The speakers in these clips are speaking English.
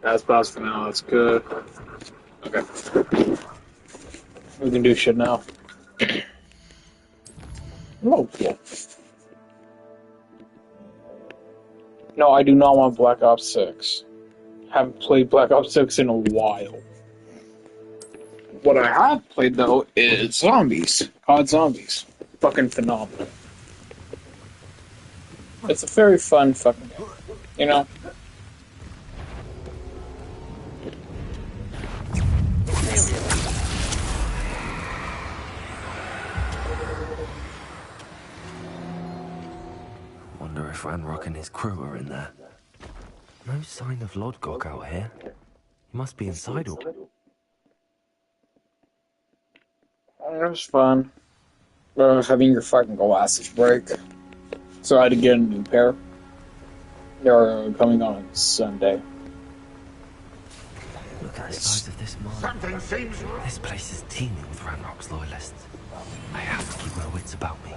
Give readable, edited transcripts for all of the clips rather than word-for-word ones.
That's paused for now. That's good. Okay. We can do shit now. Oh, cool. No, I do not want Black Ops 6. Haven't played Black Ops 6 in a while. What I have played, though, is Zombies. COD Zombies. Fucking phenomenal. It's a very fun fucking game. You know? Wonder if Ranrock and his crew are in there. No sign of Lodgok out here. He must be inside or... It was fun. Having your fucking glasses break. So I had to get a new pair. They're coming on Sunday. Look at the size of this mine. Something seems... This place is teeming with Ranrock's loyalists. I have to keep my wits about me.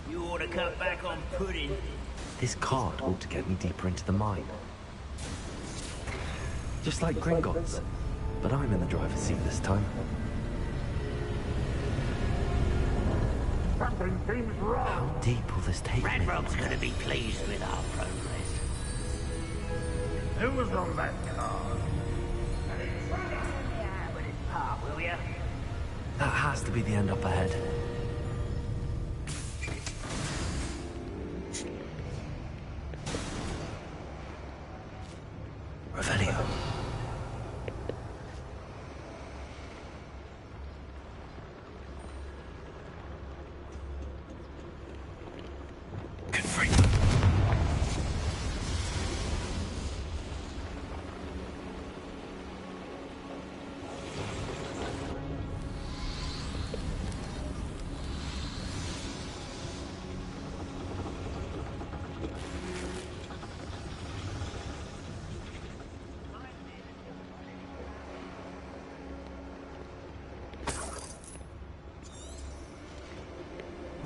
You ought to cut back on pudding. This card ought to get me deeper into the mine. Just like Gringotts. But I'm in the driver's seat this time. Something seems How wrong. deep will this take me? Radrock's gonna be pleased with our progress. Who was on that card? Yeah, with his part, will ya? That has to be the end up ahead. Revelio. Confront.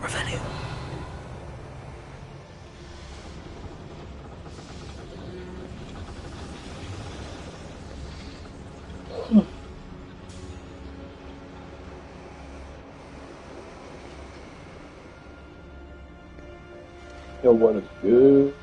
Revelio. Yo, what is good?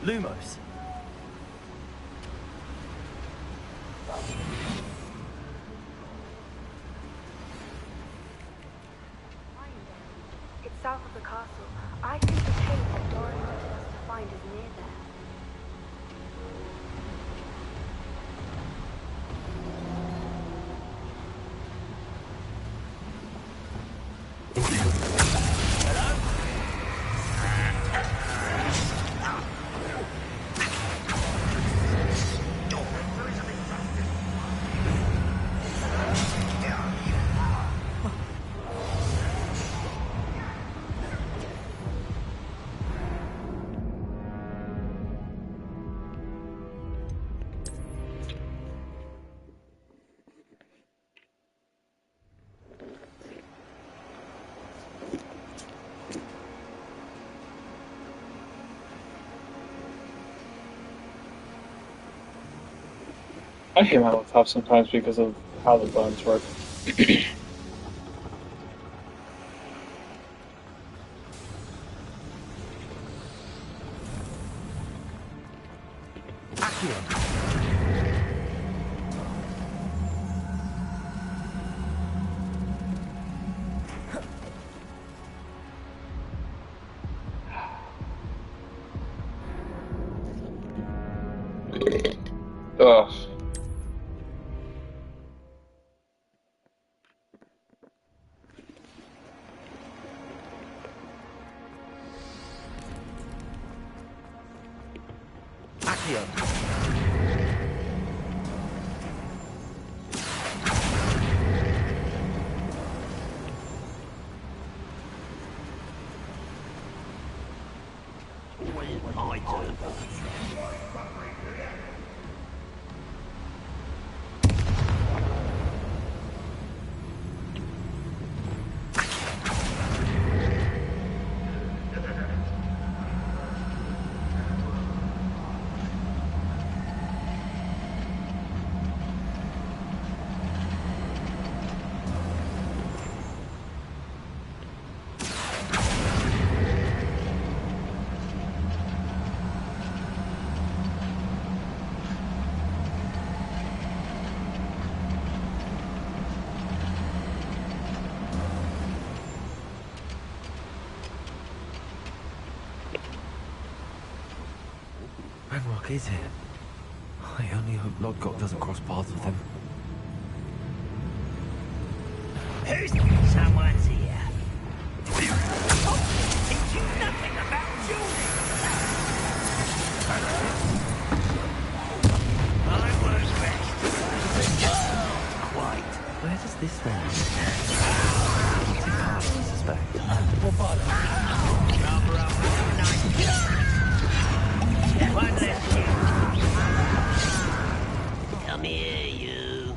Lumos. It's south of the castle. I think the cave that Doran wanted us to find is near there. I hate my laptop sometimes because of how the buttons work. Ugh. My turn. Manrock is here. I only hope Lodgok doesn't cross paths with him. Who's someone's here? Teach you nothing about jewelry. I was best. Quite. Where does this one lead? It's hard to suspect. Rather up with a nice one less you. Come here, you.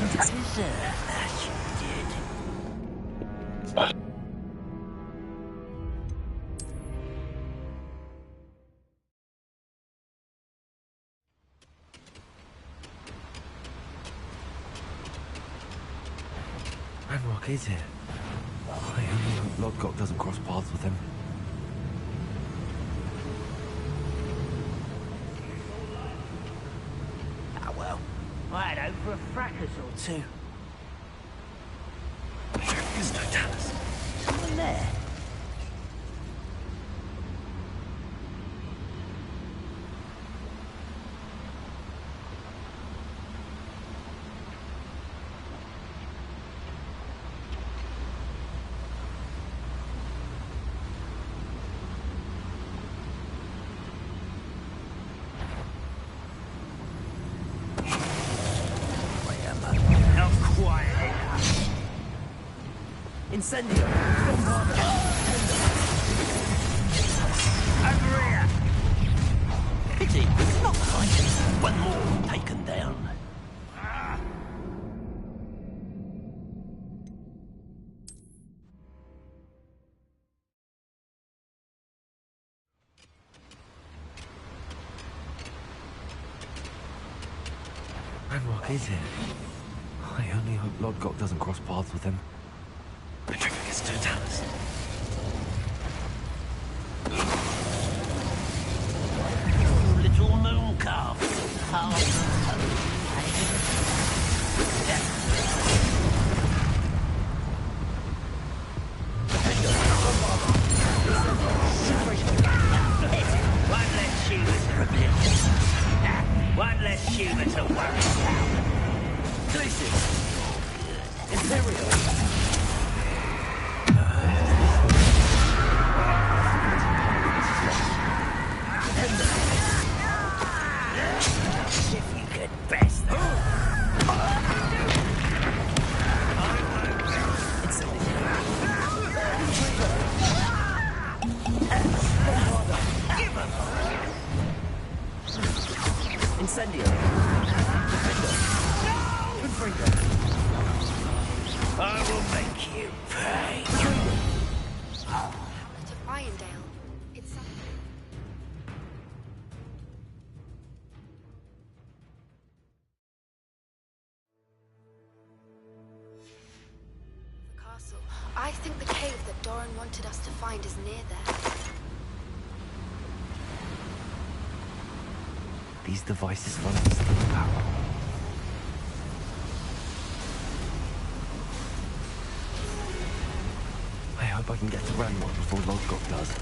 That you did. Manrock is here. I only hope Lodgok doesn't cross paths with him. Ah, well, I'd hope for a fracas or two. There's no Dallas. Someone there. Not quiet enough. Incendio! Over here. Pity, not quite. One more taken down. Manrock is here. I only hope Lodgok doesn't cross paths with him. I think it's two Dallas. Little moon calf. One less shoe to repeal. One less shoe to worry about. Imperial! If you could best Incendio! Confringo! I will make you pay. Hamlet of Irondale. It's something. The castle. I think the cave that Doran wanted us to find is near there. These devices run on steam power. I hope I can get to Ranrock before Lodgok does.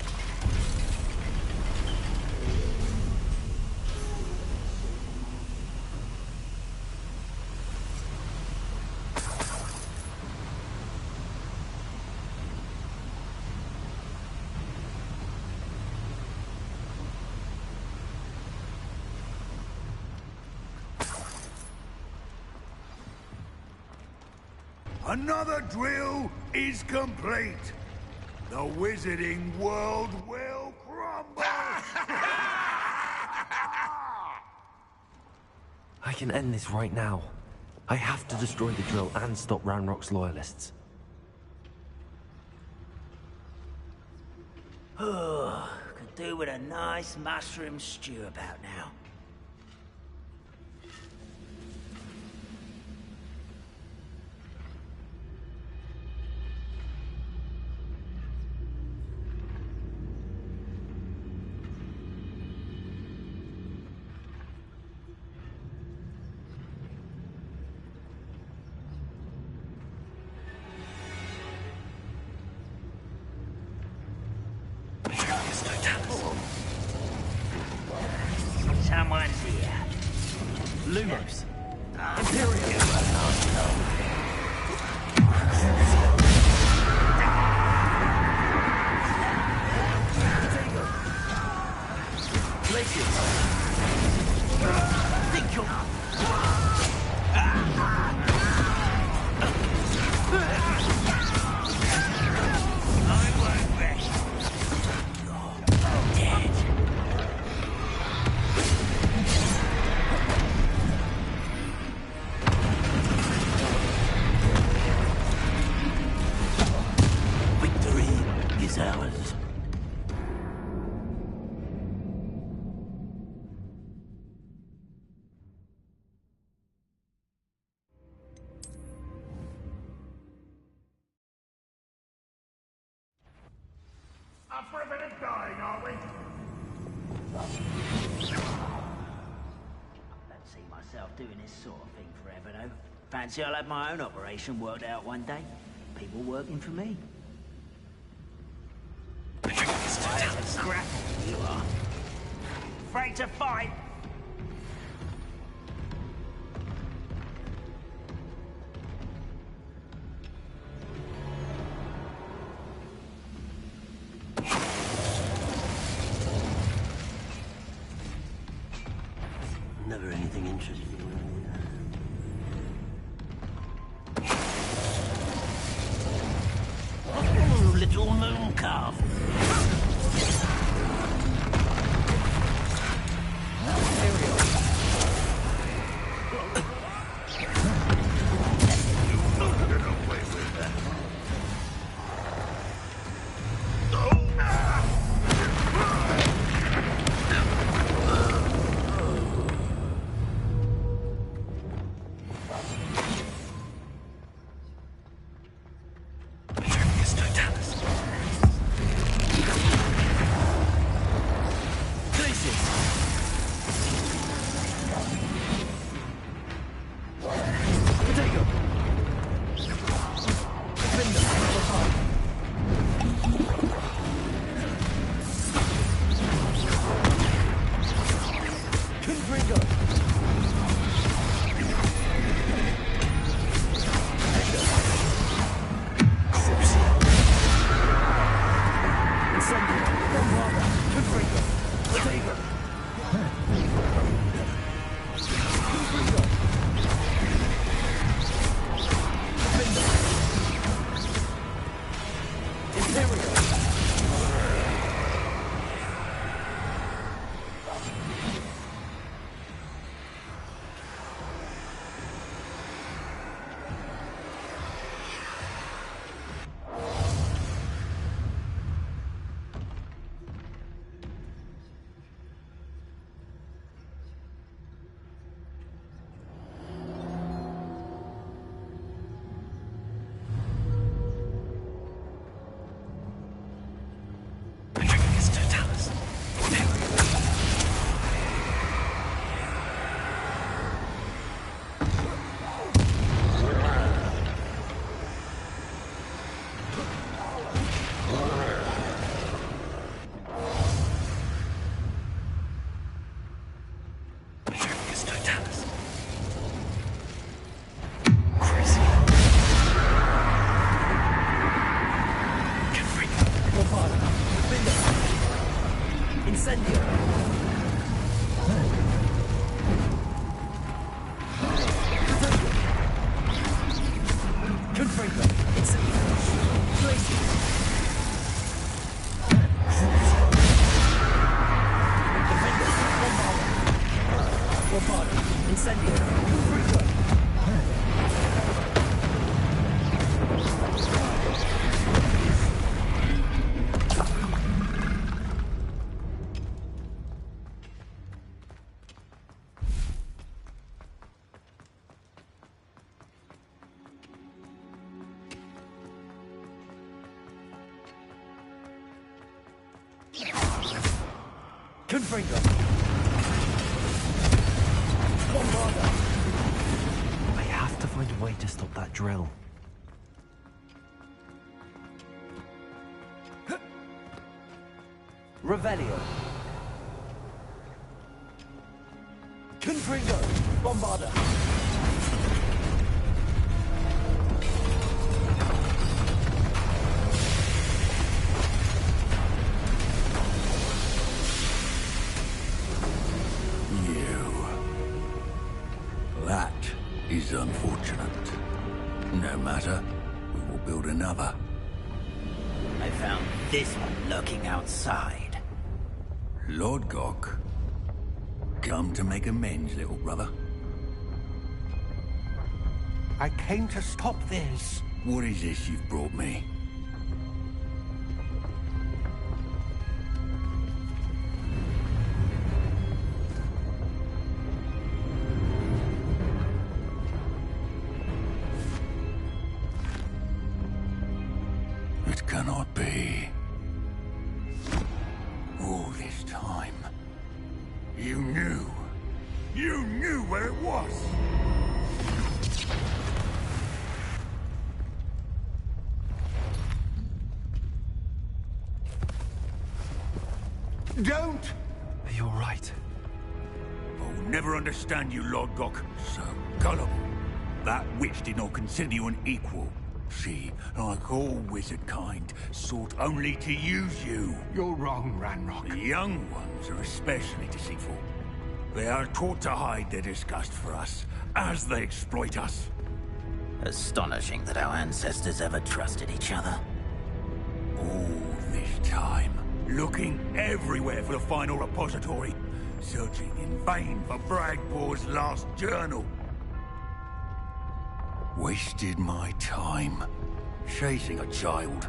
Another drill is complete. The wizarding world will crumble. I can end this right now. I have to destroy the drill and stop Ranrock's loyalists. Oh, could do with a nice mushroom stew about now. Someone's here. Lumos! I won't rest. You're dead. Victory is ours. Up for a bit of dying, are we? Don't see myself doing this sort of thing forever, though. Fancy I'll have my own operation worked out one day. People working for me. There's a scrap, you are. Afraid to fight? Never anything interesting. Oh, little moon calf. Confringo. I have to find a way to stop that drill. Revelio. Confringo. Bombarda. That is unfortunate. No matter, we will build another. I found this one lurking outside. Lord Gok, come to make amends, little brother. I came to stop this. What is this you've brought me? It cannot be. All this time, you knew. You knew where it was. Don't! Are you all right? I'll never understand you, Lord Gok. So gullible. That witch did not consider you an equal. She, like all wizard kind, sought only to use you. You're wrong, Ranrock. The young ones are especially deceitful. They are taught to hide their disgust for us, as they exploit us. Astonishing that our ancestors ever trusted each other. All this time, looking everywhere for the final repository, searching in vain for Bragbor's last journal. Wasted my time, chasing a child.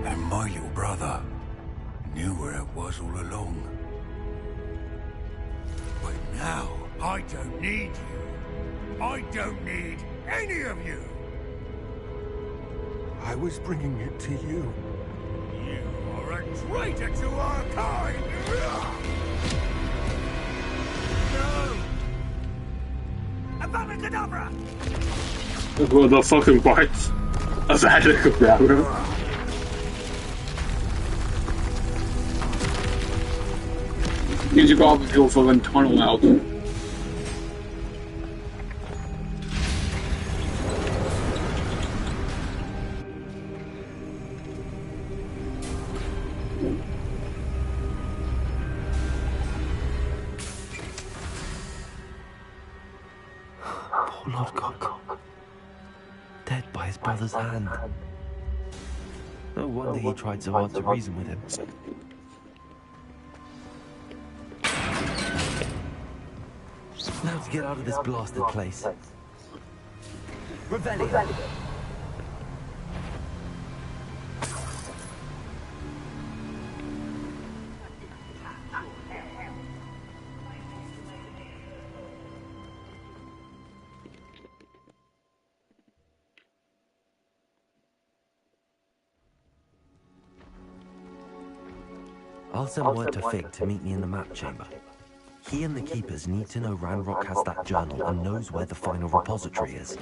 And my little brother knew where it was all along. But now, I don't need you. I don't need any of you. I was bringing it to you. You are a traitor to our kind! No! Avada-kedavra! Look at the fucking parts of Avada-kedavra. Use your garbage fuel for an tunnel out. Poor Lord Gok. Dead by his brother's hand. No wonder he tried so hard to reason with him. Now to get out of this blasted place. Revelio. I'll send word to Fig to meet me in the map chamber. He and the Keepers need to know Ranrock has that journal and knows where the final repository is.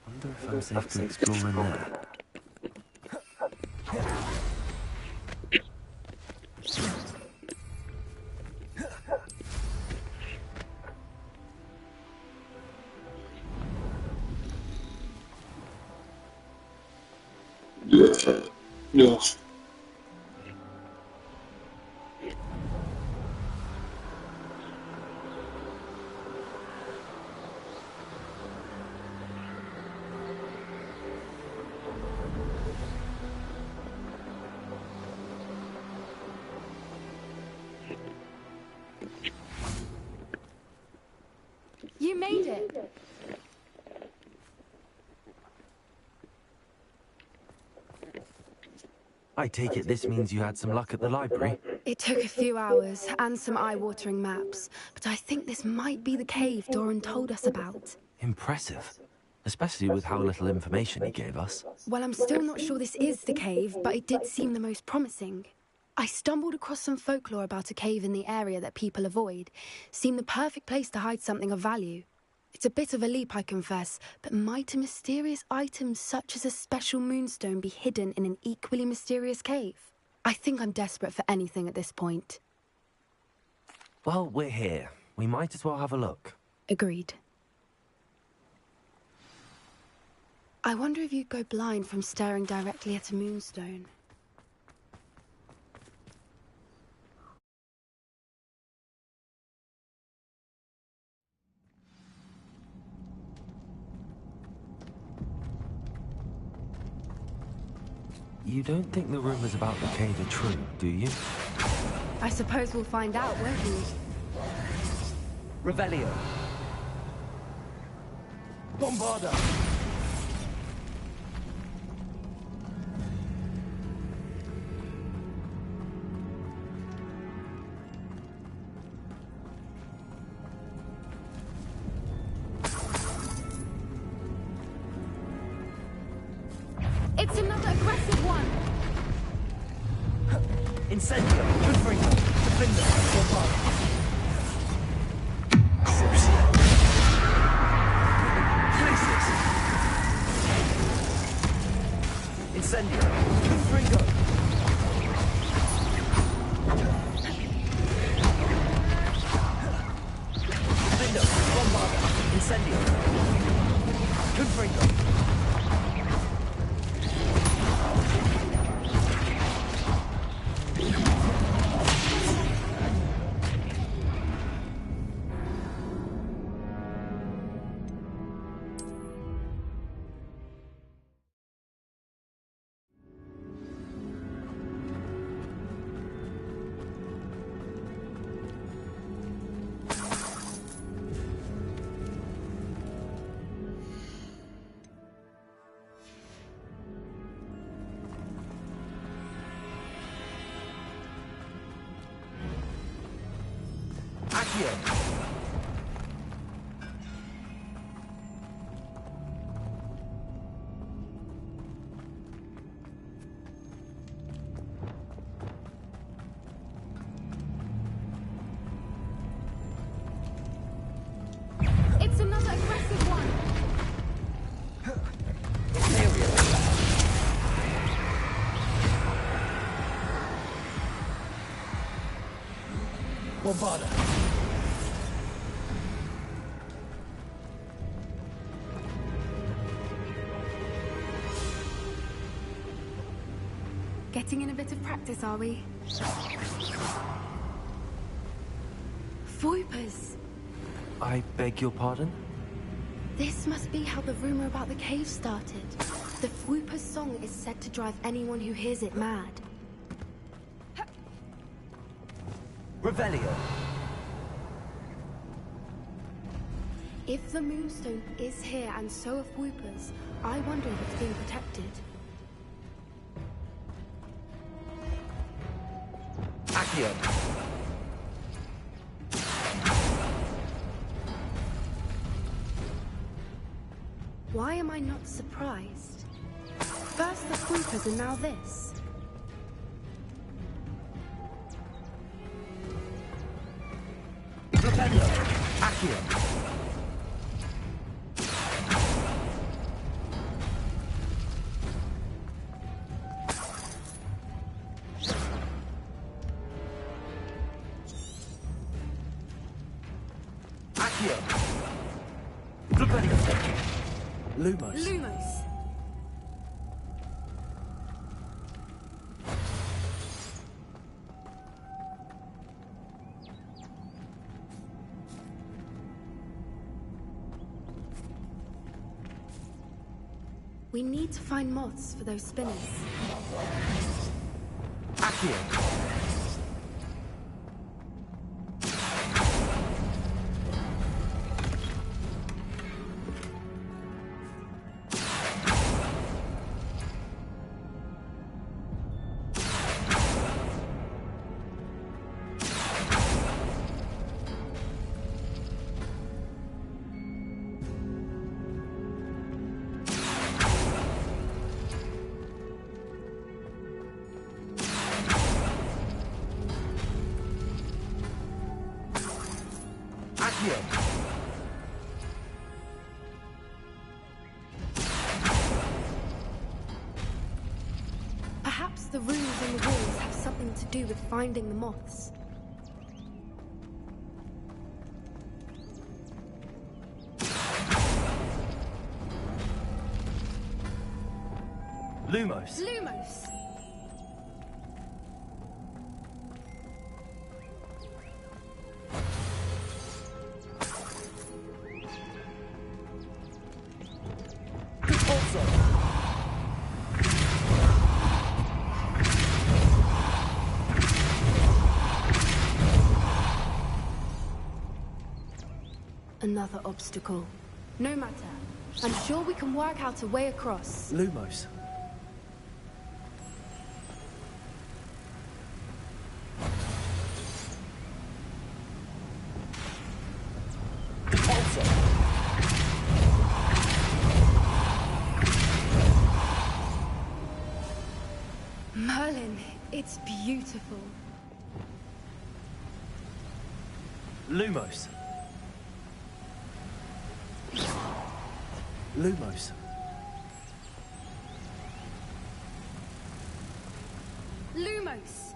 Wonder if I'm safe to explore in there. I take it this means you had some luck at the library? It took a few hours and some eye-watering maps, but I think this might be the cave Doran told us about. Impressive. Especially with how little information he gave us. Well, I'm still not sure this is the cave, but it did seem the most promising. I stumbled across some folklore about a cave in the area that people avoid. Seemed the perfect place to hide something of value. It's a bit of a leap, I confess, but might a mysterious item such as a special moonstone be hidden in an equally mysterious cave? I think I'm desperate for anything at this point. Well, we're here. We might as well have a look. Agreed. I wonder if you'd go blind from staring directly at a moonstone. You don't think the rumors about the cave are true, do you? I suppose we'll find out, won't we? Revelio. Bombarda. It's another aggressive one! Incendio. Confringo. Defender. Bombarda. Crisis. Incendio. Confringo. Defender. Bombarda. Incendio. Confringo. It's another aggressive one! Bombarda. Getting in a bit of practice, are we? Voipers! I beg your pardon? This must be how the rumor about the cave started. The Fwooper's song is said to drive anyone who hears it mad. Revelio. If the Moonstone is here and so are Fwoopers, I wonder if it's being protected. Accio. Why am I not surprised? First the Fwoopers and now this. Propendo. Accio. Accio. Propendo. Lumos. Lumos! We need to find moths for those spinners. Accio. Accio. Perhaps the runes on the walls have something to do with finding the moths. Lumos. Lumos! Another obstacle. No matter. I'm sure we can work out a way across. Lumos. Merlin, it's beautiful. Lumos. Lumos. Lumos!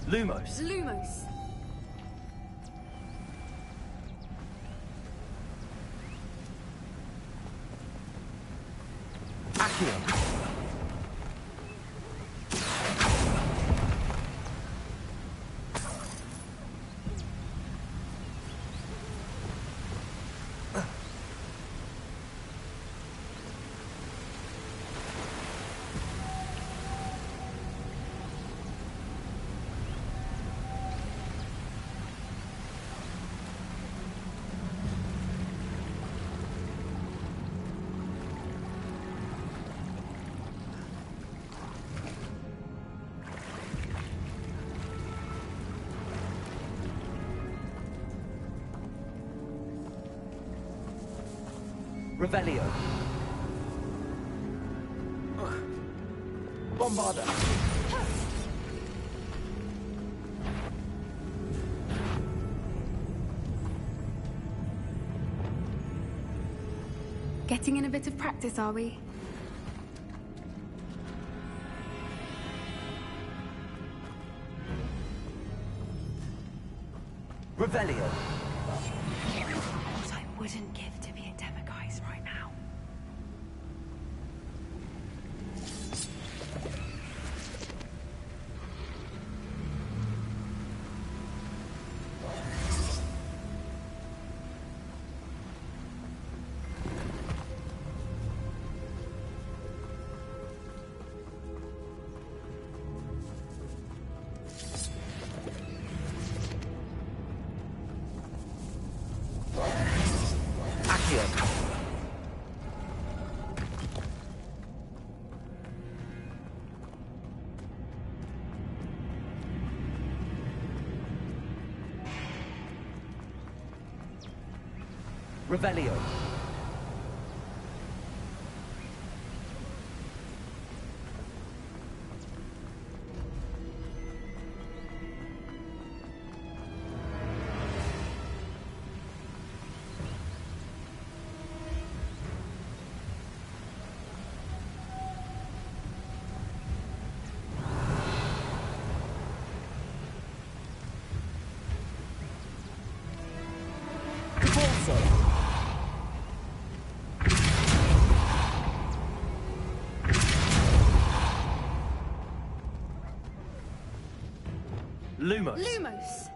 Lumos. Lumos! Accio. Revelio. Bombarda. Getting in a bit of practice, are we? Revelio. What I wouldn't give to be a Demiguise right now. Accio. Revelio. Lumos. Lumos!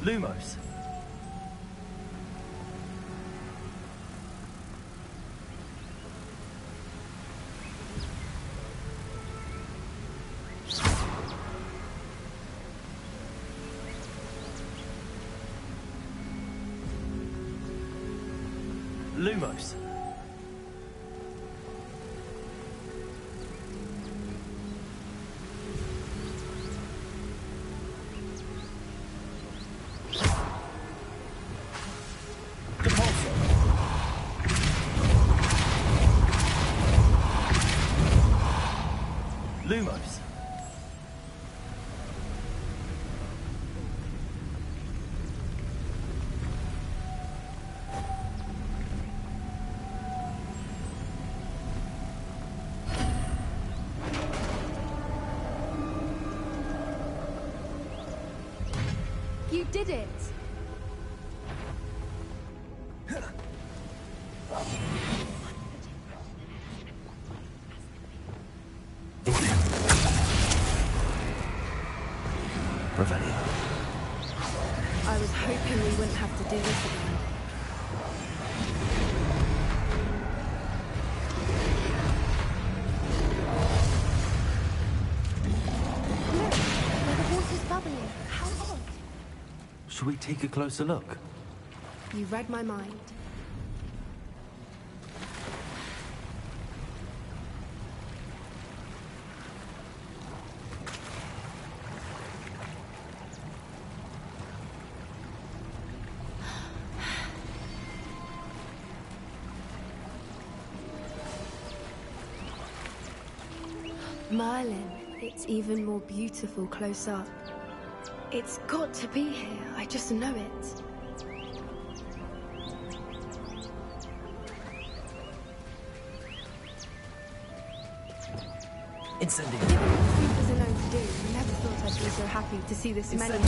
Lumos. Lumos. Lumos. You did it! Revelio. I was hoping we wouldn't have to do this again. Look, where the water's bubbling. How odd. Should we take a closer look? You read my mind. Merlin, it's even more beautiful close up. It's got to be here, I just know it. Incendiary. Given what creepers are known to do, I never thought I'd be so happy to see this many.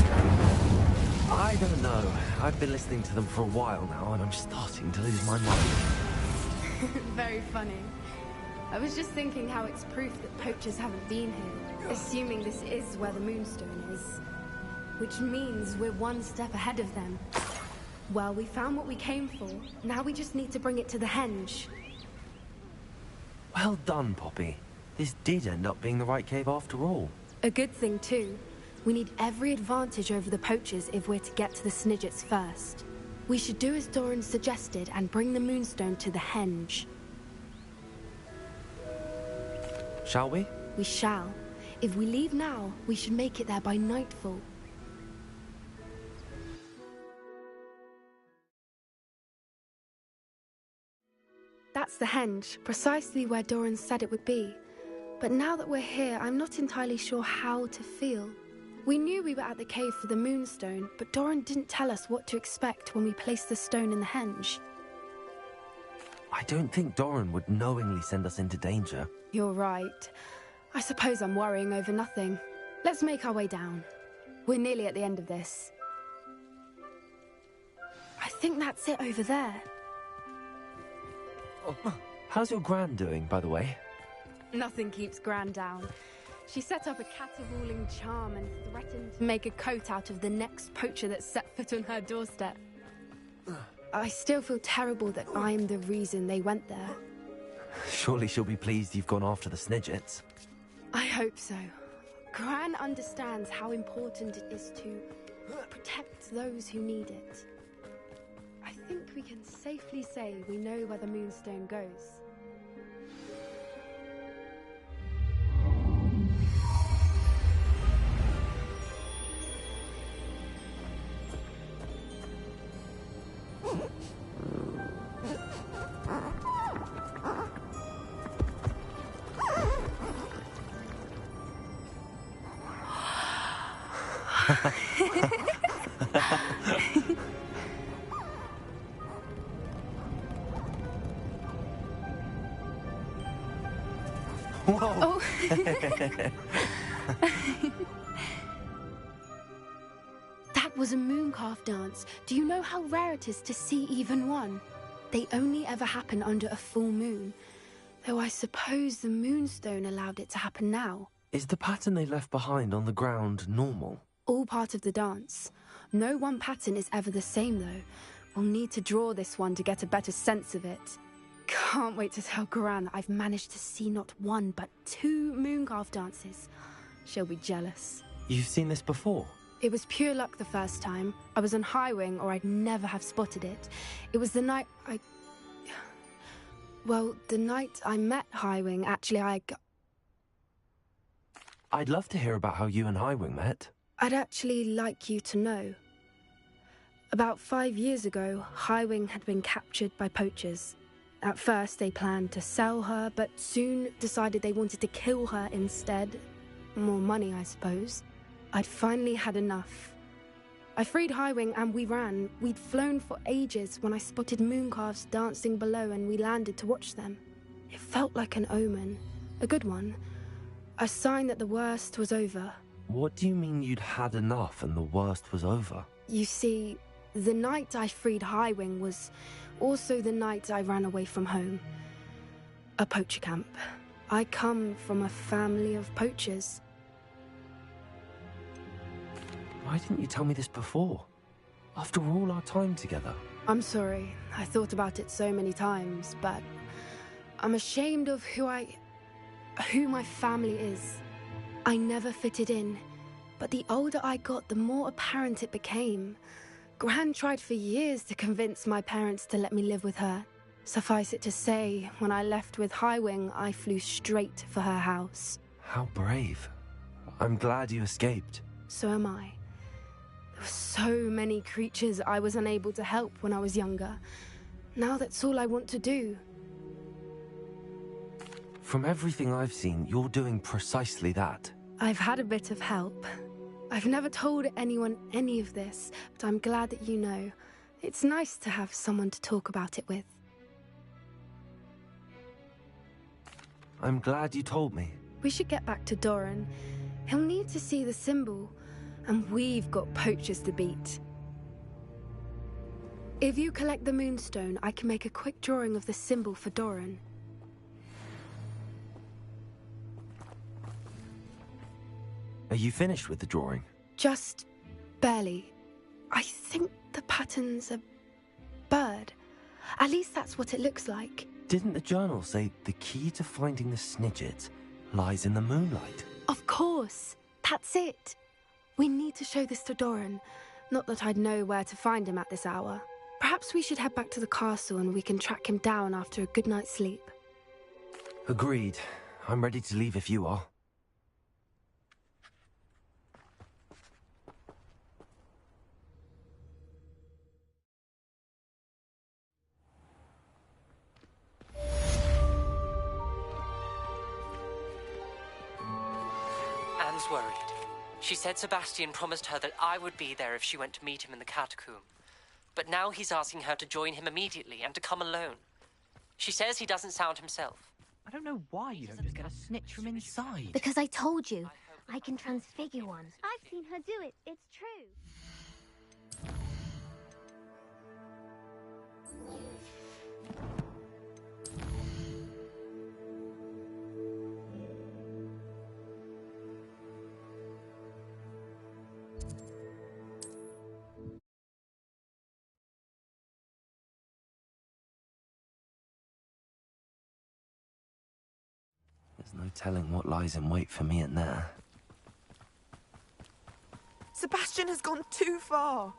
I don't know. I've been listening to them for a while now, and I'm starting to lose my mind. Very funny. I was just thinking how it's proof that poachers haven't been here, assuming this is where the Moonstone is. Which means we're one step ahead of them. Well, we found what we came for. Now we just need to bring it to the henge. Well done, Poppy. This did end up being the right cave after all. A good thing, too. We need every advantage over the poachers if we're to get to the Snidgets first. We should do as Doran suggested and bring the Moonstone to the henge. Shall we? We shall. If we leave now, we should make it there by nightfall. That's the henge, precisely where Doran said it would be. But now that we're here, I'm not entirely sure how to feel. We knew we were at the cave for the Moonstone, but Doran didn't tell us what to expect when we placed the stone in the henge. I don't think Doran would knowingly send us into danger. You're right. I suppose I'm worrying over nothing. Let's make our way down. We're nearly at the end of this. I think that's it over there. How's your Gran doing, by the way? Nothing keeps Gran down. She set up a caterwauling charm and threatened to make a coat out of the next poacher that set foot on her doorstep. I still feel terrible that I'm the reason they went there. Surely she'll be pleased you've gone after the Snidgets. I hope so. Gran understands how important it is to protect those who need it. I think we can safely say we know where the Moonstone goes. Whoa! Oh. That was a mooncalf dance. Do you know how rare it is to see even one? They only ever happen under a full moon. Though I suppose the Moonstone allowed it to happen now. Is the pattern they left behind on the ground normal? All part of the dance. No one pattern is ever the same, though. We'll need to draw this one to get a better sense of it. Can't wait to tell Gran that I've managed to see not one, but 2 Mooncarve dances. She'll be jealous. You've seen this before? It was pure luck the first time. I was on Highwing, or I'd never have spotted it. It was the night the night I met Highwing, actually, I'd love to hear about how you and Highwing met. I'd actually like you to know. About 5 years ago, Highwing had been captured by poachers. At first, they planned to sell her, but soon decided they wanted to kill her instead. More money, I suppose. I'd finally had enough. I freed Highwing and we ran. We'd flown for ages when I spotted Mooncarves dancing below and we landed to watch them. It felt like an omen. A good one. A sign that the worst was over. What do you mean you'd had enough and the worst was over? You see, the night I freed Highwing was also the night I ran away from home. A poacher camp. I come from a family of poachers. Why didn't you tell me this before? After all our time together. I'm sorry. I thought about it so many times, but I'm ashamed of who my family is. I never fitted in, but the older I got, the more apparent it became. Gran tried for years to convince my parents to let me live with her. Suffice it to say, when I left with Highwing, I flew straight for her house. How brave. I'm glad you escaped. So am I. There were so many creatures I was unable to help when I was younger. Now that's all I want to do. From everything I've seen, you're doing precisely that. I've had a bit of help. I've never told anyone any of this, but I'm glad that you know. It's nice to have someone to talk about it with. I'm glad you told me. We should get back to Doran. He'll need to see the symbol, and we've got poachers to beat. If you collect the Moonstone, I can make a quick drawing of the symbol for Doran. Are you finished with the drawing? Just barely. I think the pattern's a bird. At least that's what it looks like. Didn't the journal say the key to finding the Snidget lies in the moonlight? Of course. That's it. We need to show this to Doran. Not that I'd know where to find him at this hour. Perhaps we should head back to the castle and we can track him down after a good night's sleep. Agreed. I'm ready to leave if you are. Anne's worried. She said Sebastian promised her that I would be there if she went to meet him in the catacomb. But now he's asking her to join him immediately and to come alone. She says he doesn't sound himself. I don't know why you don't just get a snitch from inside. Because I told you, I can transfigure one. I've seen her do it, it's true. There's no telling what lies in wait for me in there. Sebastian has gone too far.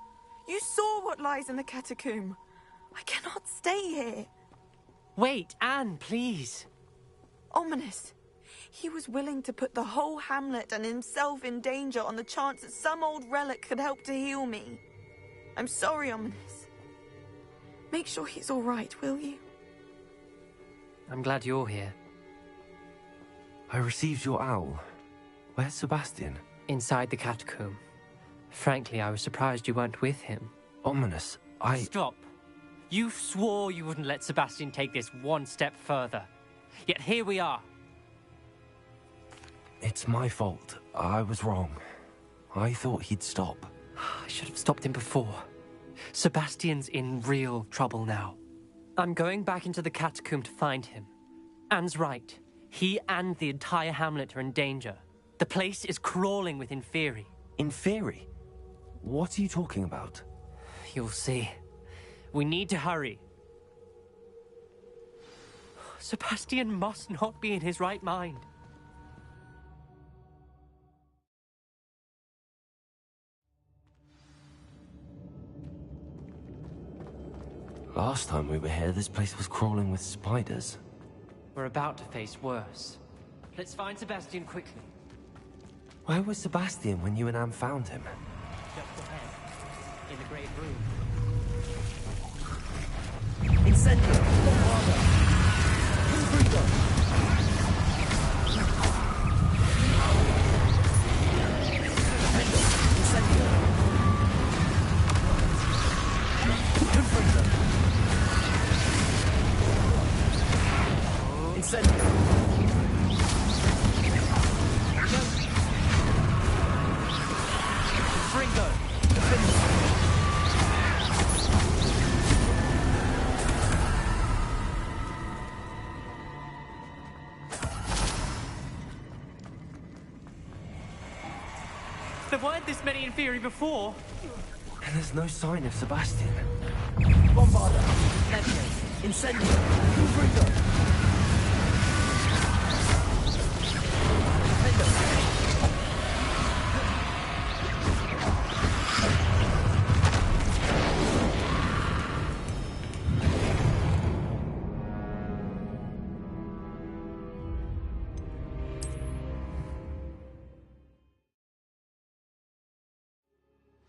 You saw what lies in the catacomb. I cannot stay here. Wait, Anne, please. Ominous. He was willing to put the whole hamlet and himself in danger on the chance that some old relic could help to heal me. I'm sorry, Ominous. Make sure he's all right, will you? I'm glad you're here. I received your owl. Where's Sebastian? Inside the catacomb. Frankly, I was surprised you weren't with him. Ominous, Stop. You swore you wouldn't let Sebastian take this one step further. Yet here we are. It's my fault. I was wrong. I thought he'd stop. I should have stopped him before. Sebastian's in real trouble now. I'm going back into the catacomb to find him. Anne's right. He and the entire hamlet are in danger. The place is crawling with Inferi. Inferi? What are you talking about? You'll see. We need to hurry. Sebastian must not be in his right mind. Last time we were here, this place was crawling with spiders. We're about to face worse. Let's find Sebastian quickly. Where was Sebastian when you and Anne found him? Just ahead. In the great room. Incendio! There weren't this many in theory before. And there's no sign of Sebastian. Bombarda! Incendio! Confringo!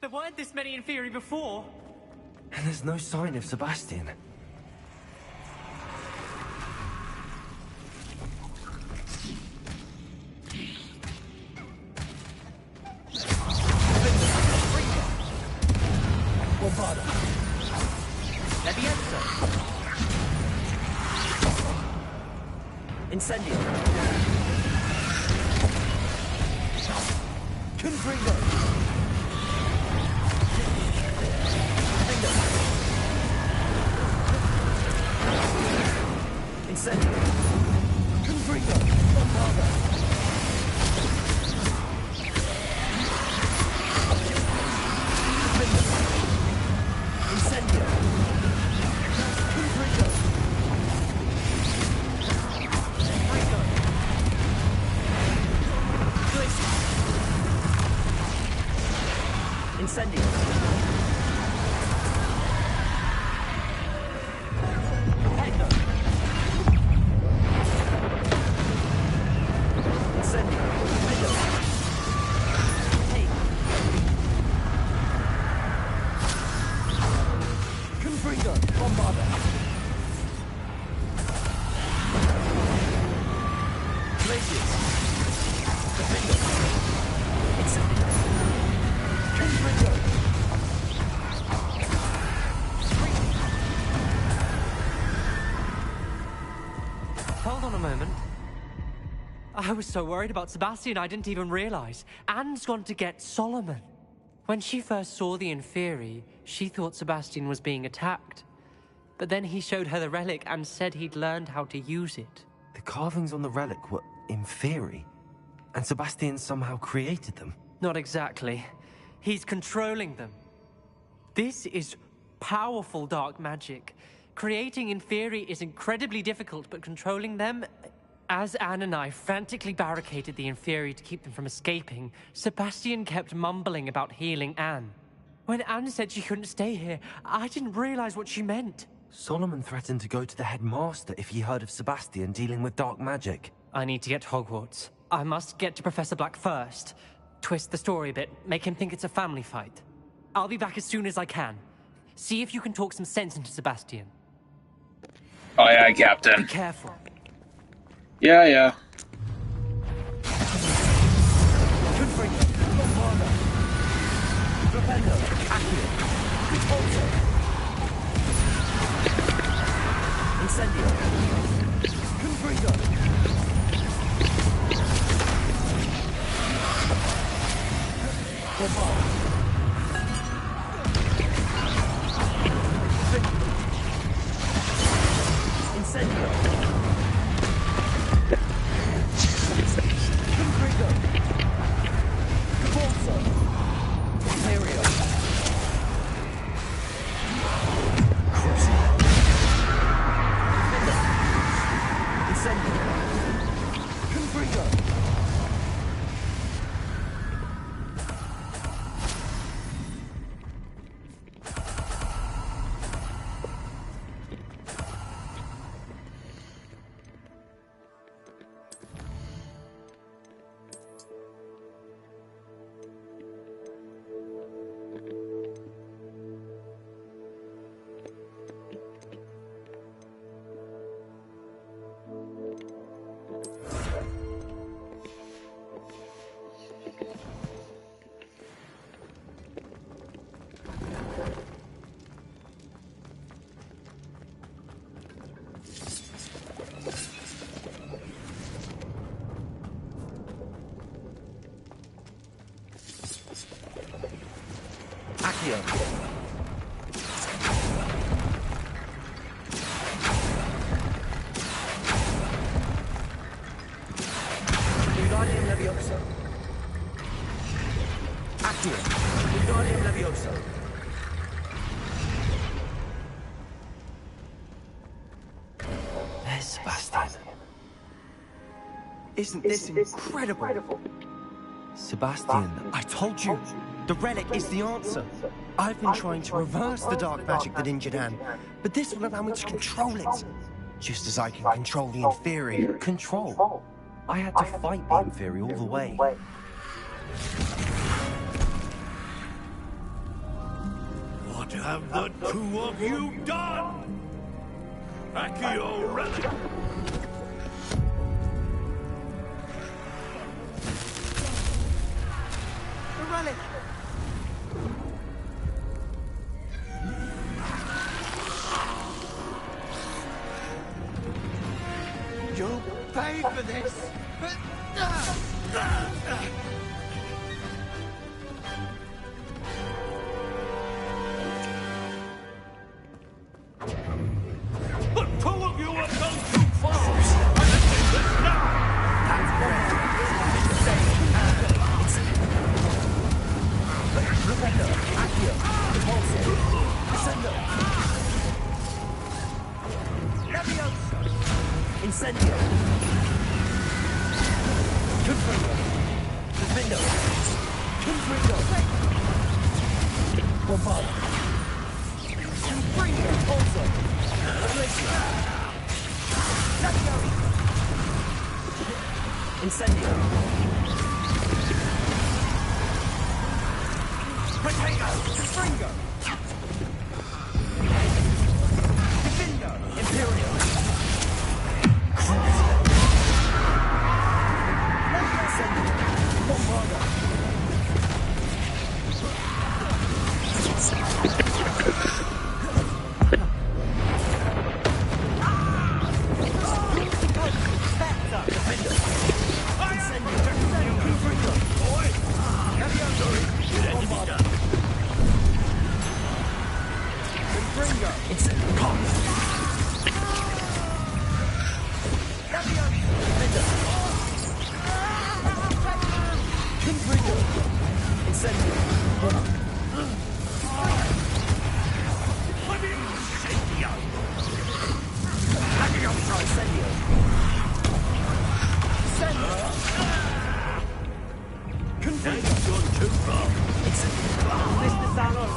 There weren't this many in theory before. And there's no sign of Sebastian. Bombarda! Levienza! Incendio! Confringo! Incendio! Confringo! Bombarda! Incendio! Confringo! Incendio! Hold on a moment. I was so worried about Sebastian I didn't even realize. Anne's gone to get Solomon. When she first saw the Inferi, she thought Sebastian was being attacked. But then he showed her the relic and said he'd learned how to use it. The carvings on the relic were Inferi, and Sebastian somehow created them. Not exactly. He's controlling them. This is powerful dark magic. Creating Inferi is incredibly difficult, but controlling them... As Anne and I frantically barricaded the Inferi to keep them from escaping, Sebastian kept mumbling about healing Anne. When Anne said she couldn't stay here, I didn't realize what she meant. Solomon threatened to go to the headmaster if he heard of Sebastian dealing with dark magic. I need to get to Hogwarts. I must get to Professor Black first. Twist the story a bit, make him think it's a family fight. I'll be back as soon as I can. See if you can talk some sense into Sebastian. Aye, aye, Captain. Be careful. Yeah, yeah. Incendio! Confringo! Bombarda! Incendio! Confringo! Cabolso! Imperio! Incendio. Wingardium Leviosa. Accio. Wingardium Leviosa. There's Sebastian. Isn't this incredible? Sebastian, I told you, the relic is the answer. I've been trying to reverse the dark magic that injured Anne, but this will allow me to control it. Just as I can control the inferior. control. I had to fight the inferior all the way. What have the two of you done? Accio relic! The relic! You'll pay for this! The two of you have gone too far! And this is now! That's correct. Professor, Accio, Repulsor, Ascendo. Leviosa. Incendio. Confringo. Defendo. Confringo. Bombarda. Confringo. Also. Glacier. Levio. Incendio. Potato! Confringo! Defendo! Imperial! Bombarda! Spectre! Defendo! Incendio! Confringo! Bombarda! Confringo! Incendio! Confringo! Incendio! Incendio! Confringo! Gone too far! Mr. Sanos!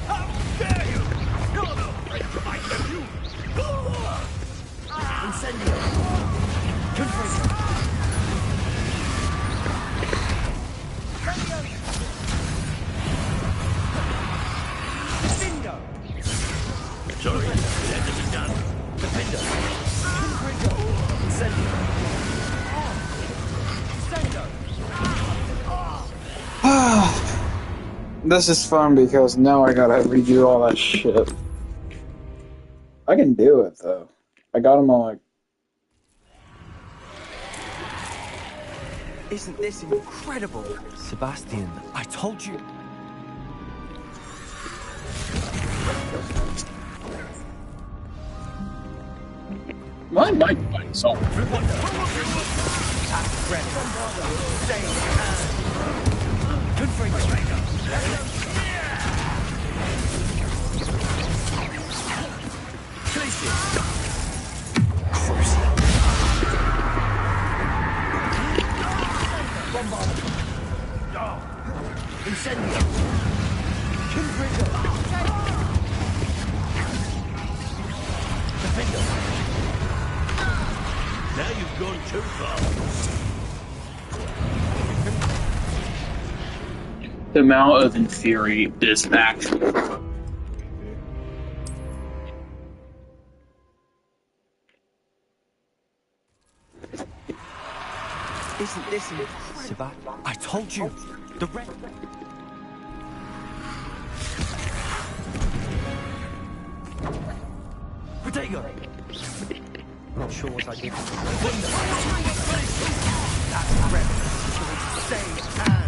How dare you! You're no friend to my nephew! Incendio! Confringo! Defendo! Sorry, it had to be done. Defendo! Confringo! Incendio! This is fun because now I gotta redo all that shit. I can do it though. I got them all like. Isn't this incredible? Sebastian, I told you. My mic might solve it. Incendio! Confringo! Defendo! Now you've gone too far. The amount of infuri is actually. Isn't this incredible? Sebastian. I told you. The red. Potato. Not sure what I did. That's red. Save and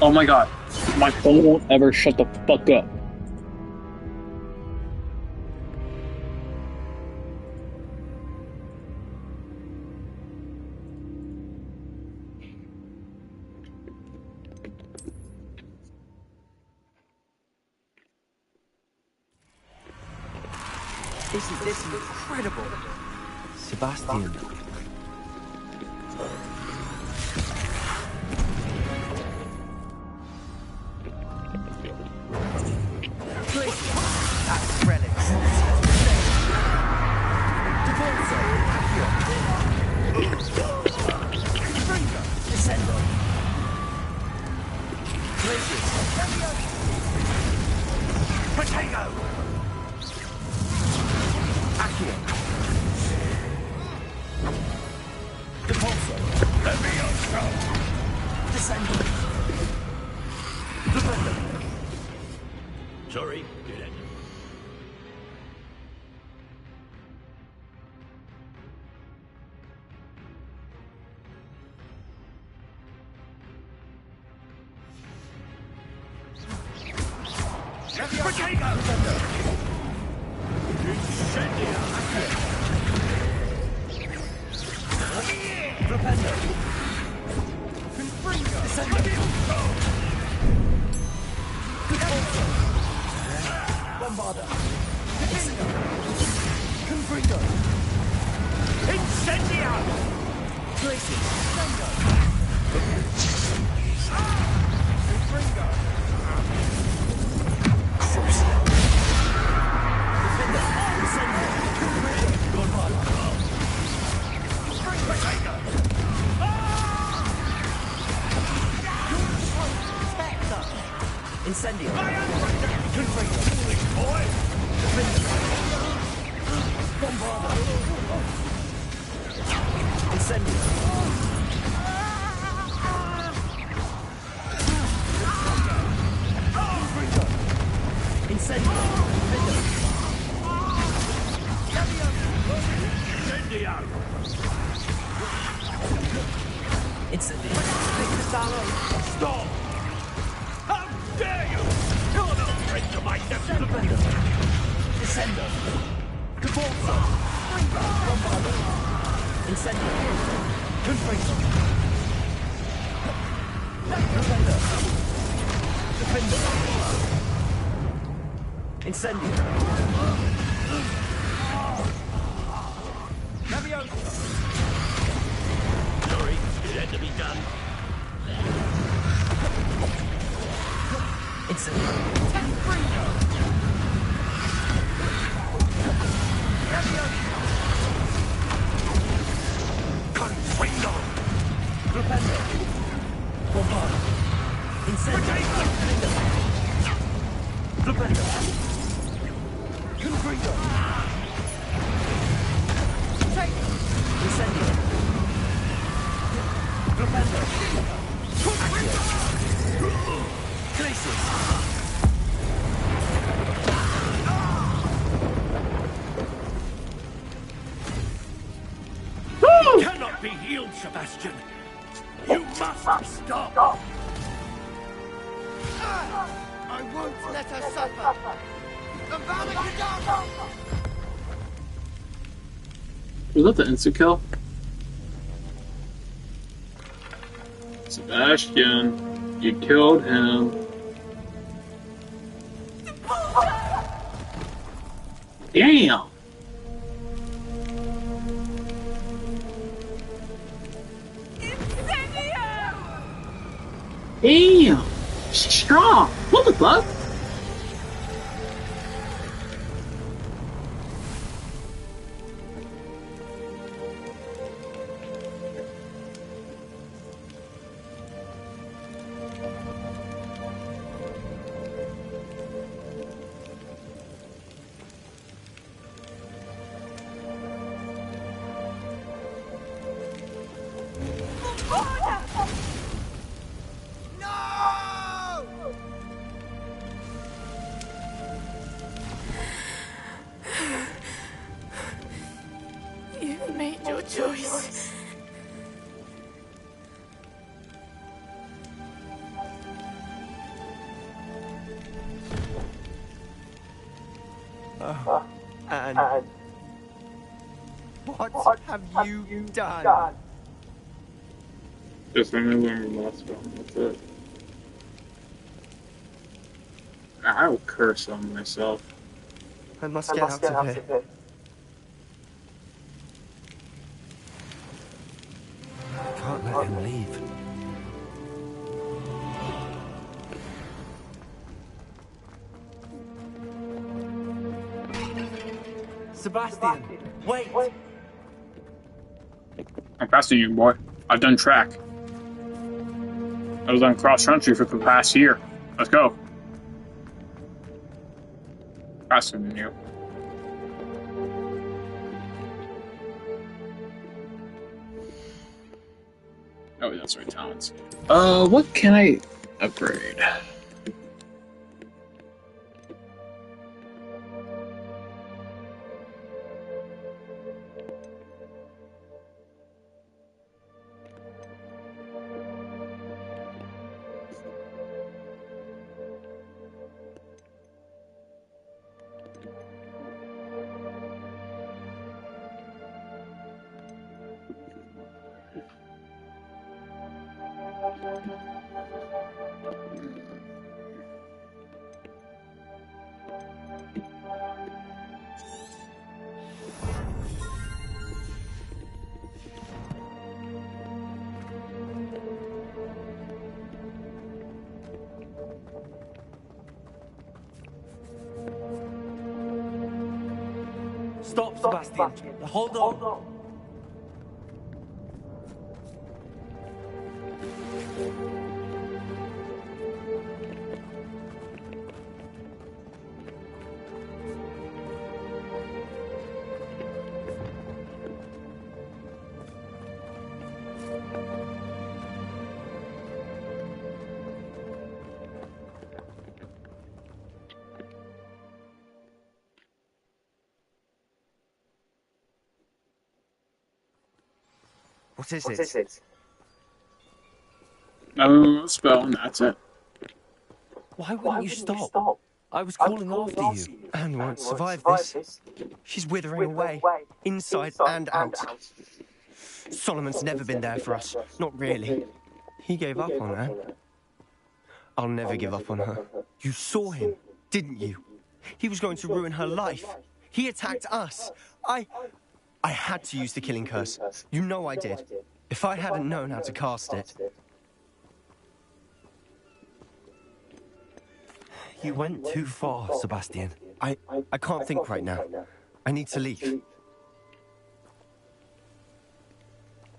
Oh my god. My phone won't ever shut the fuck up. This is incredible. Sebastian. That's relics. Divorzo. Bringer. Descendo. Glacius. Potato. Accio. Divorzo. Levioso. Descendo. Defender. Sorry, did it? Incendio. Bombarda. Incendio. Incendio. Incendio. Stop! How dare you! You're no friend to my nephew! Descendo. Caborzo. Bombarda. Incendio. Confringo. Defender. Defender. Incendio. Levioso. Sorry, it had to be done. Incendio. Confringo! Defender. Bombarda. Incendio. Defender. Confringo. Incendio. Defender. Glacius. Cannot be healed, Sebastian. You must stop. I won't let her suffer. Avada Was that the instant kill? Sebastian, you killed him. Damn! Damn! She's strong! What the fuck? You've made your choice. What have you done? Just let me learn last one. That's it. I will curse on myself. I must get out of here. Can't let him leave. Sebastian, wait! I'm faster than you, boy. I've done track. I was on cross country for the past year. Let's go. Faster than you. Oh, that's right, talents. What can I upgrade? Stop, Sebastian. Hold on. What is it? Spell, and that's it. Why wouldn't you stop? I was calling after you. Anne won't survive this. She's withering away, inside and out. Solomon's never been there for us. Not really. He gave up on Anne. I'll never give up on her. You saw him, didn't you? He was going to ruin her life. He attacked us. I had to use the killing curse. You know I did. If I hadn't known how to cast it... You went too far, Sebastian. I can't think right now. I need to leave.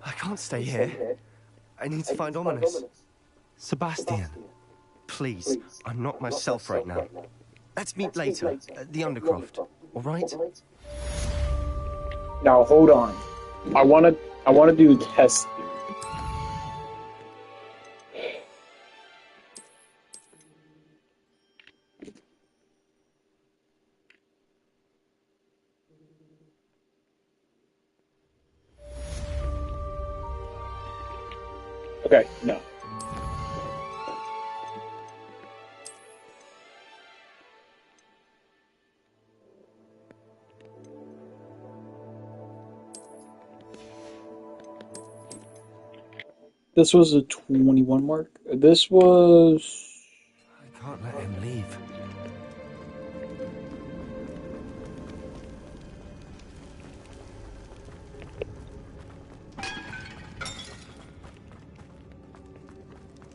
I can't stay here. I need to find Ominous. Sebastian. Please, I'm not myself right now. Let's meet later at the Undercroft, all right? Now hold on. I wanna do a test. Okay, no. This was a 21 mark. This was... I can't let him leave.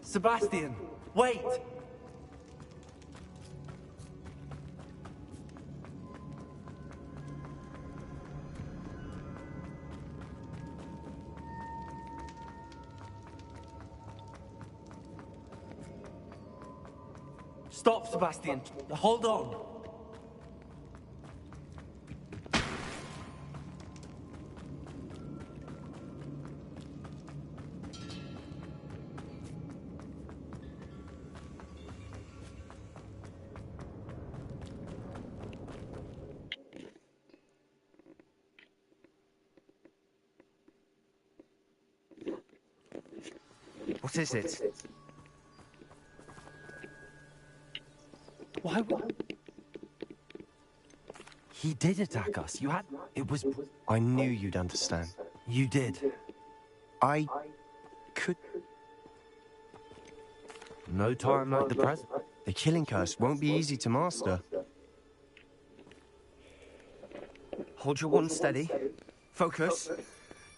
Sebastian, wait! Stop, Sebastian. Hold on. What is it? Why would... He did attack us. You had... It was... I knew you'd understand. You did. I could... No time like the present. The killing curse won't be easy to master. Hold your wand steady. Focus.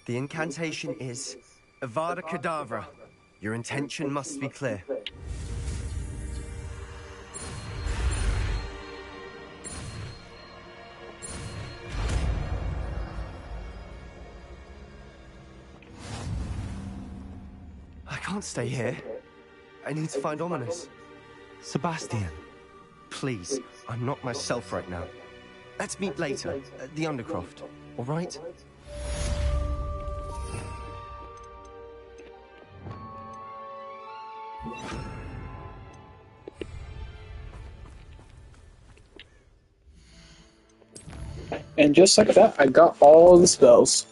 The incantation is Avada Kedavra. Your intention must be clear. I can't stay here. I need to find Ominous. Sebastian. Please, I'm not myself right now. Let's meet later, at the Undercroft, all right? And just like that, I got all the spells.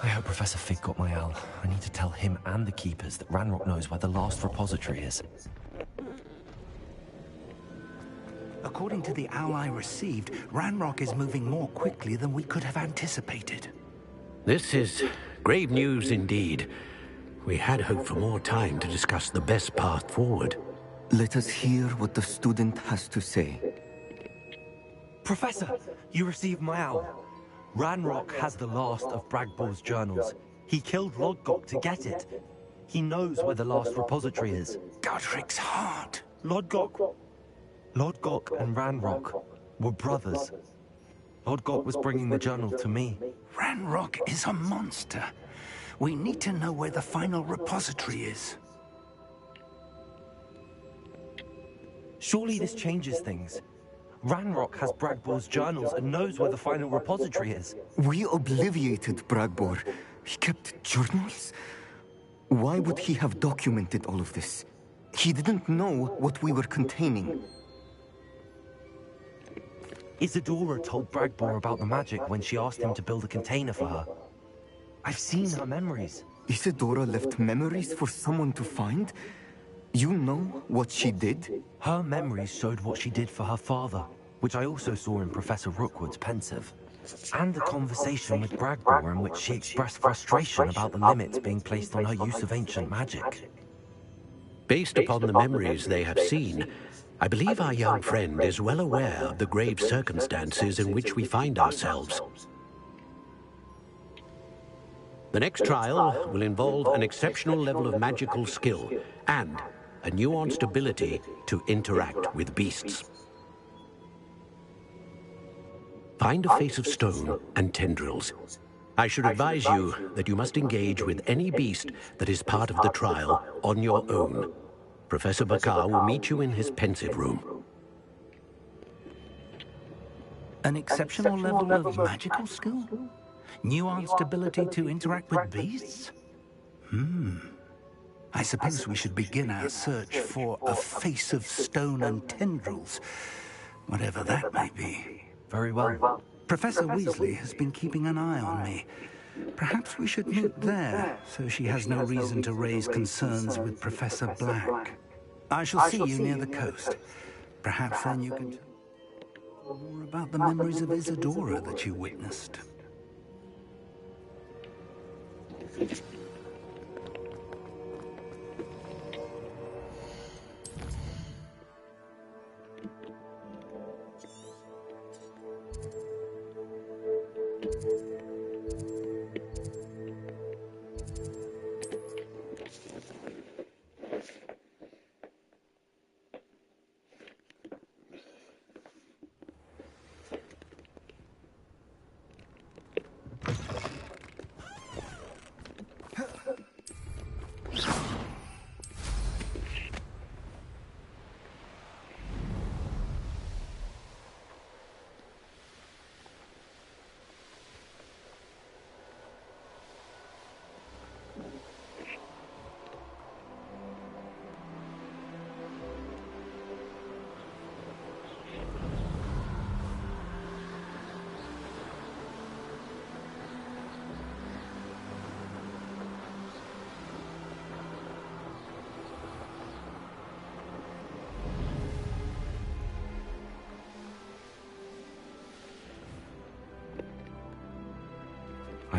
I hope Professor Fig got my owl. I need to tell him and the Keepers that Ranrock knows where the last repository is. According to the owl I received, Ranrock is moving more quickly than we could have anticipated. This is grave news indeed. We had hoped for more time to discuss the best path forward. Let us hear what the student has to say. Professor, you received my owl. Ranrock has the last of Bragbor's journals. He killed Lodgok to get it. He knows where the last repository is. Godric's heart. Lodgok and Ranrock were brothers. Lodgok was bringing the journal to me. Ranrock is a monster. We need to know where the final repository is. Surely this changes things. Ranrock has Bragbor's journals and knows where the final repository is. We obliviated Bragbor. He kept journals? Why would he have documented all of this? He didn't know what we were containing. Isadora told Bragbor about the magic when she asked him to build a container for her. I've seen her memories. Isadora left memories for someone to find? You know what she did? Her memories showed what she did for her father, which I also saw in Professor Rookwood's pensive. And the conversation with Bragbor in which she expressed frustration about the limits being placed on her use of ancient magic. Based upon the memories they have seen, I believe our young friend is well aware of the grave circumstances in which we find ourselves. The next trial will involve an exceptional level of magical skill and a nuanced ability to interact with beasts. Find a face of stone and tendrils. I should advise you that you must engage with any beast that is part of the trial on your own. Professor Bakar will meet you in his pensive room. An exceptional level of magical skill? Nuanced ability to interact with beasts? I suppose we should begin our search for a face of stone and tendrils, whatever that may be. Very well. Professor Weasley has been keeping an eye on me. Perhaps we should meet there, so she has no reason to raise concerns with Professor Black. I shall see you near the coast. Perhaps then you can tell more about the memories of Isadora that you witnessed.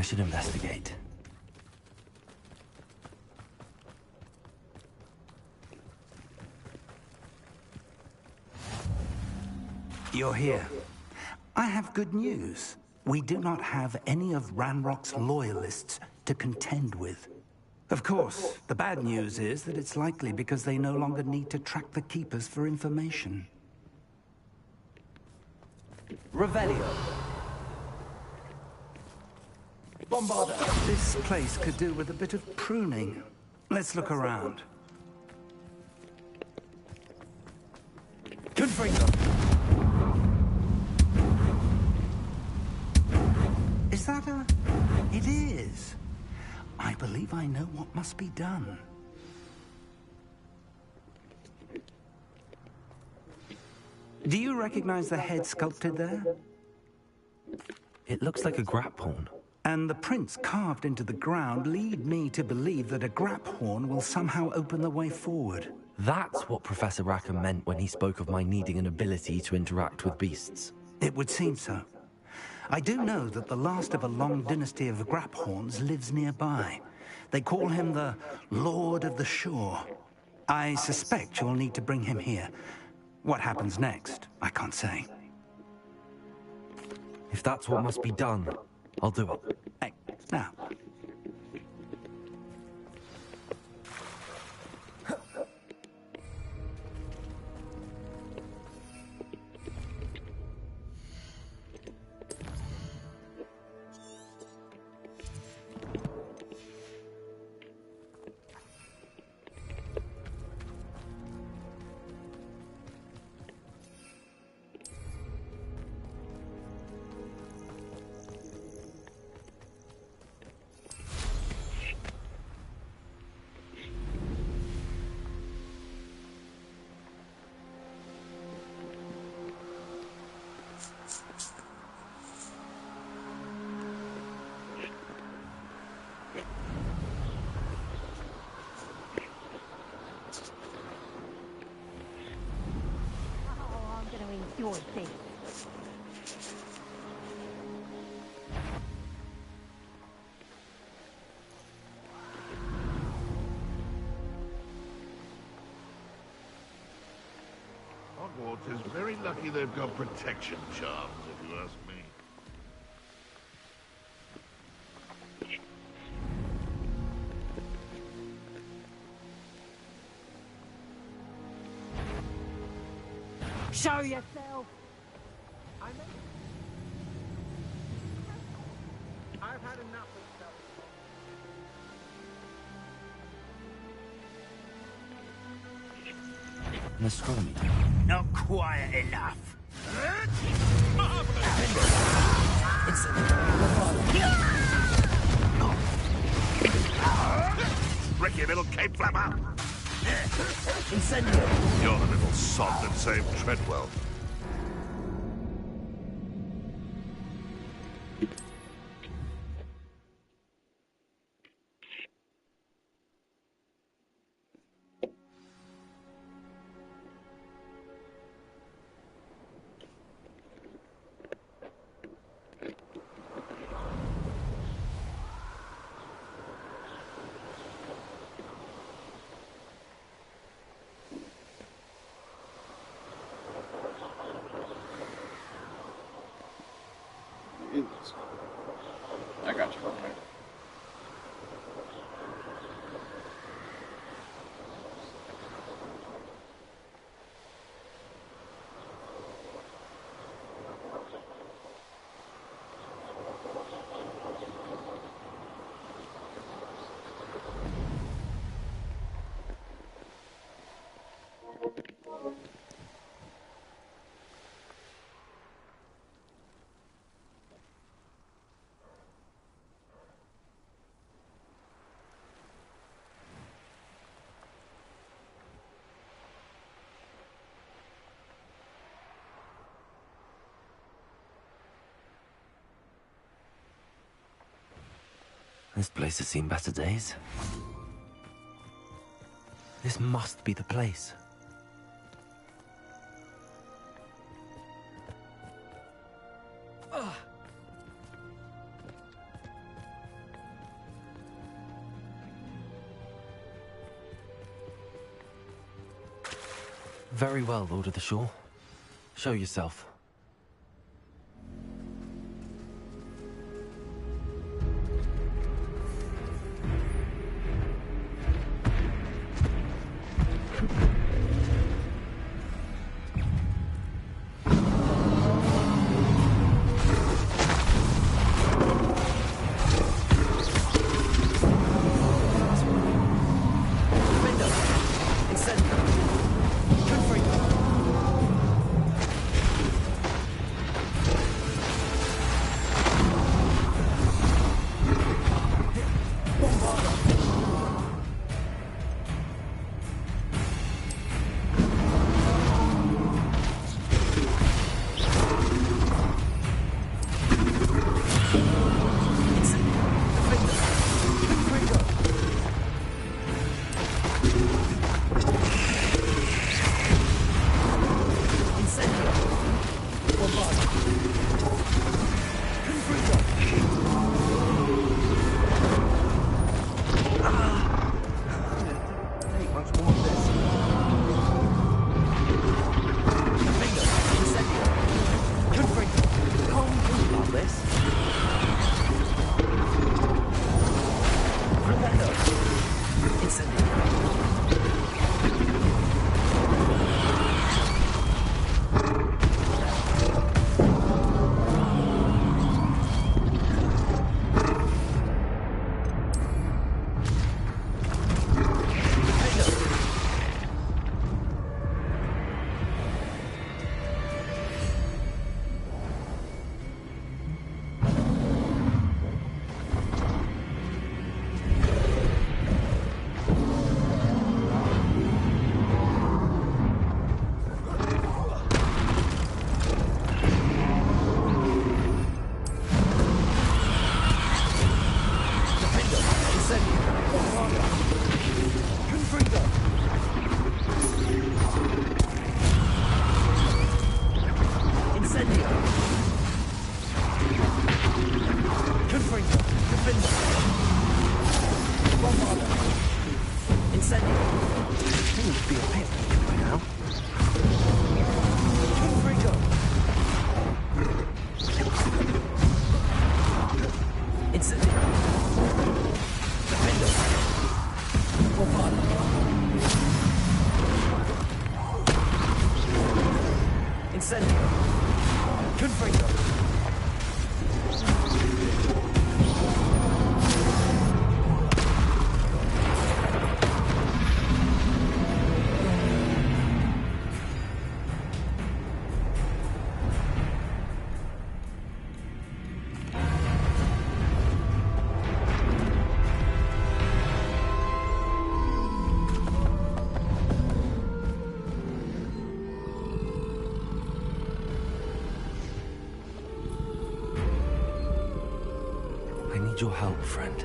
I should investigate. You're here. I have good news. We do not have any of Ranrock's loyalists to contend with. Of course, the bad news is that it's likely because they no longer need to track the Keepers for information. Revelio. Bombarda. This place could do with a bit of pruning. Let's look around. Confringo. Is that a... It is. I believe I know what must be done. Do you recognize the head sculpted there? It looks like a grap horn. And the prints carved into the ground lead me to believe that a grap horn will somehow open the way forward. That's what Professor Rackham meant when he spoke of my needing an ability to interact with beasts. It would seem so. I do know that the last of a long dynasty of Graphorns lives nearby. They call him the Lord of the Shore. I suspect you'll need to bring him here. What happens next, I can't say. If that's what must be done, I'll do it. Hey, now. Your thing. Hogwarts is very lucky they've got protection charms, if you ask me. Show yourself! I've had enough of stuff. An astronomy. Not quiet enough. Ricky, little cape flapper! Incendio! You're the little sod that saved Treadwell. I got you. Okay. This place has seen better days. This must be the place. Very well, Lord of the Shore. Show yourself. Your help, friend.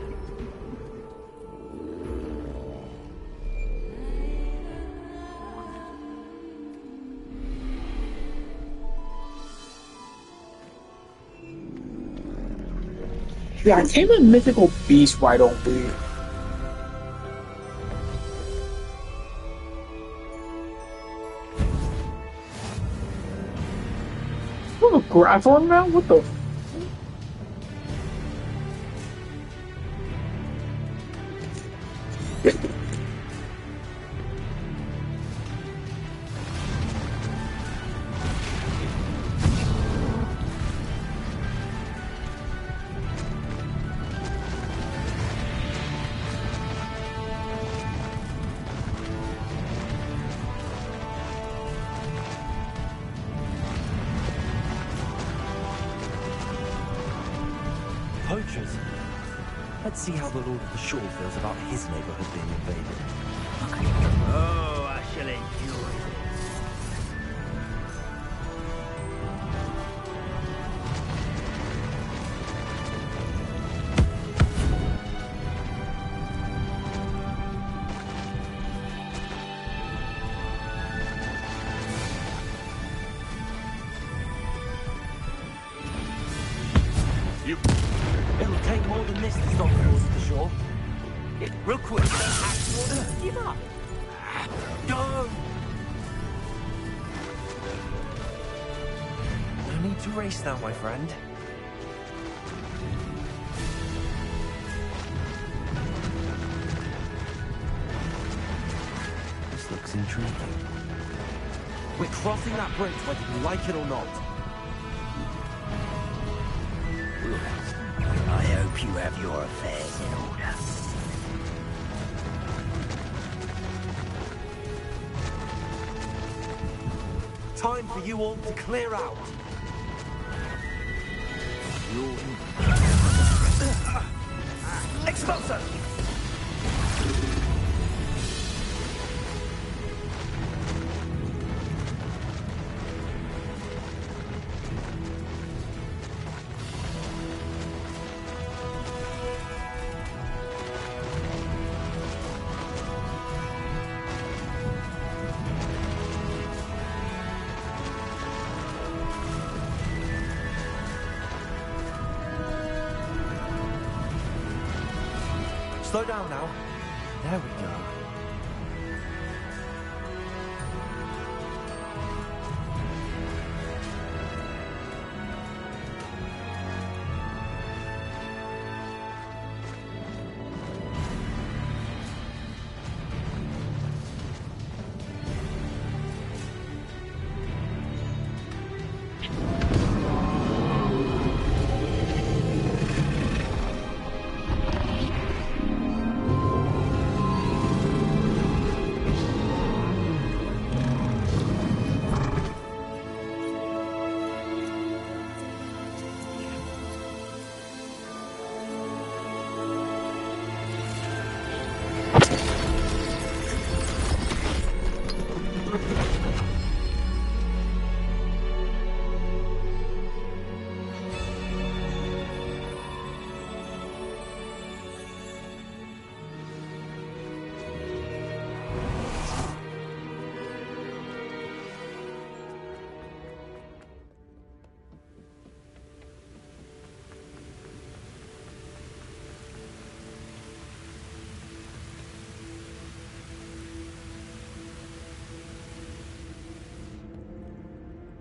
Yeah, I came a mythical beast, why don't we? Oh, a Grathorn now? What the? Poachers. Let's see how the Lord of the Shore feels about his neighborhood being invaded. Oh, I shall enjoy this. It'll take more than this to stop the Lord of the Shore. Real quick, give up. Go! No need to race now, my friend. This looks intriguing. We're crossing that bridge whether you like it or not. I hope you have your affairs in order. Time for you all to clear out. Expulsor! Slow down now. There we go.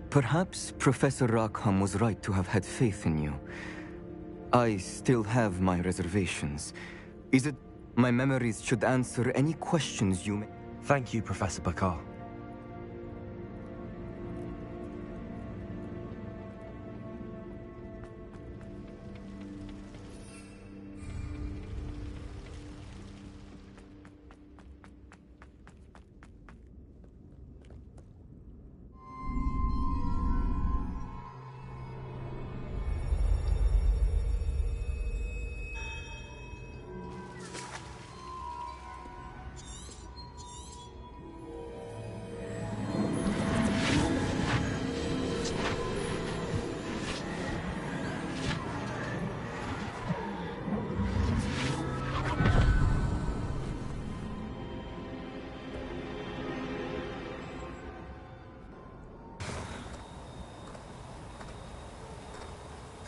Perhaps Professor Rackham was right to have had faith in you. I still have my reservations. Is it my memories should answer any questions you may... Thank you, Professor Bakar.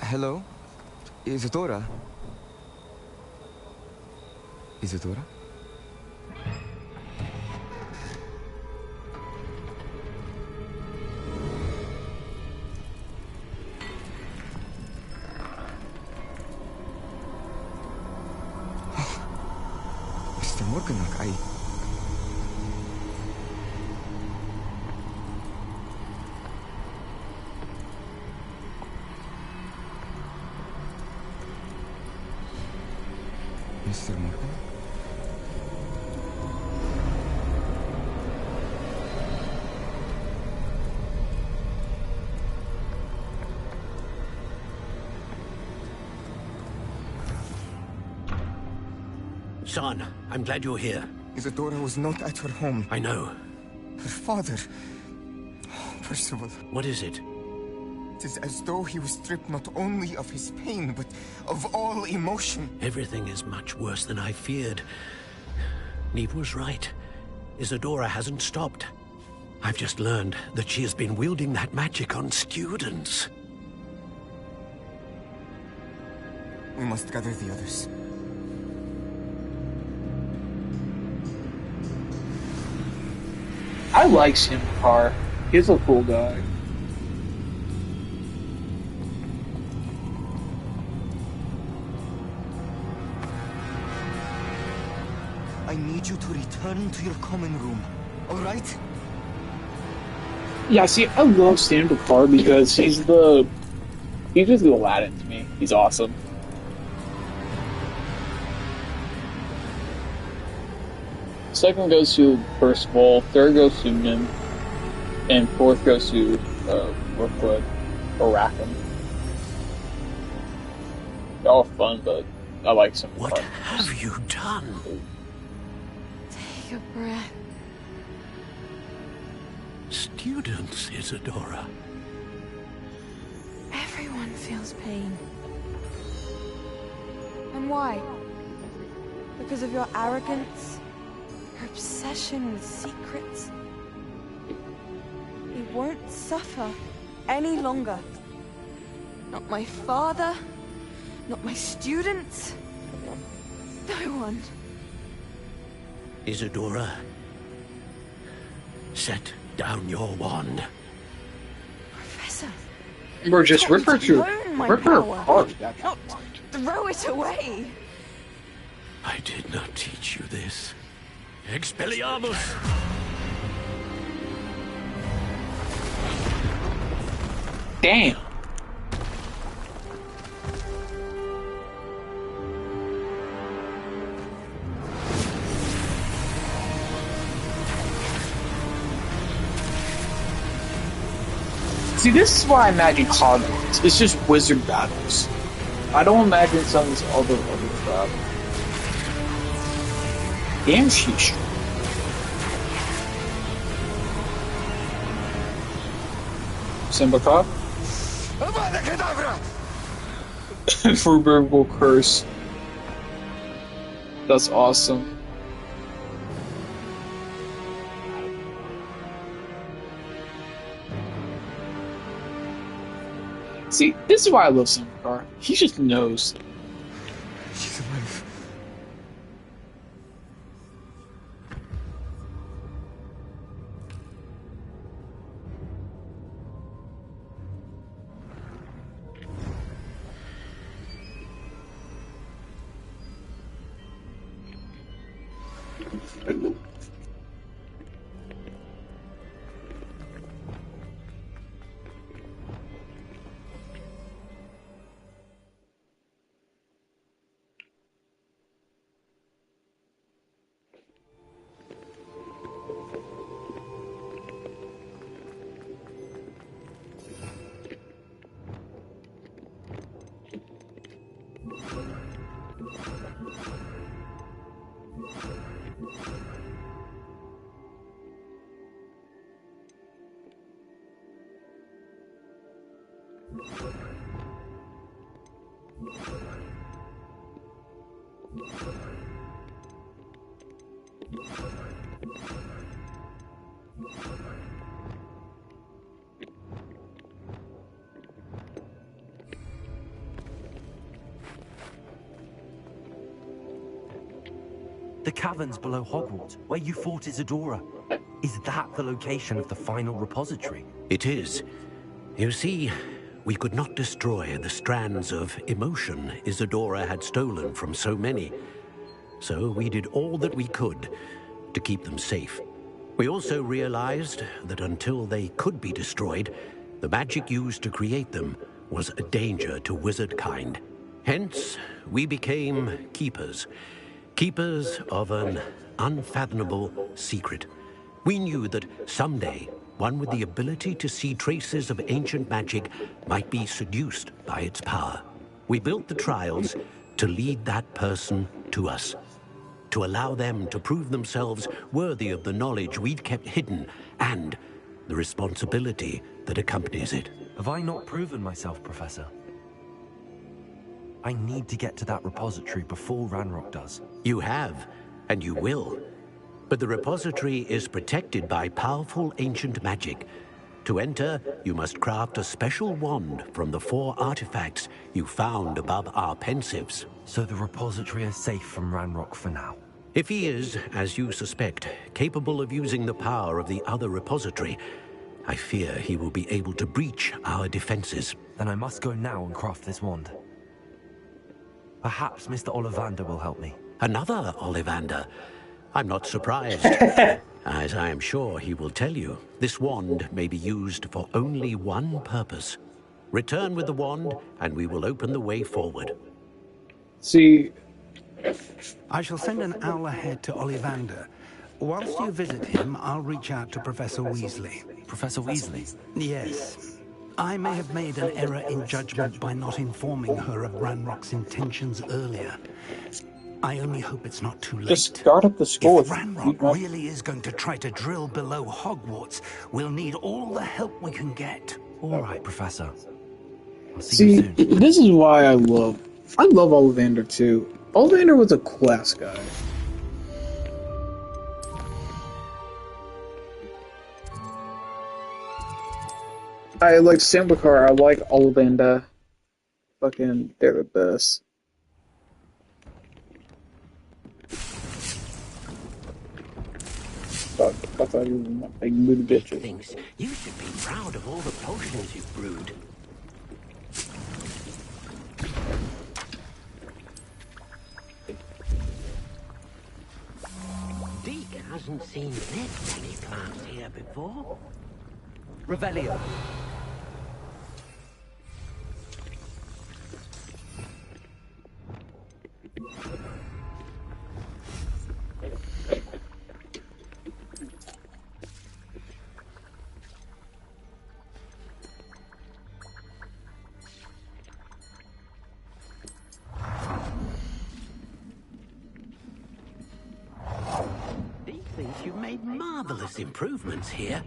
Hello? Isadora? Isadora? Mr. Morganach, Mr. Morgan? Son, I'm glad you're here. Isadora was not at her home. I know. Her father... Percival. What is it? It is as though he was stripped not only of his pain, but of all emotion. Everything is much worse than I feared. Neve was right. Isadora hasn't stopped. I've just learned that she has been wielding that magic on students. We must gather the others. I like Simkar. He's a cool guy. I need you to return to your common room, alright? Yeah, see, I love Stan Picard because he's just the Aladdin to me. He's awesome. Second goes to Percival, third goes to Nim, and fourth goes to Rookwood or Rackham. They're all fun, but I like some. What have you done? Take a breath. Students, Isadora. Everyone feels pain. And why? Because of your arrogance? Your obsession with secrets? We won't suffer any longer. Not my father, not my students, no one. Isadora, set down your wand. Professor, Or just rip her apart. not throw it away. I did not teach you this. Expelliarmus! Damn. See, this is why I imagine Hogwarts. It's just wizard battles. I don't imagine some of this other crap. Damn, she's strong. Simbaka? Fruberg will curse. That's awesome. See, this is why I love Simbaka. He just knows. She's alive. The caverns below Hogwarts, where you fought Isadora. Is that the location of the final repository? It is. You see, we could not destroy the strands of emotion Isadora had stolen from so many. So we did all that we could to keep them safe. We also realized that until they could be destroyed, the magic used to create them was a danger to wizard kind. Hence, we became keepers. Keepers of an unfathomable secret. We knew that someday, one with the ability to see traces of ancient magic might be seduced by its power. We built the trials to lead that person to us, to allow them to prove themselves worthy of the knowledge we'd kept hidden and the responsibility that accompanies it. Have I not proven myself, Professor? I need to get to that repository before Ranrock does. You have, and you will. But the repository is protected by powerful ancient magic. To enter, you must craft a special wand from the 4 artifacts you found above our pensives. So the repository is safe from Ranrock for now? If he is, as you suspect, capable of using the power of the other repository, I fear he will be able to breach our defenses. Then I must go now and craft this wand. Perhaps Mr. Ollivander will help me. Another Ollivander? I'm not surprised. As I am sure he will tell you, this wand may be used for only one purpose. Return with the wand, and we will open the way forward. See, I shall send an owl ahead to Ollivander. Whilst you visit him, I'll reach out to Professor Weasley. Professor Weasley? Yes. I may have made an error in judgment by not informing her of Ranrock's intentions earlier. I only hope it's not too late. just guard up the school. If Ranrock really is going to try to drill below Hogwarts, we'll need all the help we can get. All right, Professor. I'll see you soon. This is why I love Ollivander too. Ollivander was a class guy. I like Sambucar, I like Ollivander. Fucking, they're the best. I thought you were a big moody bitch. Thinks you should be proud of all the potions you've brewed. Deke hasn't seen this many plants here before. Revelio. Deke thinks you've made marvelous improvements here.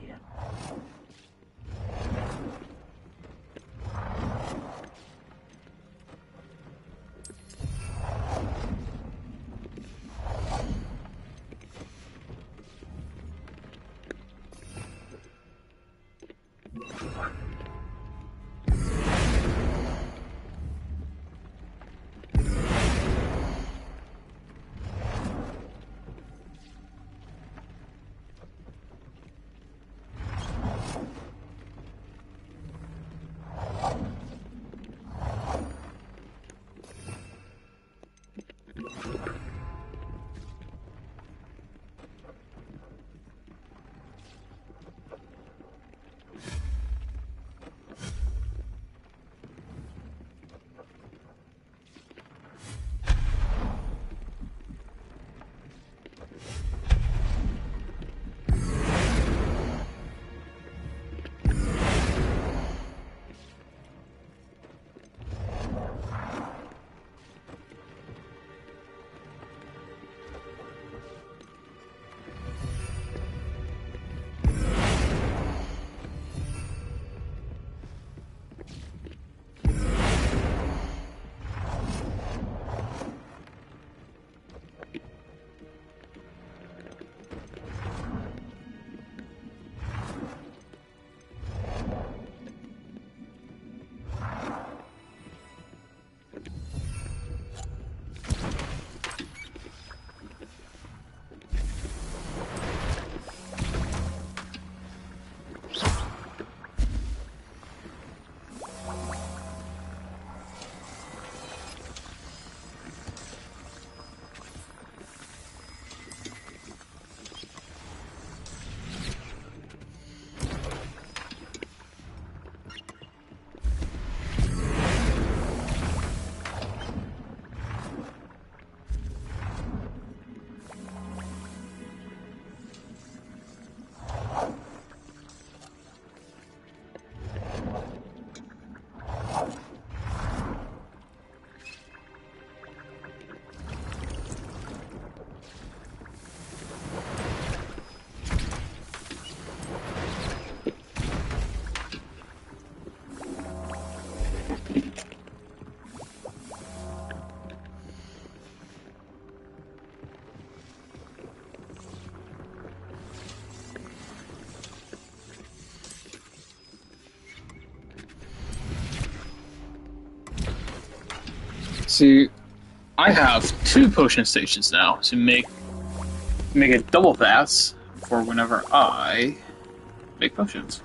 See, I have 2 potion stations now to make it double fast for whenever I make potions.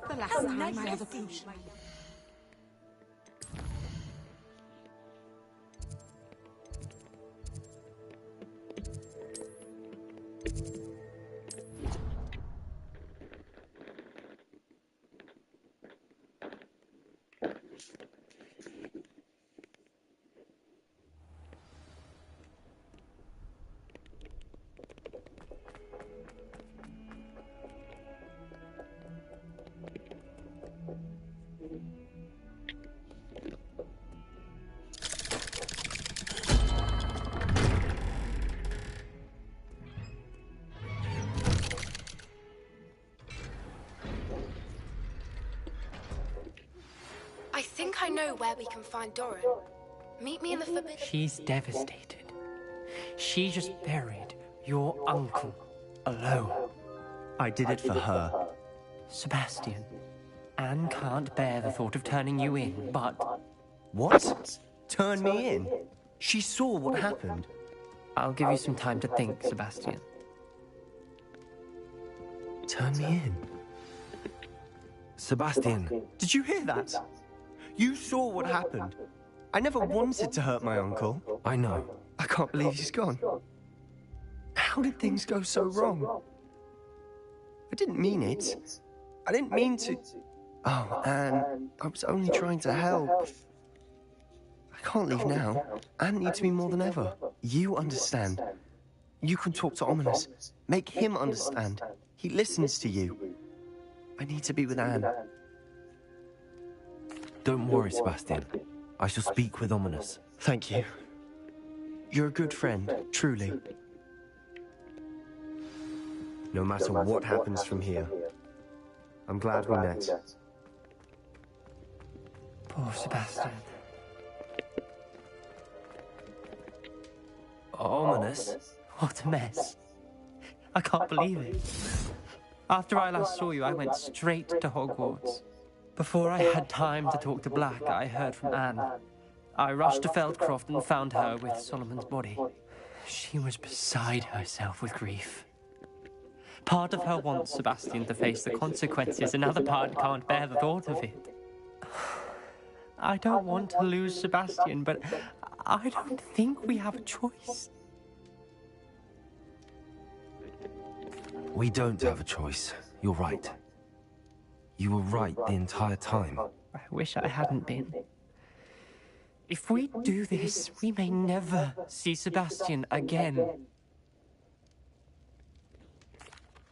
The last time I had a potion. I think I know where we can find Doran. Meet me in the forbidden... She's devastated. She just buried your uncle alone. I did it for her. Sebastian, Anne can't bear the thought of turning you in, but... What? Turn me in? She saw what happened. I'll give you some time to think, Sebastian. Turn me in? Sebastian. Did you hear that? You saw what happened. I never wanted to hurt my uncle. I know. I can't believe he's gone. How did things go so wrong? I didn't mean it. I didn't mean to... Oh, Anne, I was only trying to help. I can't leave now. Anne needs me more than ever. You understand. You can talk to Ominous. Make him understand. He listens to you. I need to be with Anne. Don't worry, Sebastian. I shall speak with Ominous. Thank you. You're a good friend, truly. No matter what happens from here, I'm glad we met. Poor Sebastian. Ominous? What a mess. I can't believe it. After I last saw you, I went straight to Hogwarts. Before I had time to talk to Black, I heard from Anne. I rushed to Feldcroft and found her with Solomon's body. She was beside herself with grief. Part of her wants Sebastian to face the consequences, another part can't bear the thought of it. I don't want to lose Sebastian, but I don't think we have a choice. We don't have a choice. You're right. You were right the entire time. I wish I hadn't been. If we do this, we may never see Sebastian again.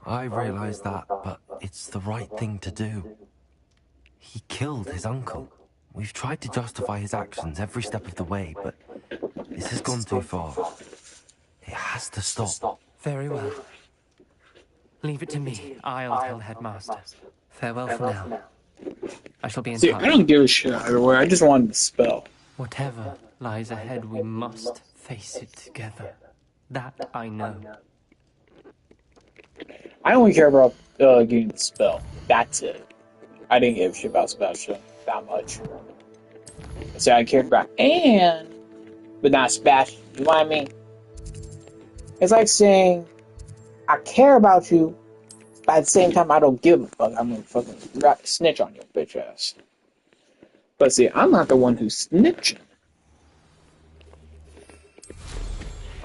I realize that, but it's the right thing to do. He killed his uncle. We've tried to justify his actions every step of the way, but this has gone too far. It has to stop. Very well. Leave it to me. I'll tell Headmaster. Farewell for now. I shall be in touch. I don't give a shit either way. I just wanted the spell. Whatever lies ahead, we must face it together. That I know. I only care about getting the spell. That's it. I didn't give a shit about Sebastian that much. So I cared about Anne, but not Sebastian. You know what I mean? It's like saying, I care about you, but at the same time, I don't give a fuck. I'm gonna fucking snitch on your bitch ass. But see, I'm not the one who's snitching.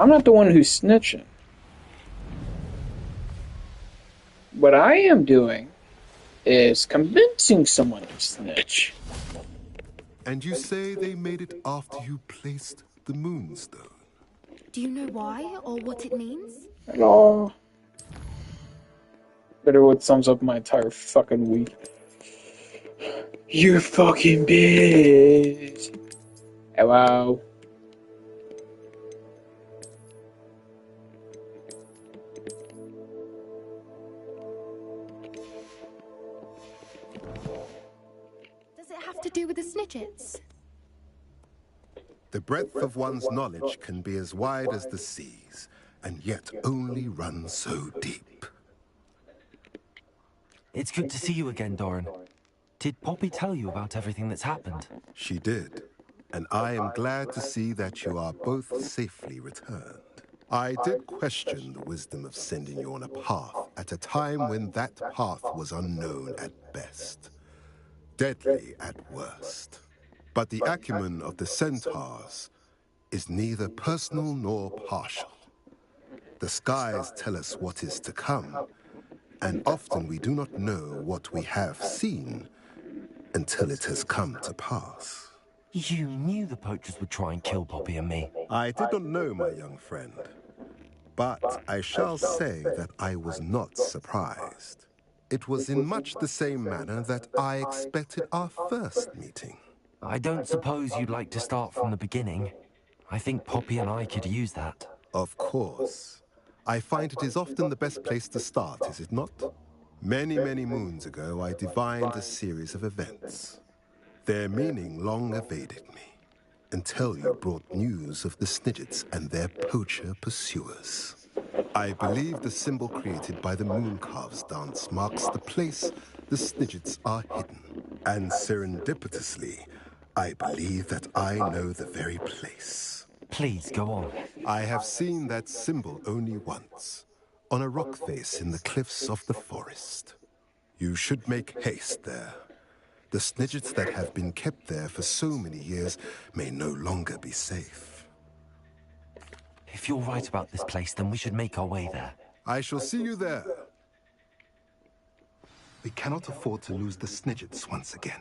I'm not the one who's snitching. What I am doing is convincing someone to snitch. And you say they made it after you placed the moonstone? Do you know why or what it means? At all. Better what sums up my entire fucking week. You're fucking bitch. Hello. to do with the Snidgets? The breadth of one's knowledge can be as wide as the seas, and yet only run so deep. It's good to see you again, Doran. Did Poppy tell you about everything that's happened? She did, and I am glad to see that you are both safely returned. I did question the wisdom of sending you on a path at a time when that path was unknown at best, deadly at worst. But the acumen of the centaurs is neither personal nor partial. The skies tell us what is to come, and often we do not know what we have seen until it has come to pass. You knew the poachers would try and kill Poppy and me. I did not know, my young friend, but I shall say that I was not surprised. It was in much the same manner that I expected our first meeting. I don't suppose you'd like to start from the beginning. I think Poppy and I could use that. Of course. I find it is often the best place to start, is it not? Many, many moons ago, I divined a series of events. Their meaning long evaded me, until you brought news of the Snidgets and their poacher pursuers. I believe the symbol created by the Mooncarves dance marks the place the Snidgets are hidden. And serendipitously, I believe that I know the very place. Please, go on. I have seen that symbol only once, on a rock face in the cliffs of the forest. You should make haste there. The Snidgets that have been kept there for so many years may no longer be safe. If you're right about this place, then we should make our way there. I shall see you there. We cannot afford to lose the Snidgets once again.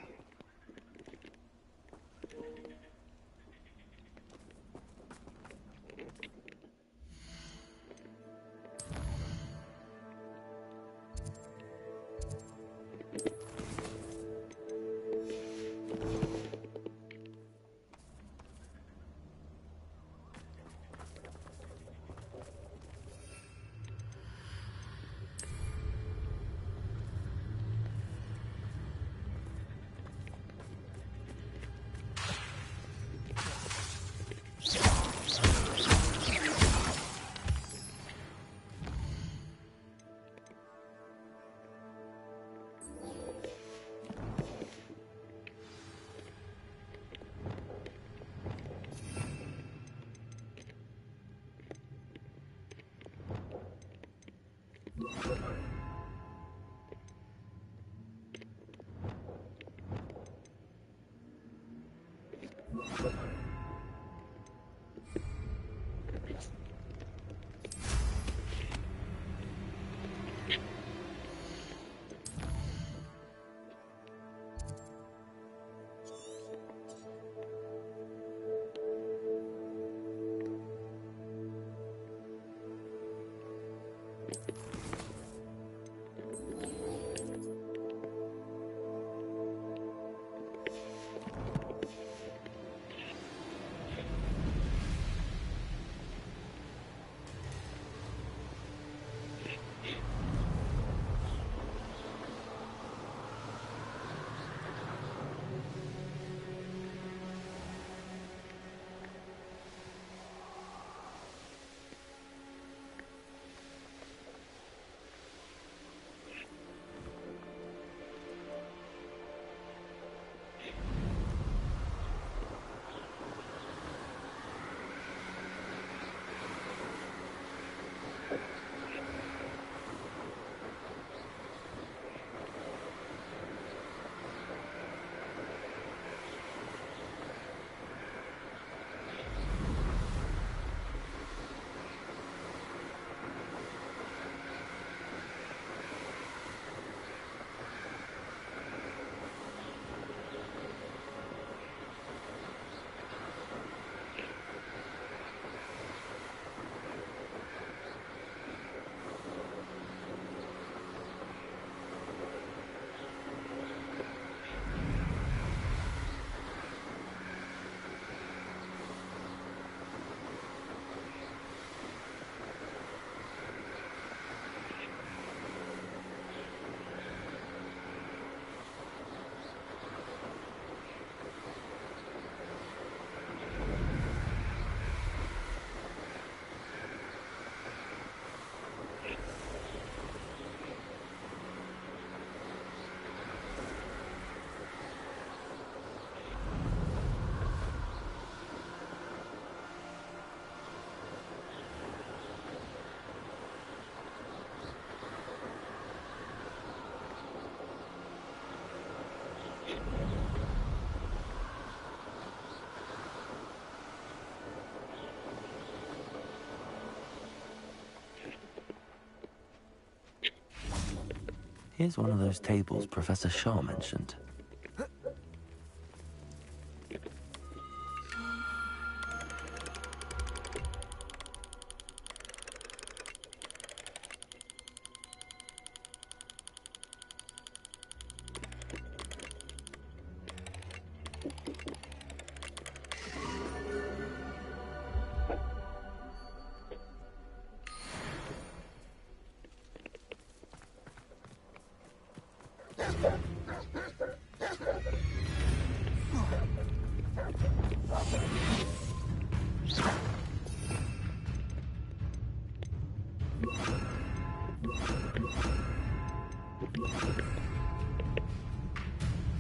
Here's one of those tables Professor Shaw mentioned.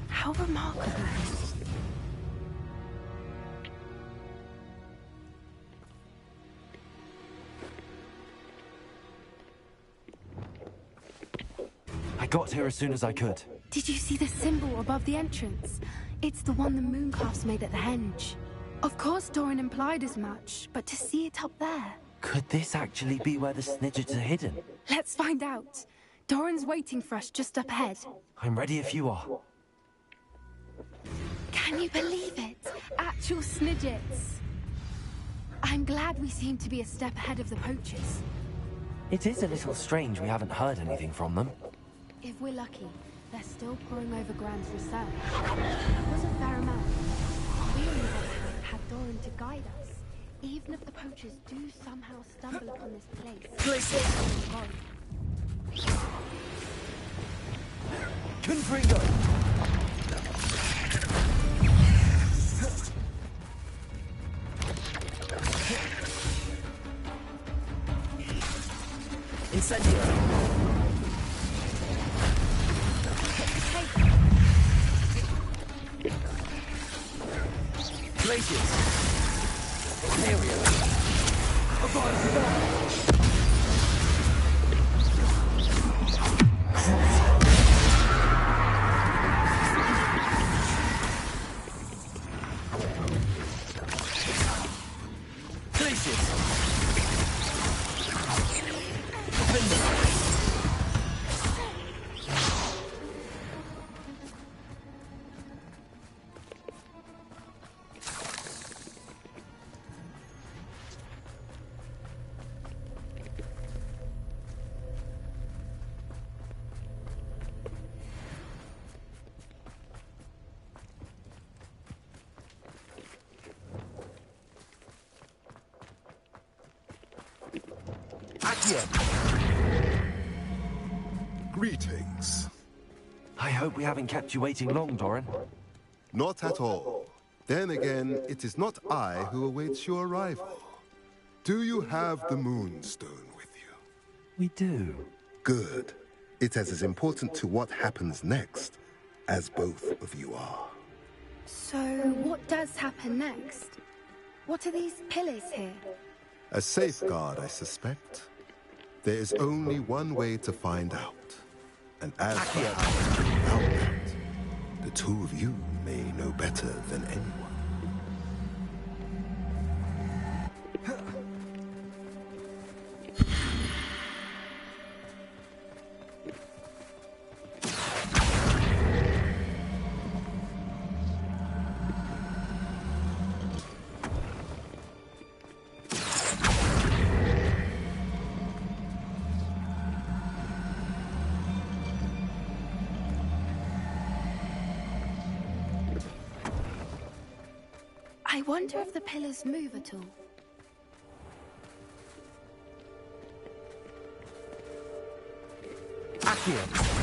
How remarkable. I got here as soon as I could. Did you see the symbol above the entrance? It's the one the Mooncalfs made at the henge. Of course Doran implied as much, but to see it up there... Could this actually be where the Snidgets are hidden? Let's find out. Doran's waiting for us just up ahead. I'm ready if you are. Can you believe it? Actual Snidgets. I'm glad we seem to be a step ahead of the poachers. It is a little strange we haven't heard anything from them. If we're lucky, they're still poring over Graham's research. It was a fair amount. We on the other hand had Doran to guide us. Even if the poachers do somehow stumble upon this place... Confringo! Incendio! Glaciers! Area! Greetings. I hope we haven't kept you waiting long, Doran. Not at all. Then again, it is not I who awaits your arrival. Do you have the Moonstone with you? We do. Good. It is as important to what happens next as both of you are. So, what does happen next? What are these pillars here? A safeguard, I suspect. There is only one way to find out. And as for how to find out that, the two of you may know better than anyone. I wonder if the pillars move at all. Accio!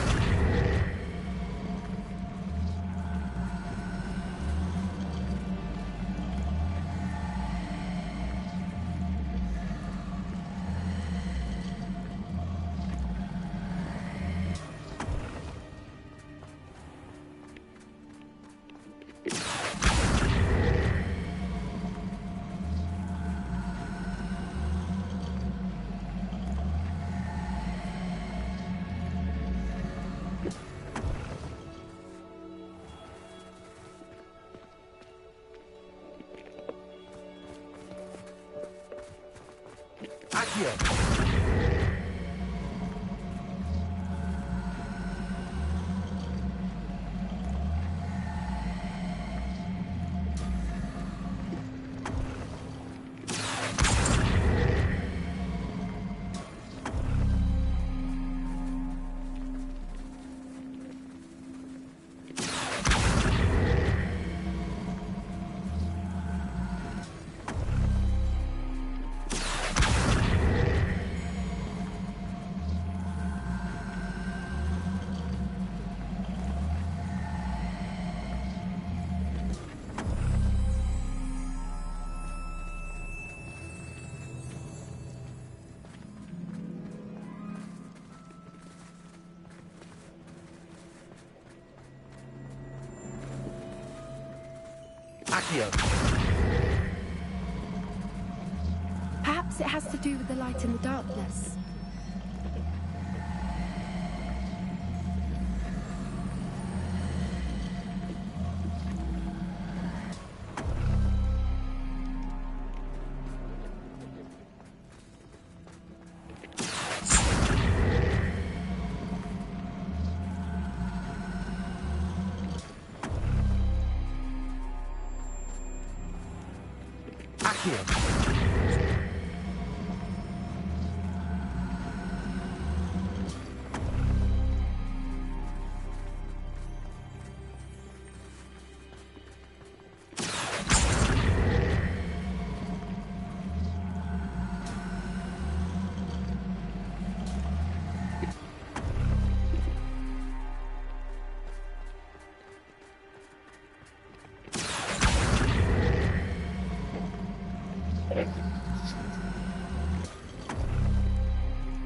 Perhaps it has to do with the light in the darkness.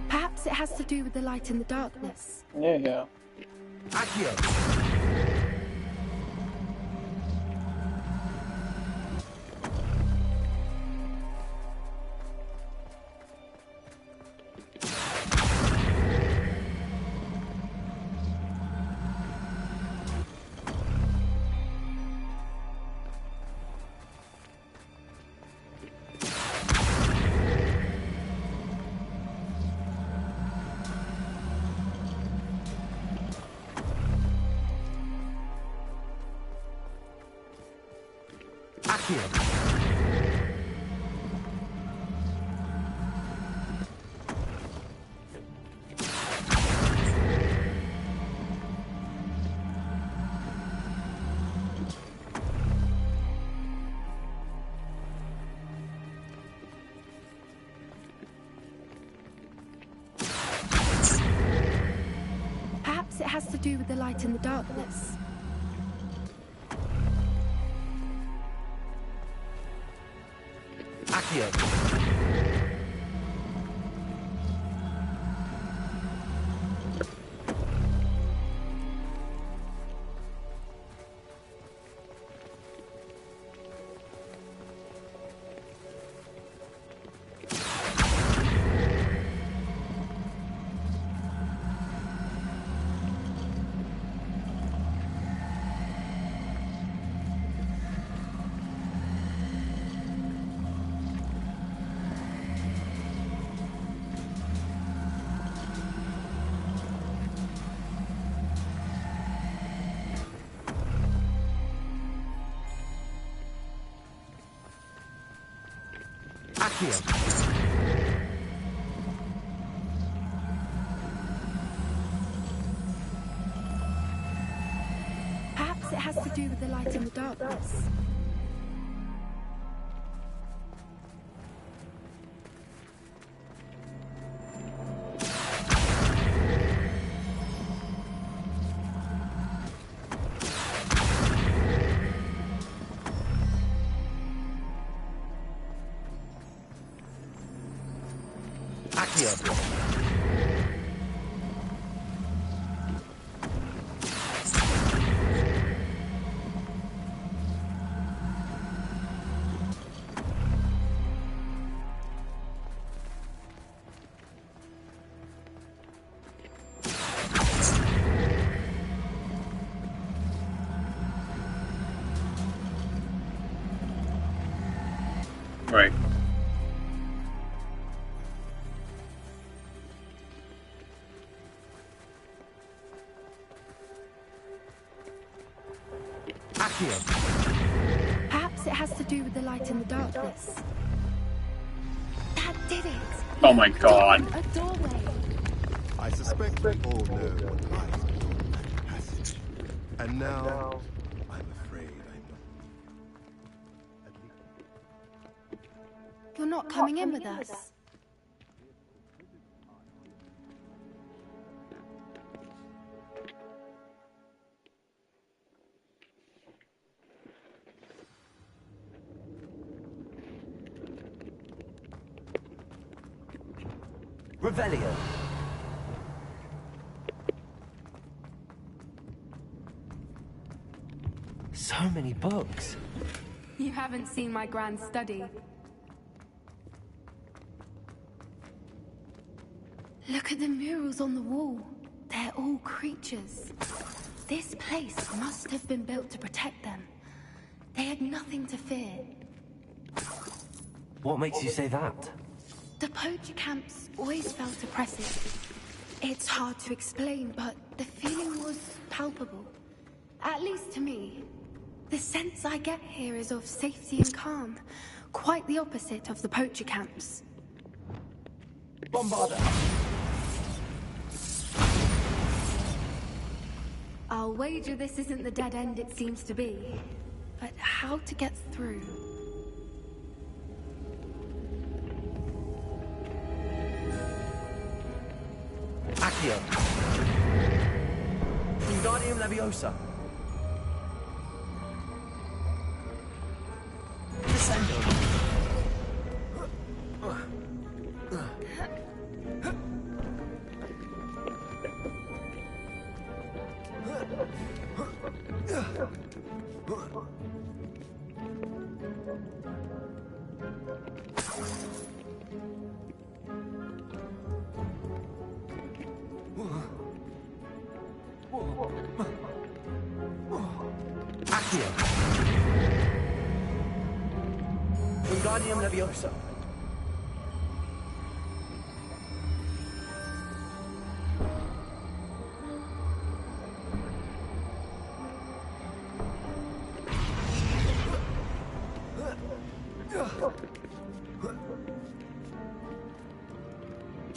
Perhaps it has to do with the light in the darkness. Yeah. Perhaps it has to do with the light in the darkness. Perhaps it has to do with the light in the darkness. Right. Perhaps it has to do with the light in the darkness. That did it! Oh my god. A doorway. I suspect we all know what lies beyond that passage. And now, I'm afraid I know. You're not coming in with us. Revelio. So many books. You haven't seen my grand study. Look at the murals on the wall. They're all creatures. This place must have been built to protect them. They had nothing to fear. What makes you say that? The poacher camps always felt oppressive. It's hard to explain, but the feeling was palpable. At least to me. The sense I get here is of safety and calm. Quite the opposite of the poacher camps. Bombarder! I'll wager this isn't the dead end it seems to be. But how to get through? Accio. Wingardium Leviosa. Descendo. Accio. Wingardium Leviosa.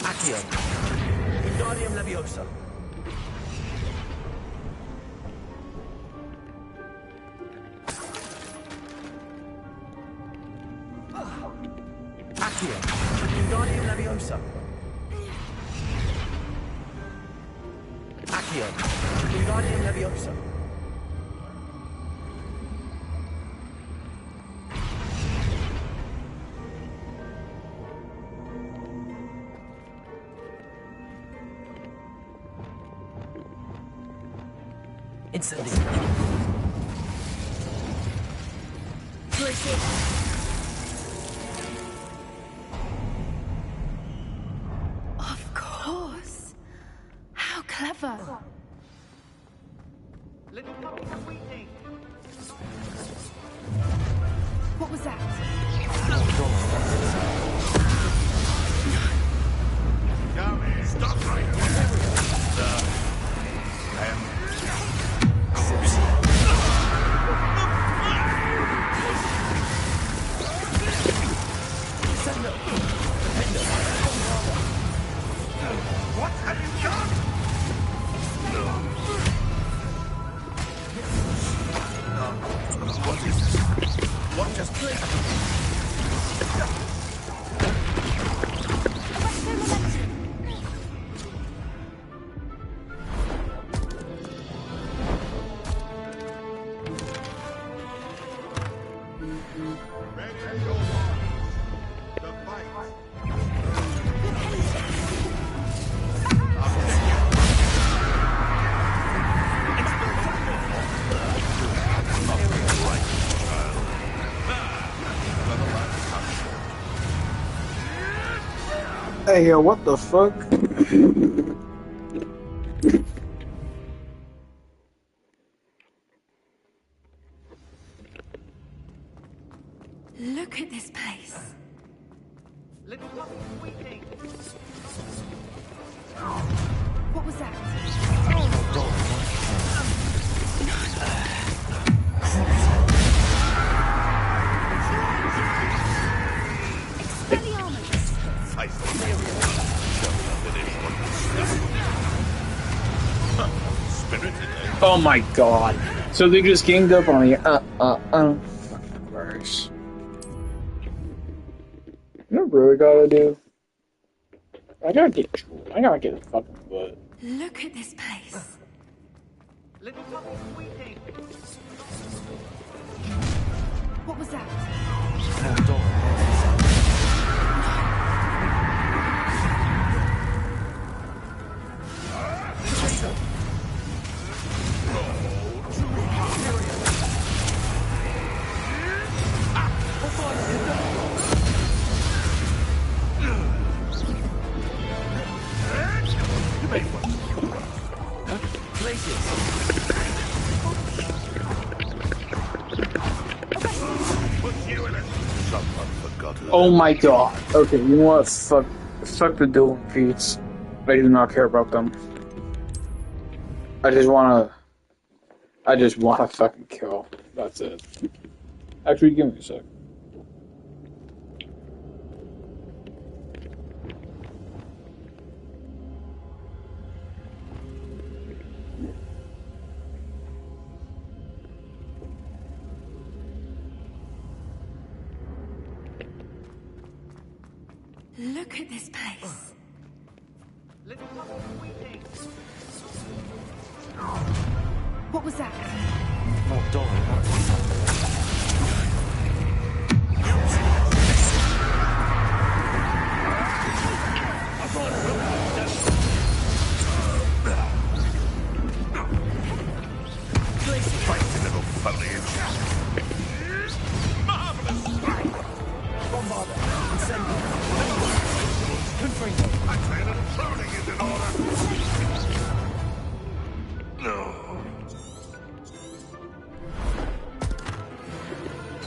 Accio. Wingardium Leviosa. Accio. Wingardium Leviosa. Accio. Wingardium Leviosa. Incendio. Of course. How clever. What was that? Stop right there! What have you done? What is this? What just Ready your warriors. The fight. Hey, yo, what the fuck? Look at this place. What was that? Oh my god. So they just ganged up on me. Fucking gross. You know what I really gotta do? I gotta get a fucking butt. Look at this place. What was that? Oh my god. Okay, you know what? Fuck the dueling feats. I do not care about them. I just wanna fucking kill. That's it. Actually, give me a sec. Look at this place. What was that? Not Doran. Fighty little foliage. Marvelous! Bombarder, incendio. Confringo. I say that trolling is in order. No.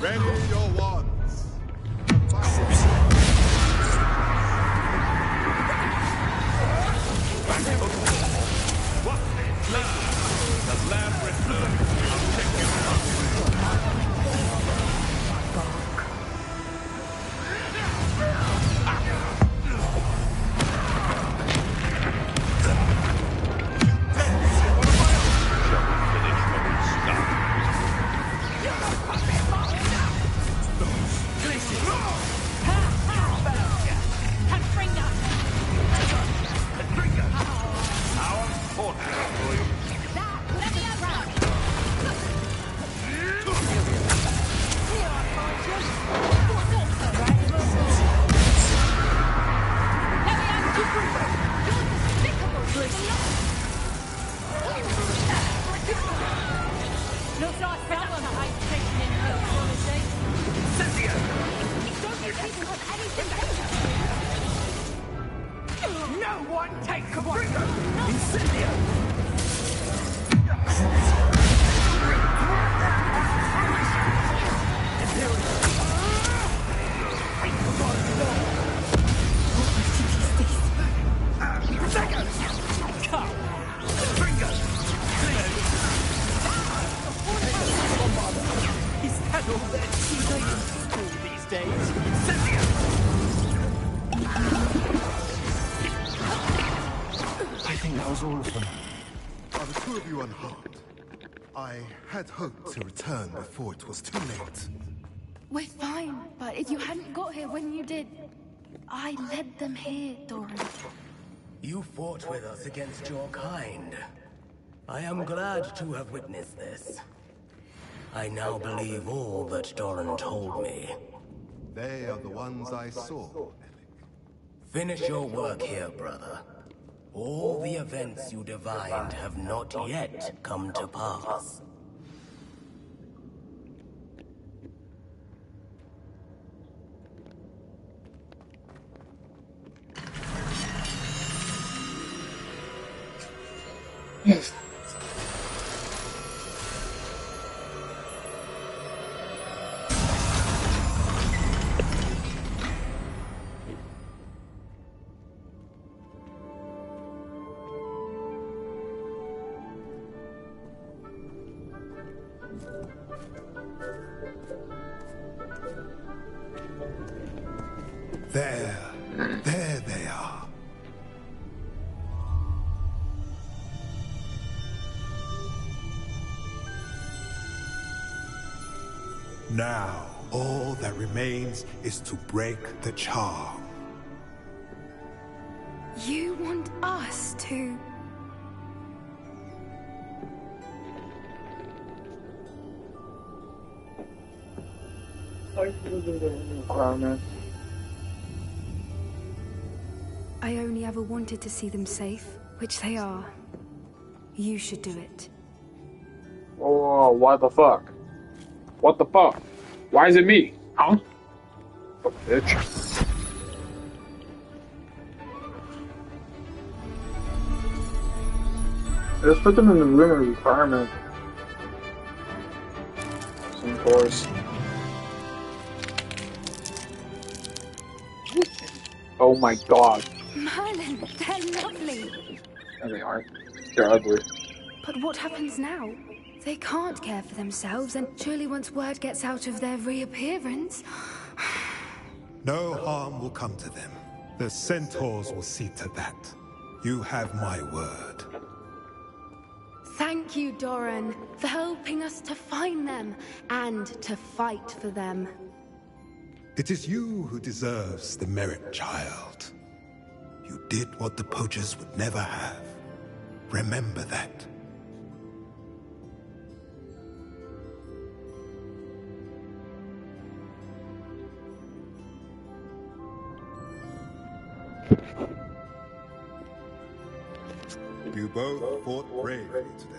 Ready your wands. What is left? The lab returns. I'll take you out. Looks like someone ain't taking in her holiday. Cynthia! Don't you people have anything better? No one take Confringo! Incendio! Is that all that teenagers school these days? Cynthia! I think that was all of them. Are the two of you unharmed? I had hoped to return before it was too late. We're fine, but if you hadn't got here when you did, I led them here, Doran. You fought with us against your kind. I am glad to have witnessed this. I now believe all that Doran told me. They are the ones I saw. Finish your work here, brother. All the events you divined have not yet come to pass. There they are. Now, all that remains is to break the charm. You want us to... I only ever wanted to see them safe, which they are. You should do it. Oh, what the fuck? What the fuck? Why is it me? Huh? Fuck, bitch. Let's put them in the room of requirement. Of course. Oh my god. Merlin, they're lovely. No, they aren't. They're ugly. But what happens now? They can't care for themselves, and surely once word gets out of their reappearance... No harm will come to them. The centaurs will see to that. You have my word. Thank you, Doran, for helping us to find them and to fight for them. It is you who deserves the merit, child. You did what the poachers would never have. Remember that. You both fought bravely today.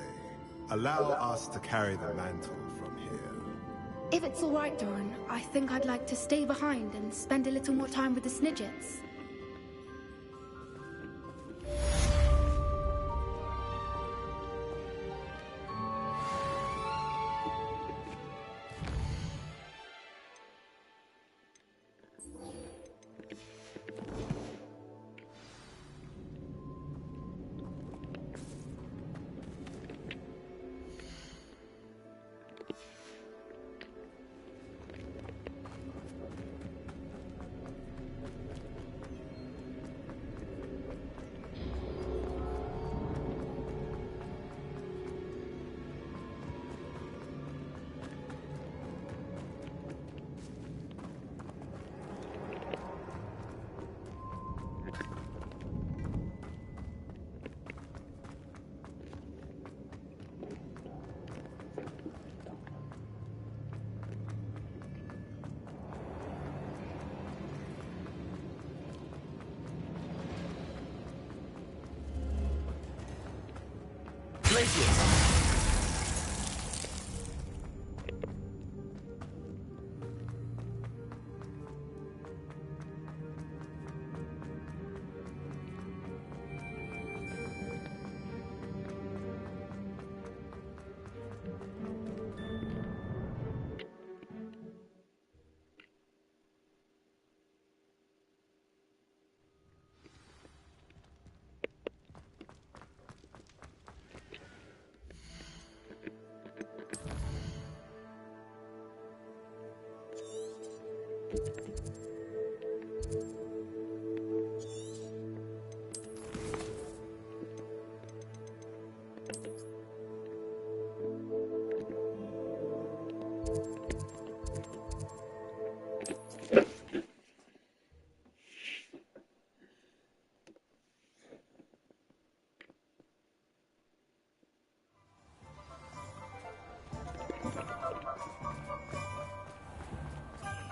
Allow us to carry the mantle from here. If it's all right, Doran, I think I'd like to stay behind and spend a little more time with the Snidgets.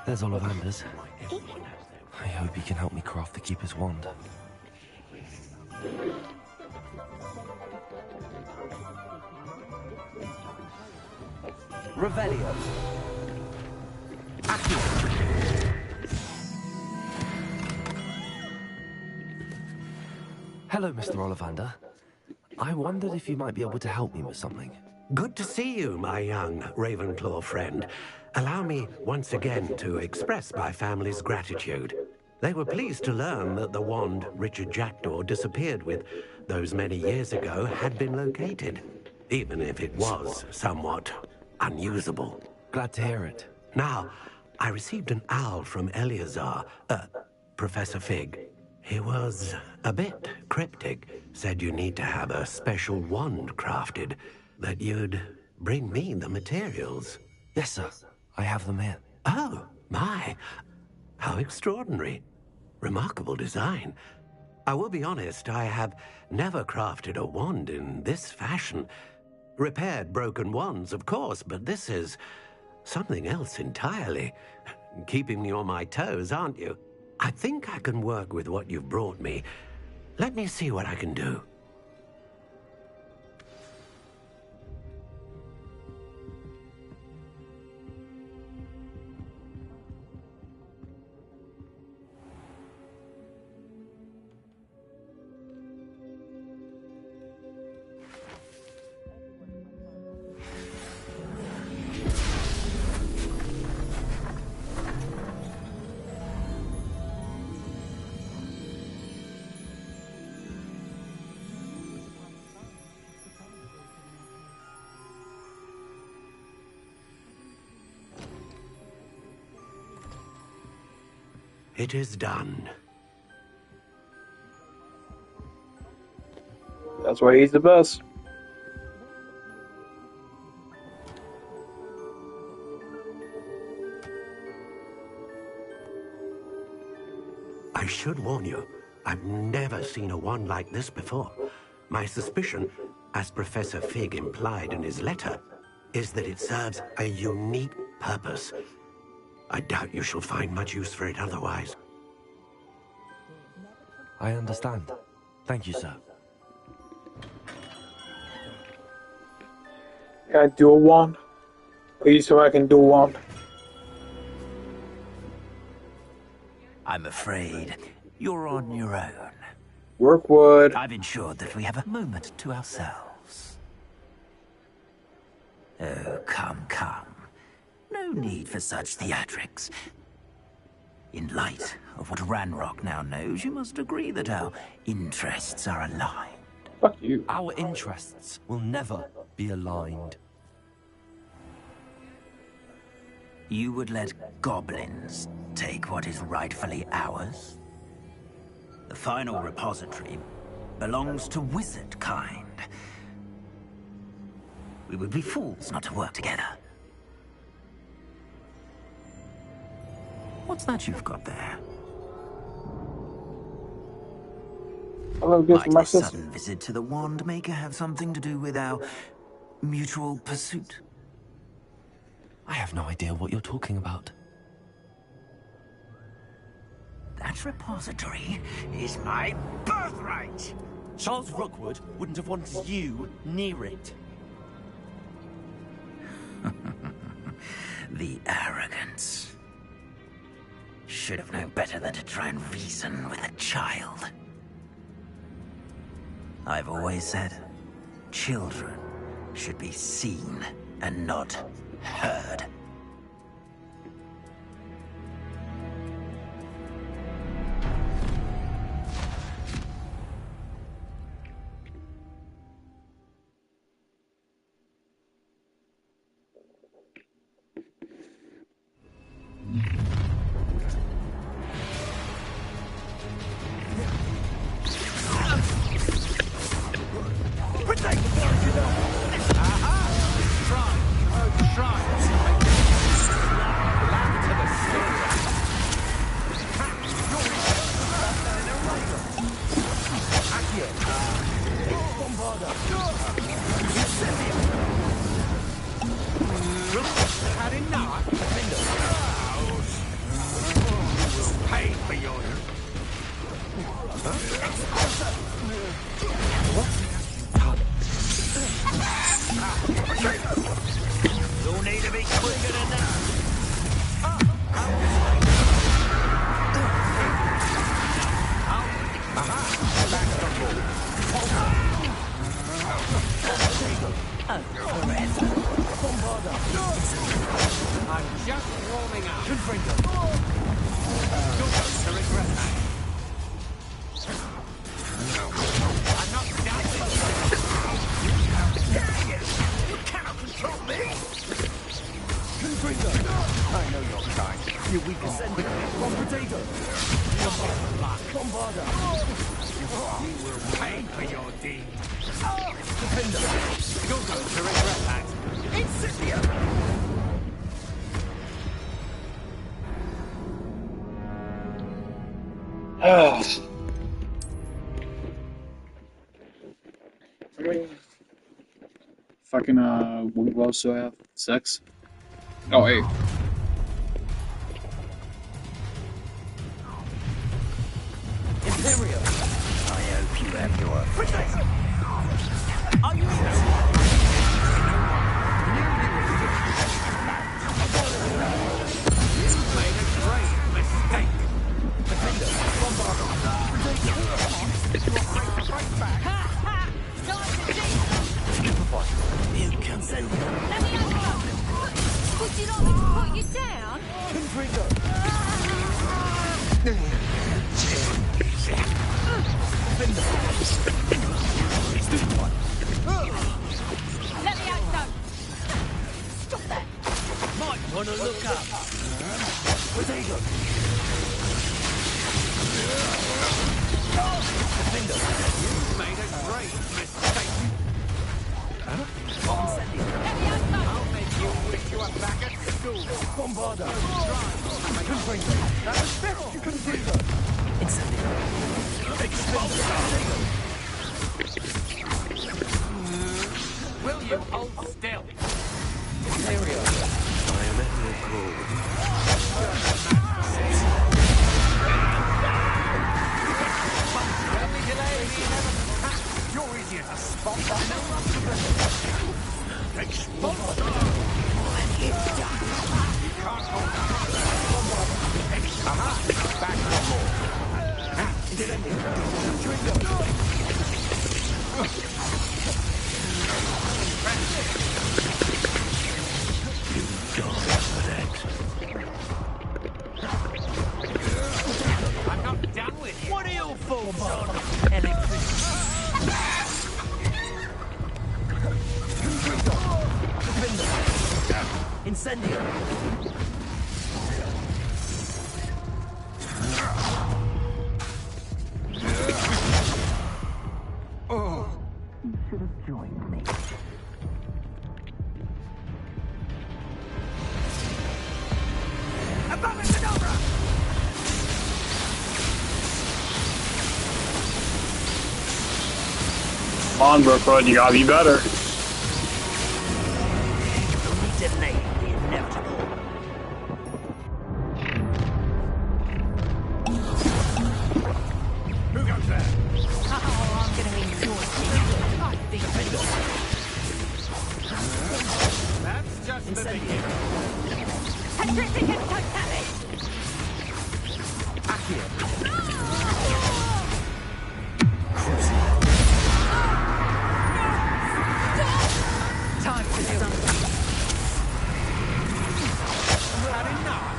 There's Ollivander's. I hope he can help me craft the Keeper's wand. Revelio. Hello, Mr. Ollivander. I wondered if you might be able to help me with something. Good to see you, my young Ravenclaw friend. Allow me once again to express my family's gratitude. They were pleased to learn that the wand Richard Jackdaw disappeared with those many years ago had been located, even if it was somewhat unusable. Glad to hear it. Now, I received an owl from Eleazar, Professor Fig. He was a bit cryptic, said you need to have a special wand crafted, that you'd bring me the materials. Yes, sir. I have them here. Oh, my. How extraordinary. Remarkable design. I will be honest, I have never crafted a wand in this fashion. Repaired broken wands, of course, but this is something else entirely. Keeping me on my toes, aren't you? I think I can work with what you've brought me. Let me see what I can do. It is done. That's why he's the best. I should warn you, I've never seen a wand like this before. My suspicion, as Professor Fig implied in his letter, is that it serves a unique purpose. I doubt you shall find much use for it otherwise. I understand. Thank you, sir. Can I do a wand? Please, so I can do a wand. I'm afraid you're on your own. Rookwood. I've ensured that we have a moment to ourselves. Oh, come, come. No need for such theatrics. In light of what Ranrock now knows, you must agree that our interests are aligned. Fuck you. Our interests will never be aligned. You would let goblins take what is rightfully ours? The final repository belongs to wizard kind. We would be fools not to work together. What's that you've got there? Might this sudden visit to the Wand Maker have something to do with our mutual pursuit? I have no idea what you're talking about. That repository is my birthright! Charles Rookwood wouldn't have wanted you near it. The arrogance. Should have known better than to try and reason with a child. I've always said, children should be seen and not heard. Fucking, what else do I have? 6? Oh, 8. Imperial! I hope you have your... Are you You made a great mistake. You can send him. Let me out! Would you like me to put you down? Let me out, though. Stop that. Might want to look up. made a great mistake. I'll make you wish you were back at school. Bombarda. That's the best you can do. Will you hold still? Area. Biometrical. Only delay the inevitable. You're easy as a spot. Expulsor! You can't hold that. Aha! Back no more. I'm not done with you. What are you fools on? Incendio. Oh. You should have joined me. Come on, Brooklyn, you gotta be better. Only delay the inevitable. Who goes there? Oh, I'm gonna enjoy it. I think That's just the beginning. Petrificant totally! Time for something. Had enough.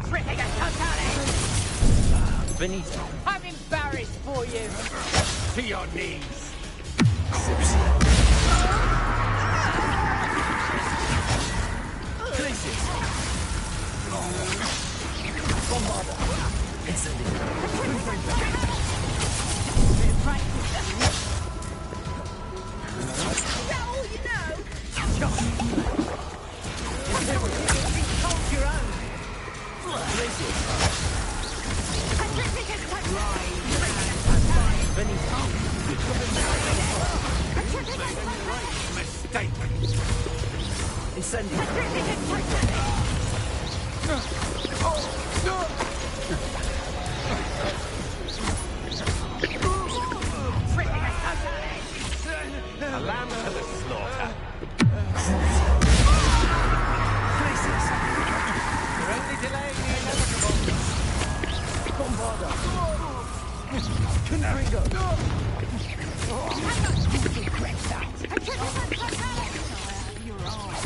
Petrificant totally! Benito. I'm embarrassed for you. To your knees. Places. Bombarda. Incendio. Is that all you know? Hold your own. Places. Petrificant totally! Benito. Mistake. Incendio. Petrificant totally! A lamb to the slaughter. Places. You're only delaying the inevitable. Bombarda. Confringo. Regret that. Petrificant totally! Your eyes.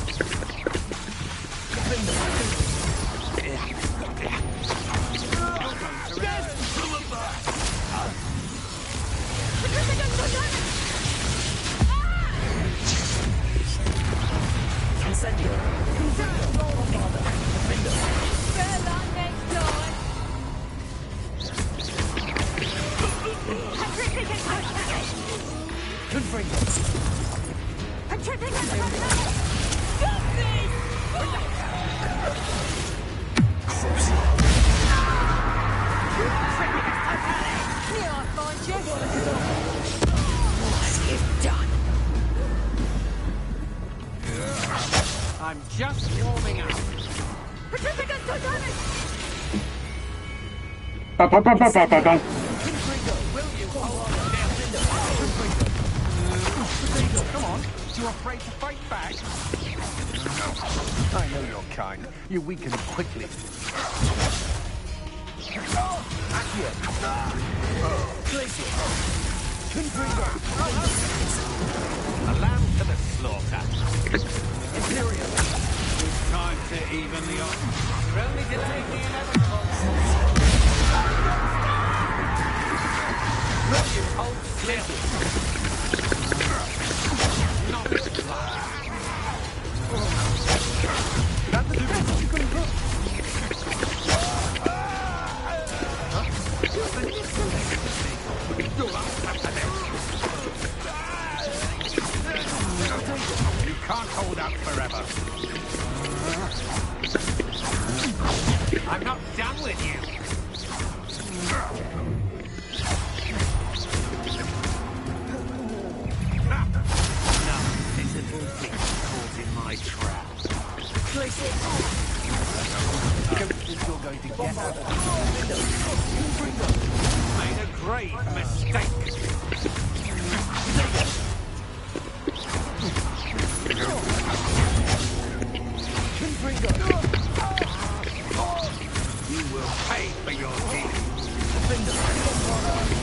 Petrificant totally! Incendio. Bombarda. Confringo. Better luck next time. Petrificant totally! Confringo. Petrificant totally! Stop this! Petrificant totally! Here I find you. What you've done. I'm just warming up. Petrificant totally! Will you hold still? Come on. You afraid to fight back? I know your kind. You weaken quickly. Accio. Glacier. Confringo. A lamb to the slaughter. Imperial. It's time to even the odds. You're only delaying the inevitable. Will you hold still? Not That's the You can't hold out forever. I'm not done with you. Invisible thing caught in my trap. Don't think you're going to get out of this. Made a grave mistake. You will pay for your deed.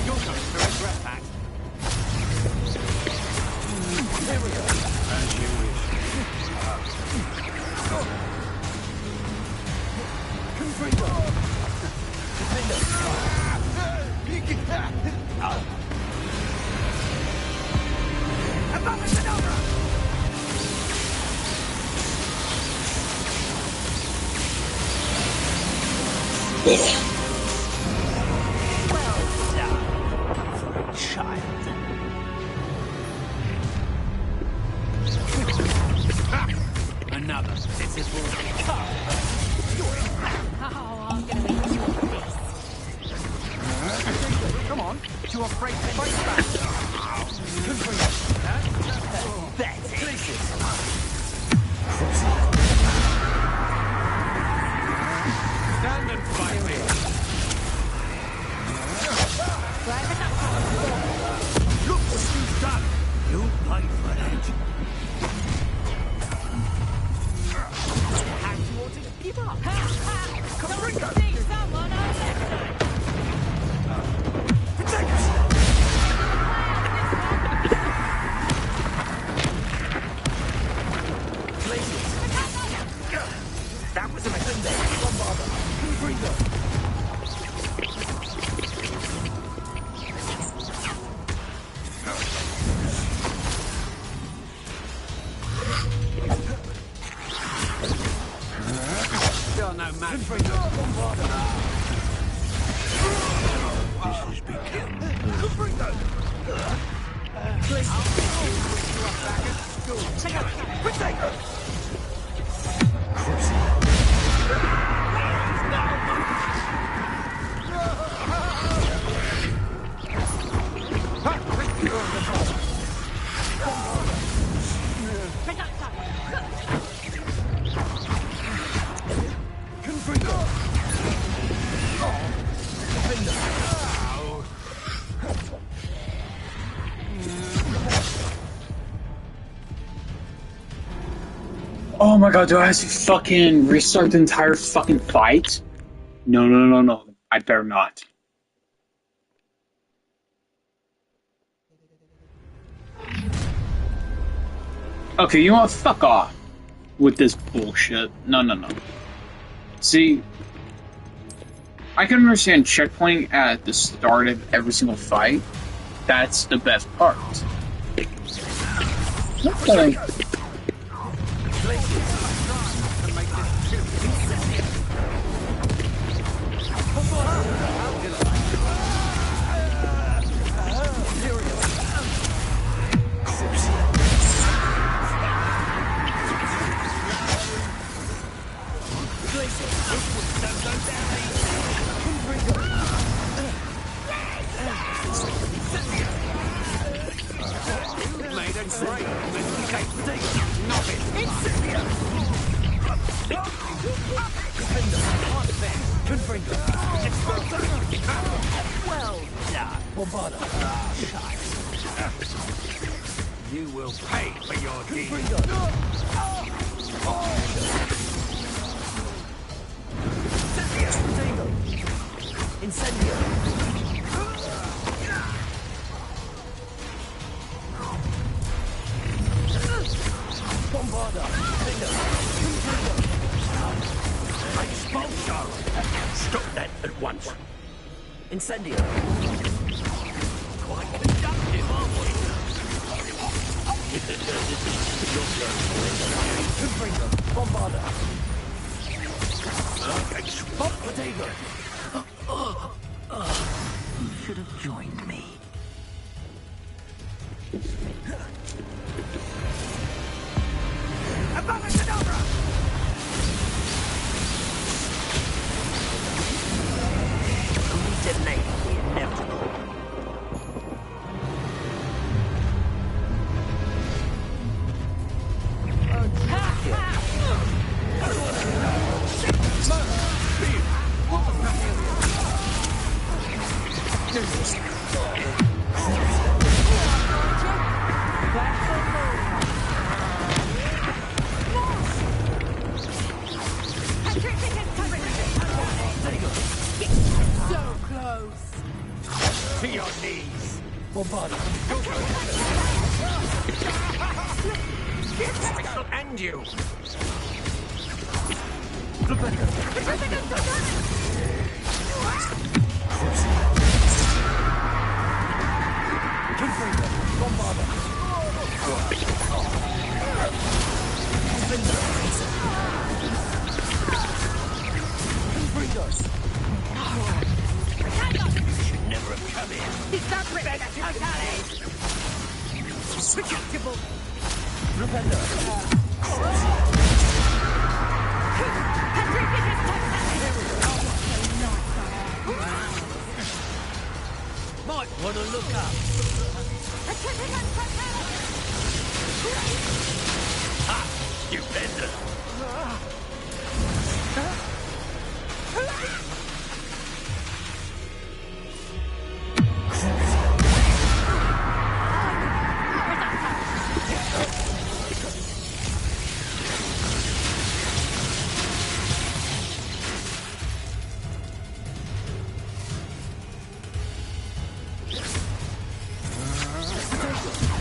You're going to regret that. Here we go. As you wish. Well done for a child. Another pitiful cup. Oh, I'm gonna make you a beast. Come on, too afraid to fight back. Stand and fight me. Look what you've done. You'll pay for that. And you ought to give up. Come on, see someone else. Protect us. That was a mistake. Don't bother. Still no match for you. This has become check out. Quick Oh my god, do I have to fucking restart the entire fucking fight? No. I better not. Okay, you know what? Fuck off with this bullshit. No. See, I can understand checkpointing at the start of every single fight. That's the best part. Okay. Well done. You will pay for your deed. Incendio. Bombarda. Expulsar. Stop that at once. Incendio. Quite conductive, aren't we? Bombarda. You should have joined me. Delay the inevitable. So close. To your knees. I shall end you. You should never have come in. It's not ripped at totally. Predictable. Might want to look up. Ha! Stupendous.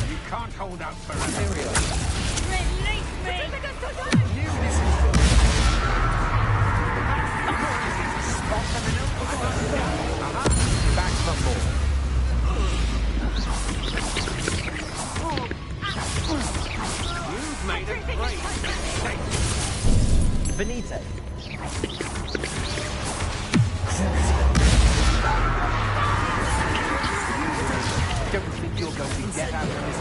You can't hold out forever. Release me! Back for more. You've made a great mistake. Benito. Don't think you're going to get out of this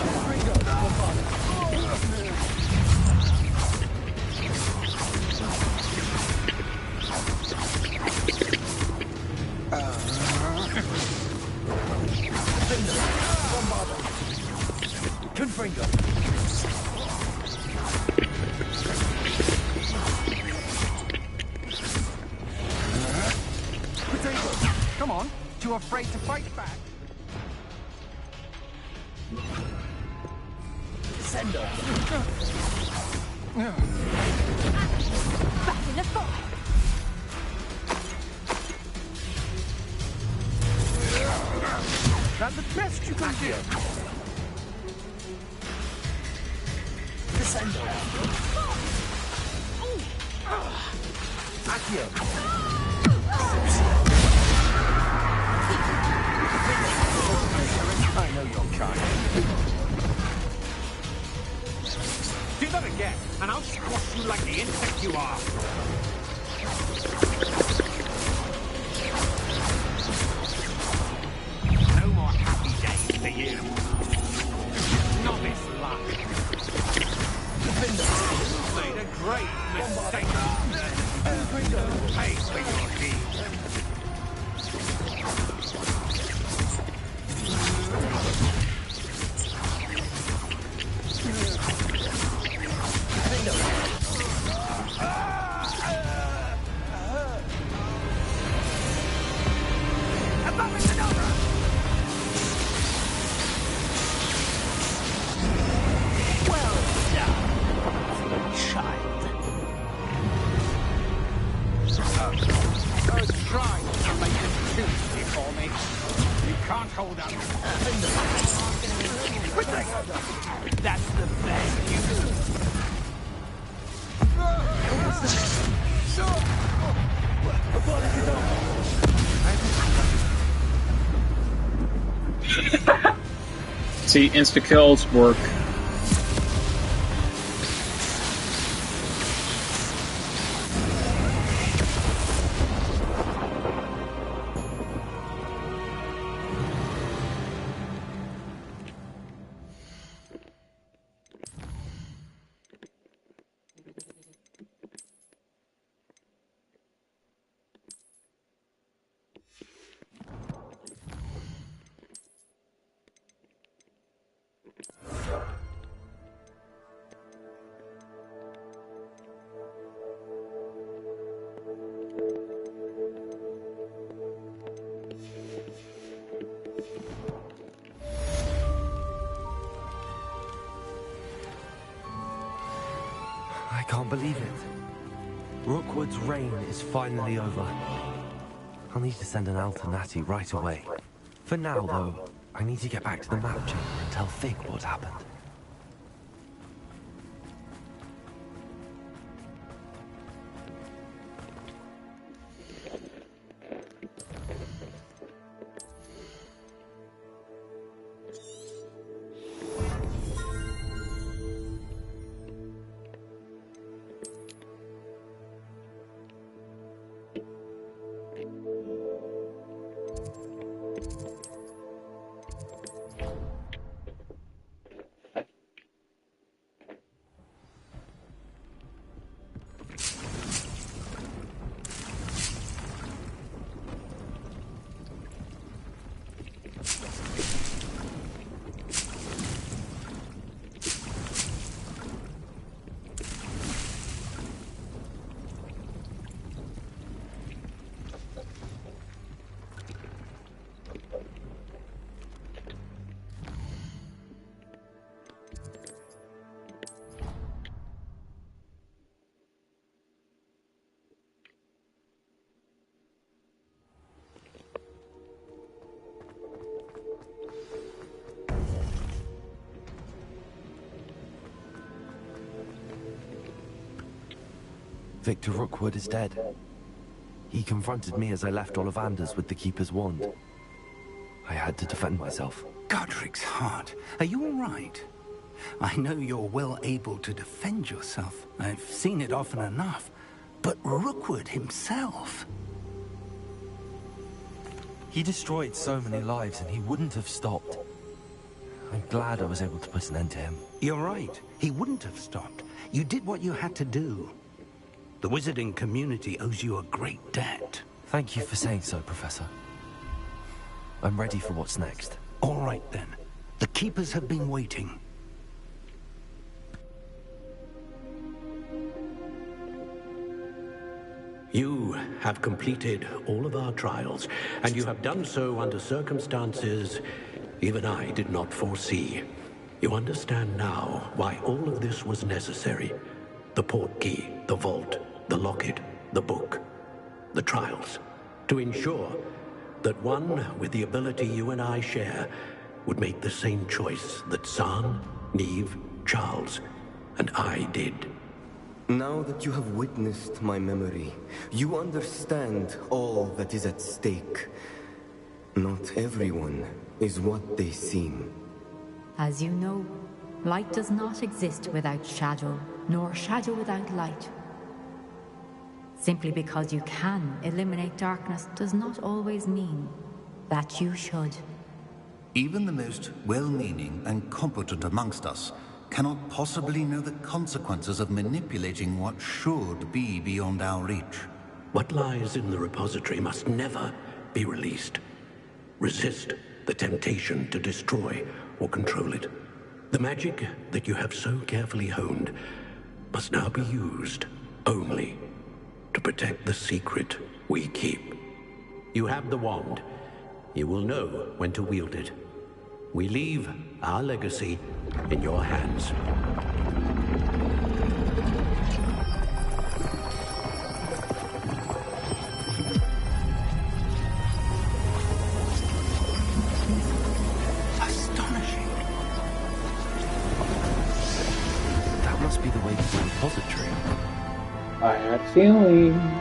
Confringo. Potato, come on. Too afraid to fight back? Send Back in the fire. That's the best you can do. Descendo. Accio. I know your kind. Do that again, and I'll squash you like the insect you are. No more happy days for you. Novice luck. You've made a great mistake. Pay for your deeds. Hold up. That's the best See, insta-kills work. I can't believe it. Rookwood's reign is finally over. I'll need to send an alternati right away. For now, though, I need to get back to the map chamber and tell Fig what happened. Victor Rookwood is dead. He confronted me as I left Ollivanders with the Keeper's wand. I had to defend myself. Godric's heart, are you all right? I know you're well able to defend yourself. I've seen it often enough. But Rookwood himself... He destroyed so many lives and he wouldn't have stopped. I'm glad I was able to put an end to him. You're right. He wouldn't have stopped. You did what you had to do. The wizarding community owes you a great debt. Thank you for saying so, Professor. I'm ready for what's next. All right, then. The Keepers have been waiting. You have completed all of our trials, and you have done so under circumstances even I did not foresee. You understand now why all of this was necessary. The portkey, the vault, the locket, the book, the trials. To ensure that one with the ability you and I share would make the same choice that Zahn, Neve, Charles, and I did. Now that you have witnessed my memory, you understand all that is at stake. Not everyone is what they seem. As you know, light does not exist without shadow, nor shadow without light. Simply because you can eliminate darkness does not always mean that you should. Even the most well-meaning and competent amongst us cannot possibly know the consequences of manipulating what should be beyond our reach. What lies in the repository must never be released. Resist the temptation to destroy or control it. The magic that you have so carefully honed must now be used only to protect the secret we keep. You have the wand. You will know when to wield it. We leave our legacy in your hands. Astonishing. That must be the way to the repository. I had a feeling.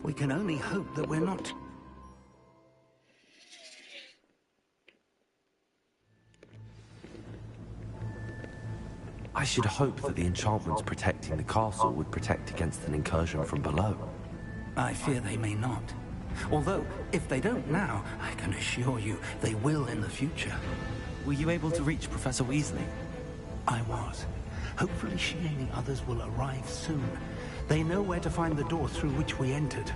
We can only hope that we're not... I should hope that the enchantments protecting the castle would protect against an incursion from below. I fear they may not. Although, if they don't now, I can assure you they will in the future. Were you able to reach Professor Weasley? I was. Hopefully she and the others will arrive soon. They know where to find the door through which we entered.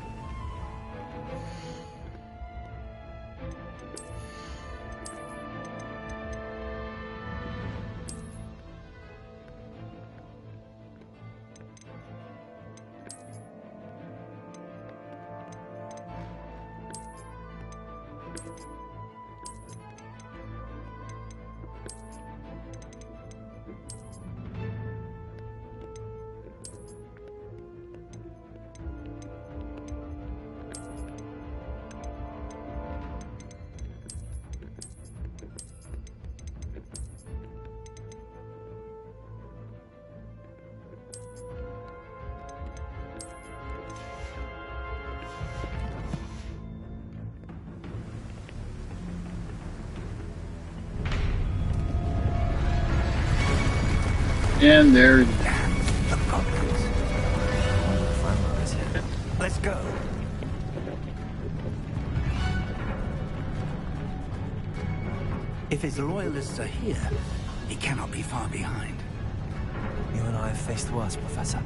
And there. Let's go. If his loyalists are here, he cannot be far behind. You and I have faced worse, Professor.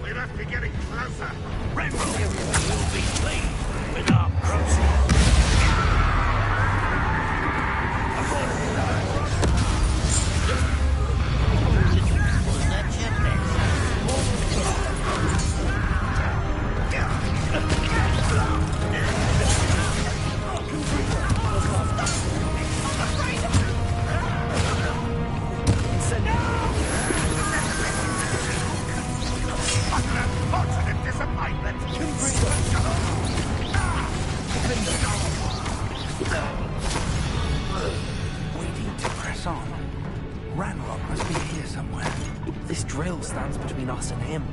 We must be getting closer. Red Room will be pleased with our process. Waiting to press on. Ranrock must be here somewhere. This drill stands between us and him.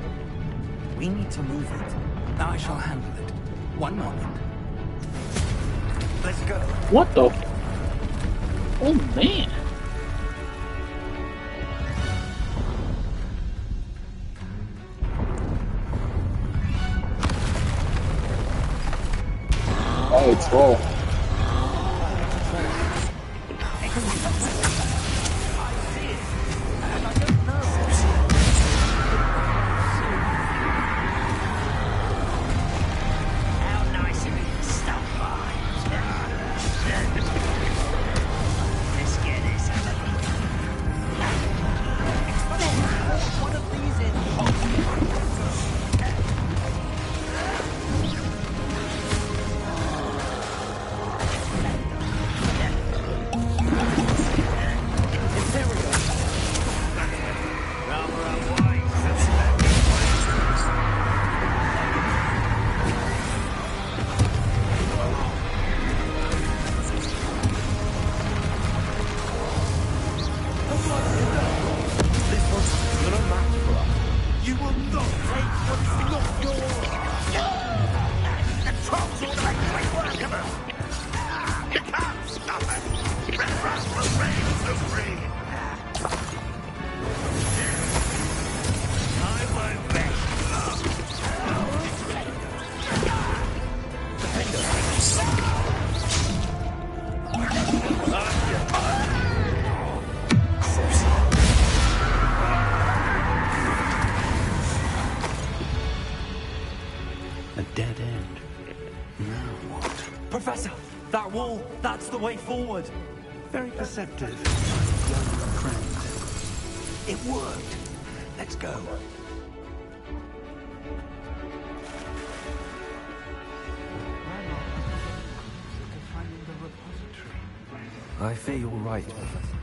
We need to move it. I shall handle it. One moment. Let's go. What the? Oh man. Oh, it's roll. That wall, that's the way forward. Very perceptive, young friend. It worked. Let's go. I fear you're right, Professor.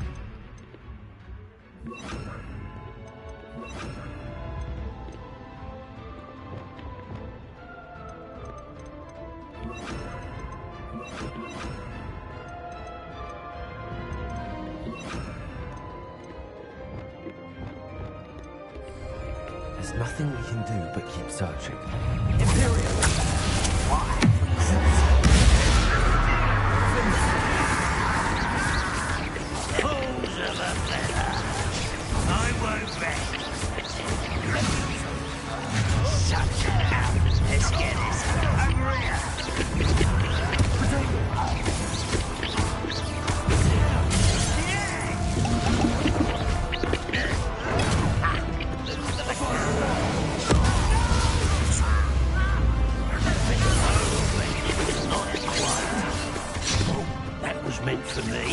nothing we can do but keep searching. Imperial! Fools of a feather! I won't rest! Such a let's get this over here! That was meant for me.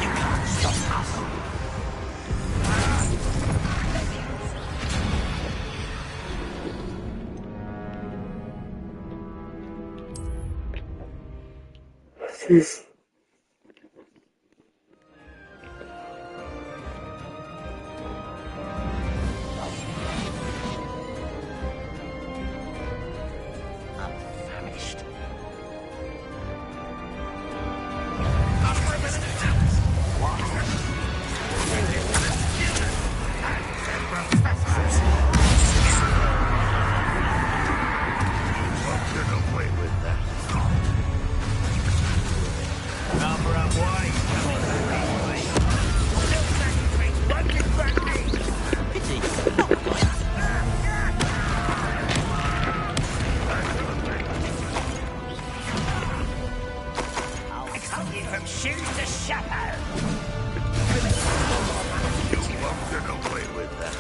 You can't stop us. From shoes to chapeau. You won't get away with that.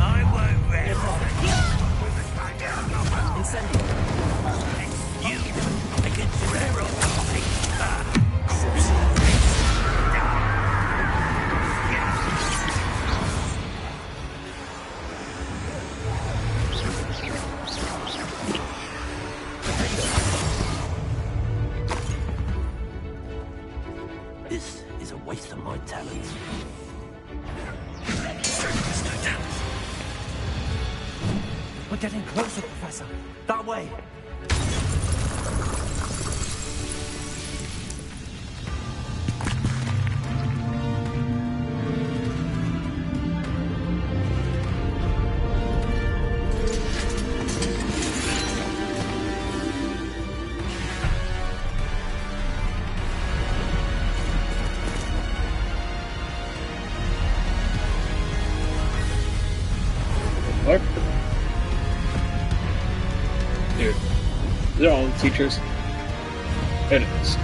I won't rest. You against railroad. This is a waste of my talents. We're getting closer, Professor. That way. What? Dude, they're all the teachers. It is.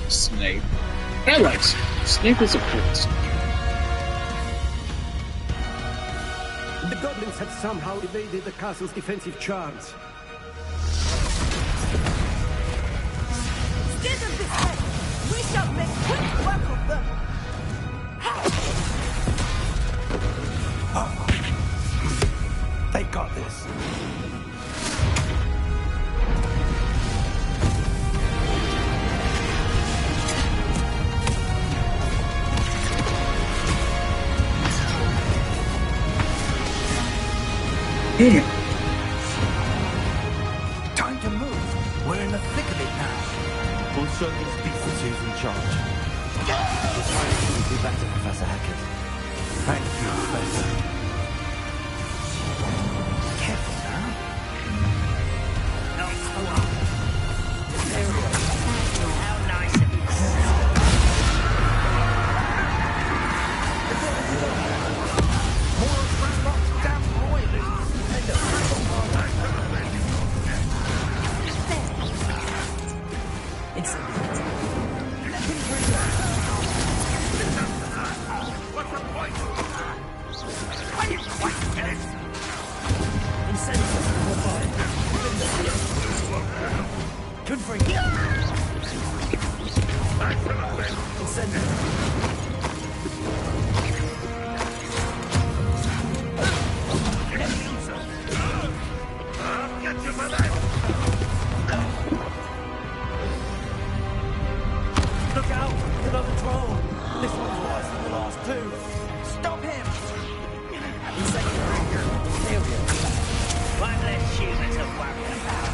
Snape. I like Snape. Snape is a cool teacher. The goblins had somehow evaded the castle's defensive charms. Stand on this head! We shall make quick work of them! They got this. Time to move. We're in the thick of it now. We'll show these beasts who's in charge. We'll try and do better, Professor Hackett. Thank you, Professor. Careful now. Not so up. How nice of you. More of Ranrock's damn royalists. What's the point? Are you quite finished? control. This one's worse than the last two. Stop him! One less human to worry about.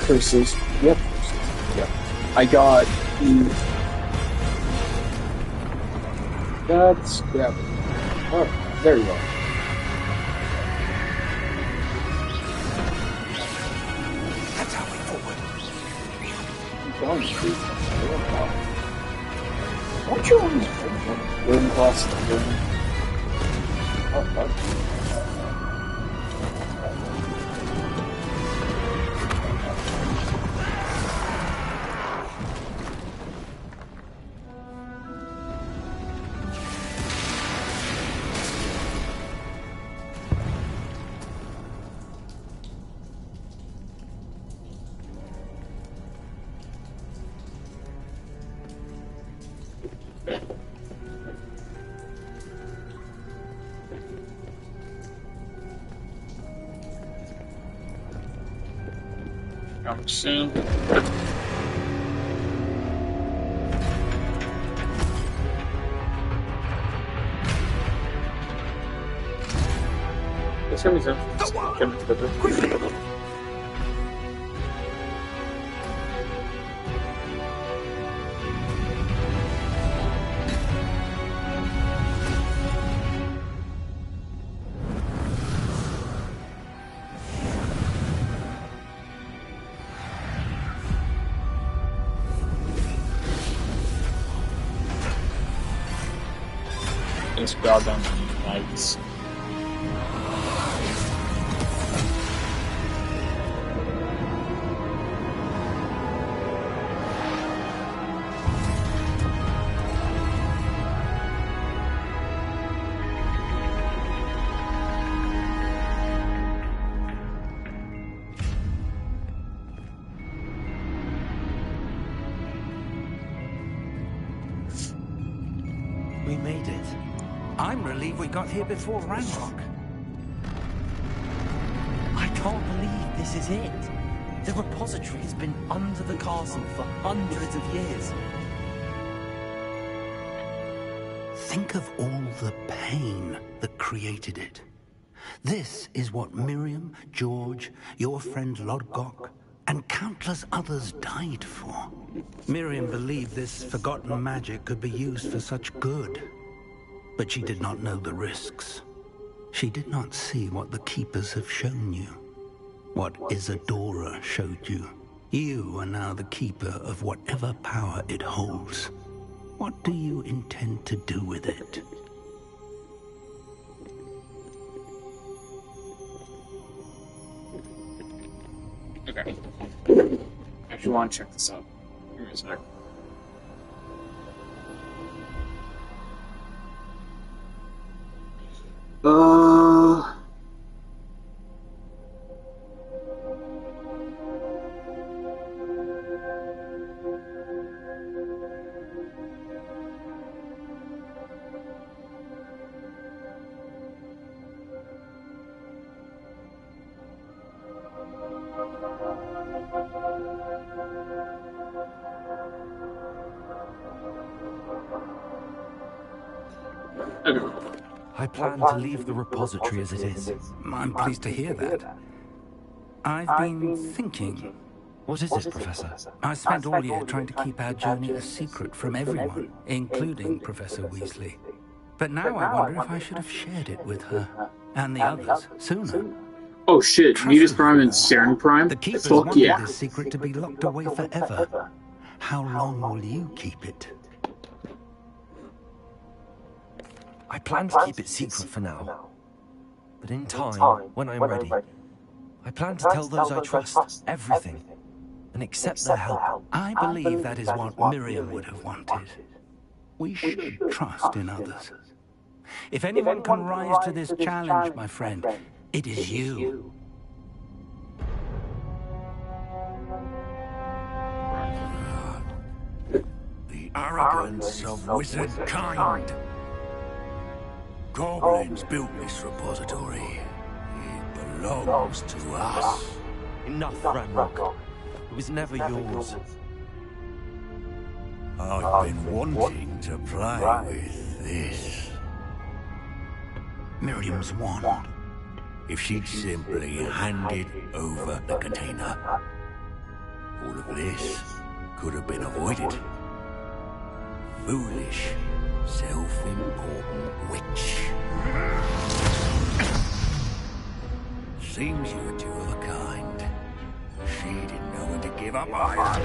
Curses. Yep. Yep. I got the. That's gravity. Oh, very well. That's how we forward. Don't you always room class room? Oh. Coming soon. It's coming soon. Coming together. These goddamn lights. We made it. I'm relieved we got here before Ranrock. I can't believe this is it. The repository has been under the castle for hundreds of years. Think of all the pain that created it. This is what Miriam, George, your friend Lodgok, and countless others died for. Miriam believed this forgotten magic could be used for such good. But she did not know the risks. She did not see what the Keepers have shown you. What Isadora showed you. You are now the Keeper of whatever power it holds. What do you intend to do with it? Okay. I actually want to check this out. Give me a sec. I plan to leave the repository as it is. I'm pleased to hear that. I've been thinking. What is it, Professor? I spent all year trying to keep our journey a secret from everyone, including Professor Weasley. But now I wonder if I should have shared it with her and the others sooner. Oh shit, Nita's Prime and Saren Prime? The Keepers Fuck wanted yeah. this secret to be locked away forever. How long will you keep it? I plan to keep it secret for now. But in time, when I'm ready, I plan to tell those I trust everything and accept their help. I believe that is what Miriam would have wanted. We should trust in others. If anyone can rise to this challenge, my friend, it is you. The arrogance of wizard kind. Goblins built this repository. It belongs to us. Enough, Ranrock. It was never yours. I've been wanting to play with this. Miriam's wand. If she'd simply handed over the container, all of this could have been avoided. Foolish, self-important witch. Seems you were two of a kind. She didn't know when to give up either.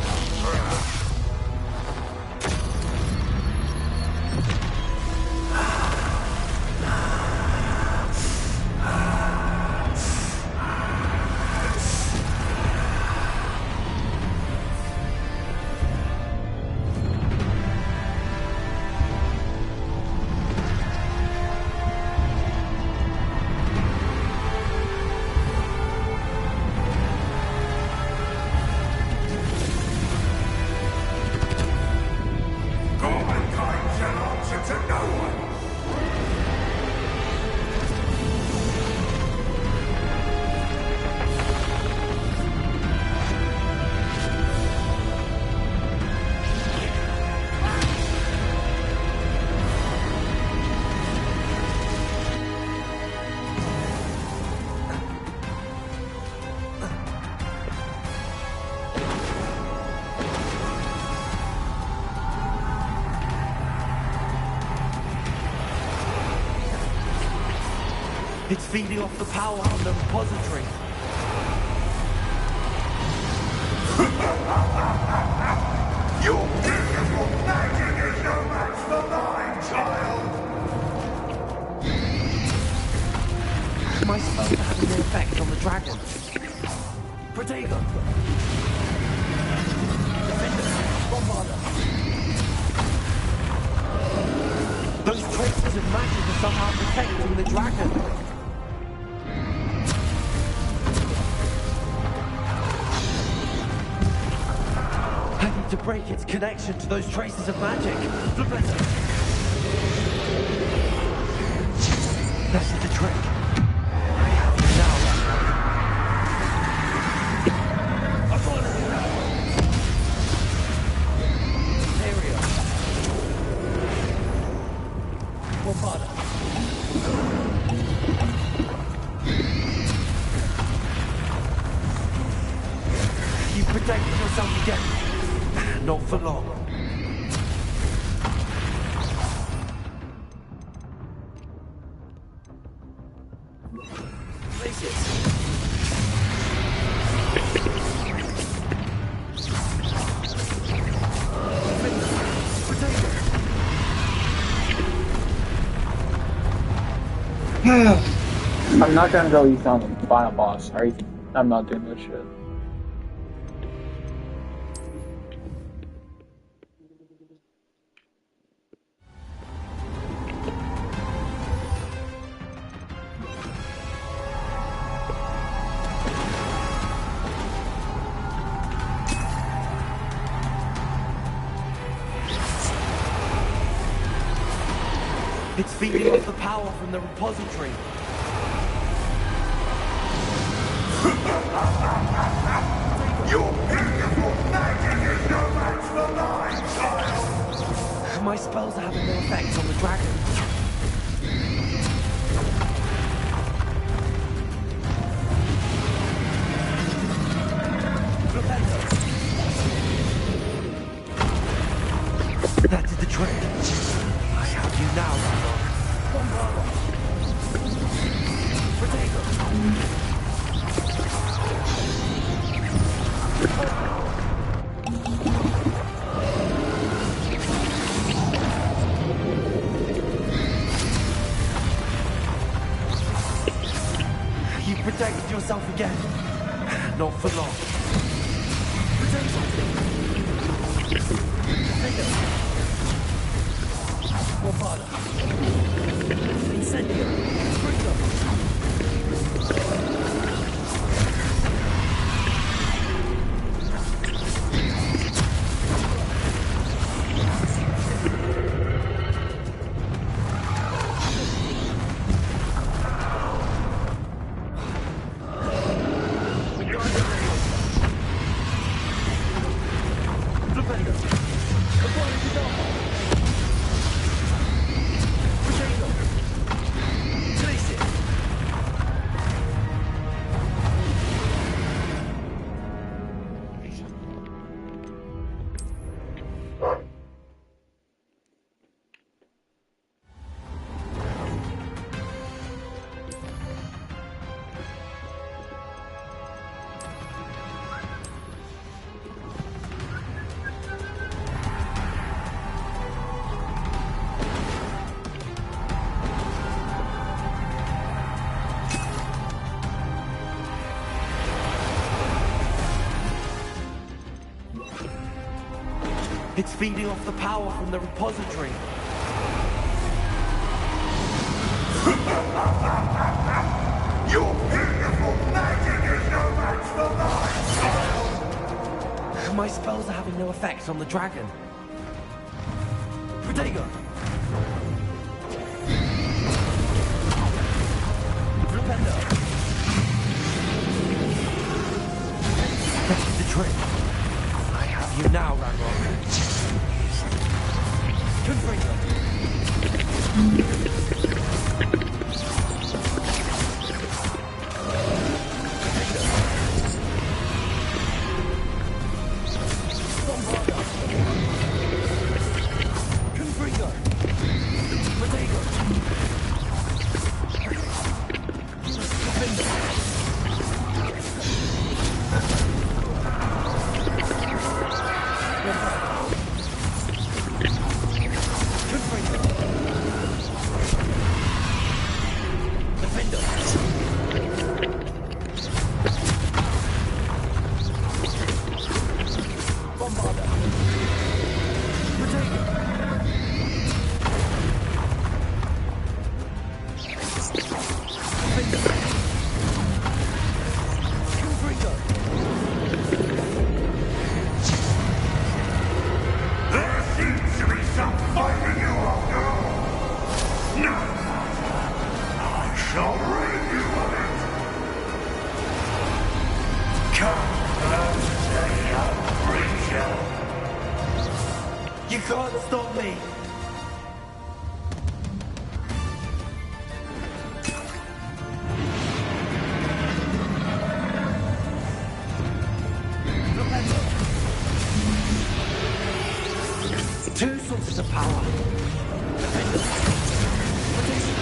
It's feeding off the power from the repository. Your beautiful magic is no match for mine, child! My spells are having no effect on the dragon. Protego! Those traces of magic are somehow protecting the dragon. I need to break its connection to those traces of magic. That's the trick. I have you now. You protected yourself again. Not for long. I'm not gonna go easy on the final boss. I'm not doing that shit. It's feeding off the power from the repository. Your beautiful magic is no match for mine, child! My spells are having no effect on the dragon. That did the trick. I have you now, Ranrock. protect yourself again. Not for long. Potato. Bombarda. Incendio. Sprinkler. It's feeding off the power from the repository. Your beautiful magic is no match for mine! My spells are having no effect on the dragon. Protego! Flipendo! That's the trick. I have you now, Ranrock. Confringo! You can't stop me! Two sources of power.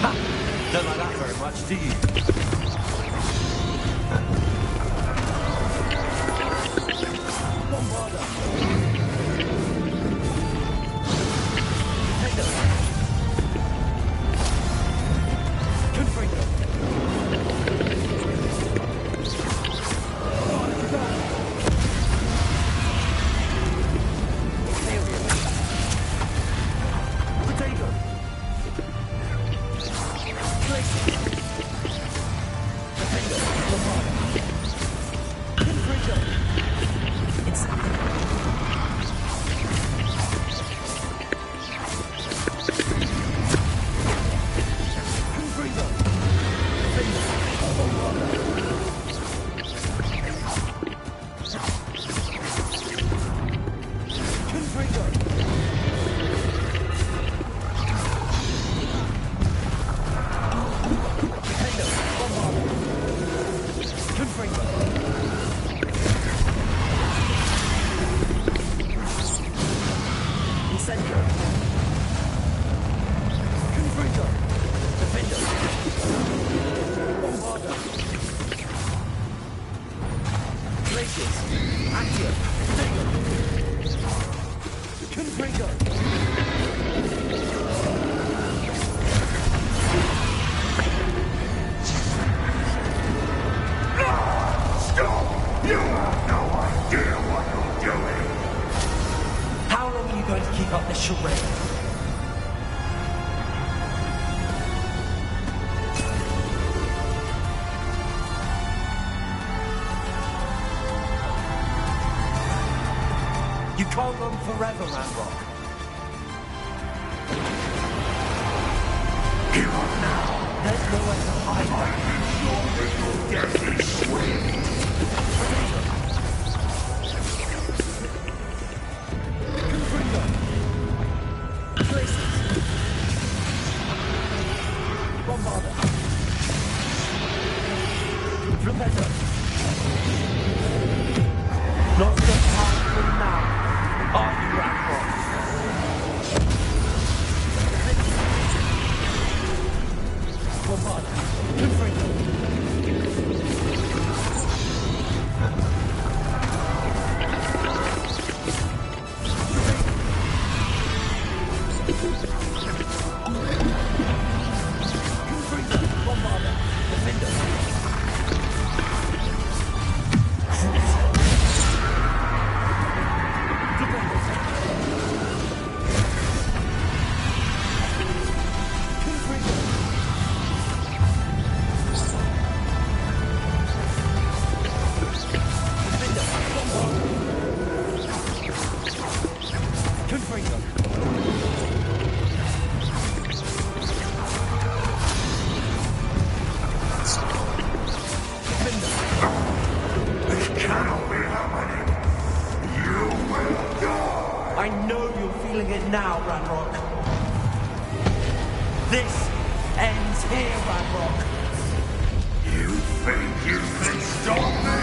Ha! Don't like that very much, do you? control them forever, Ranrock. Give up now. There's nowhere to hide them. Your death is swift. Not so powerful now, are you, Ranrock? I know you're feeling it now, Ranrock. This ends here, Ranrock. You think you can stop me?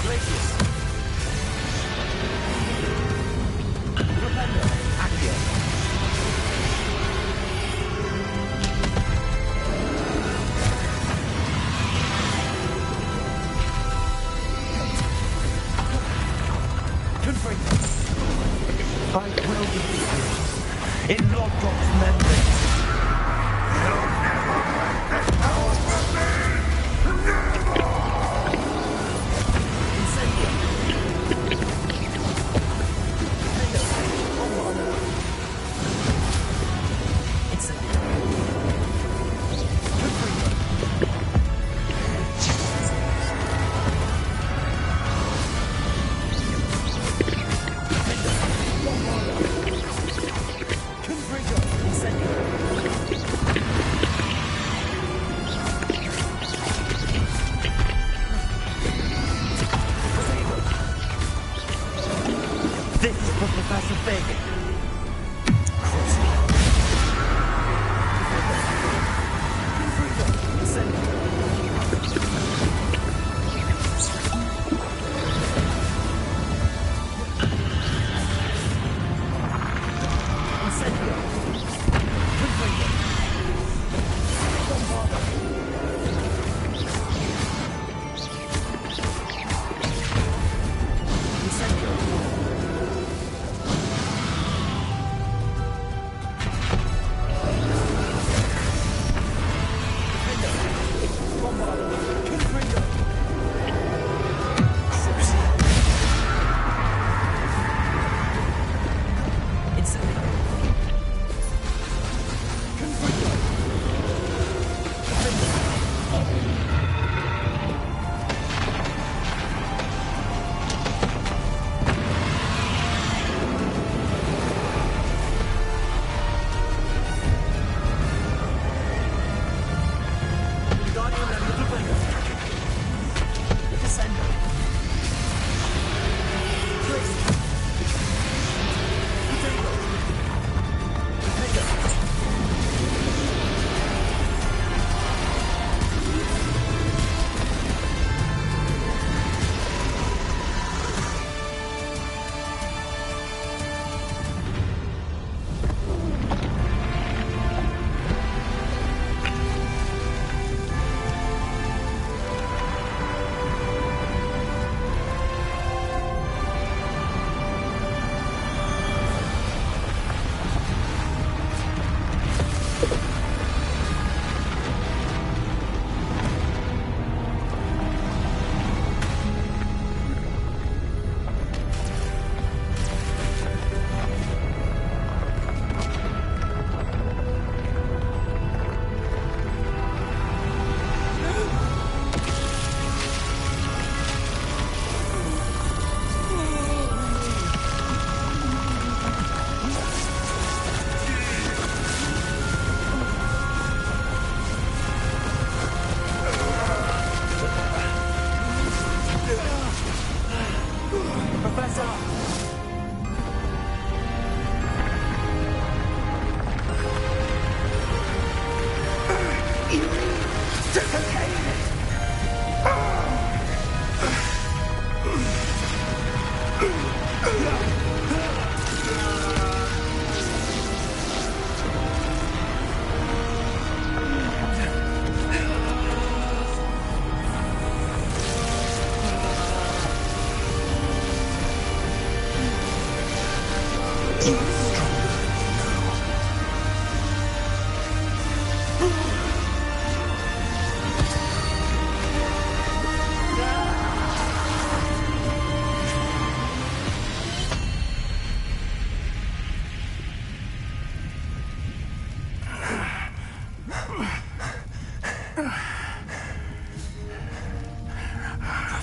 Glacius. Propender. Accio. I will defeat you in Lodgok's memory. You'll never make this power for me! Never! Incendio. Incendio. Confringo. Incendio.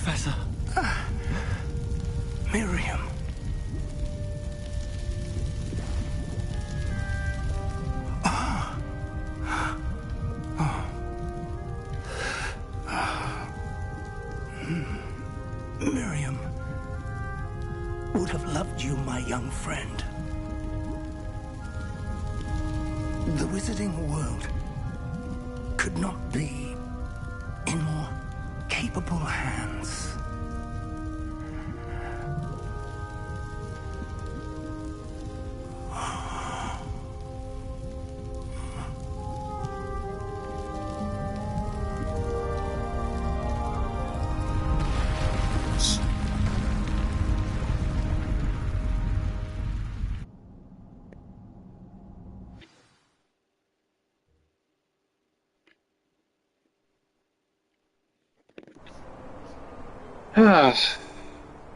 Professor. Miriam. Miriam would have loved you, my young friend. The wizarding world could not be in more capable hands.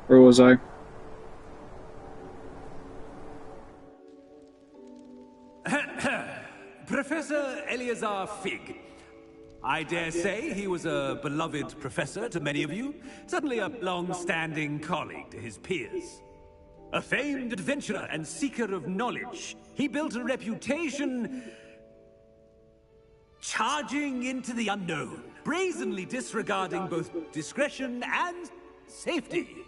Where was I? Professor Eleazar Fig. I dare say he was a beloved professor to many of you, certainly a long-standing colleague to his peers. A famed adventurer and seeker of knowledge, he built a reputation charging into the unknown, brazenly disregarding both discretion and safety,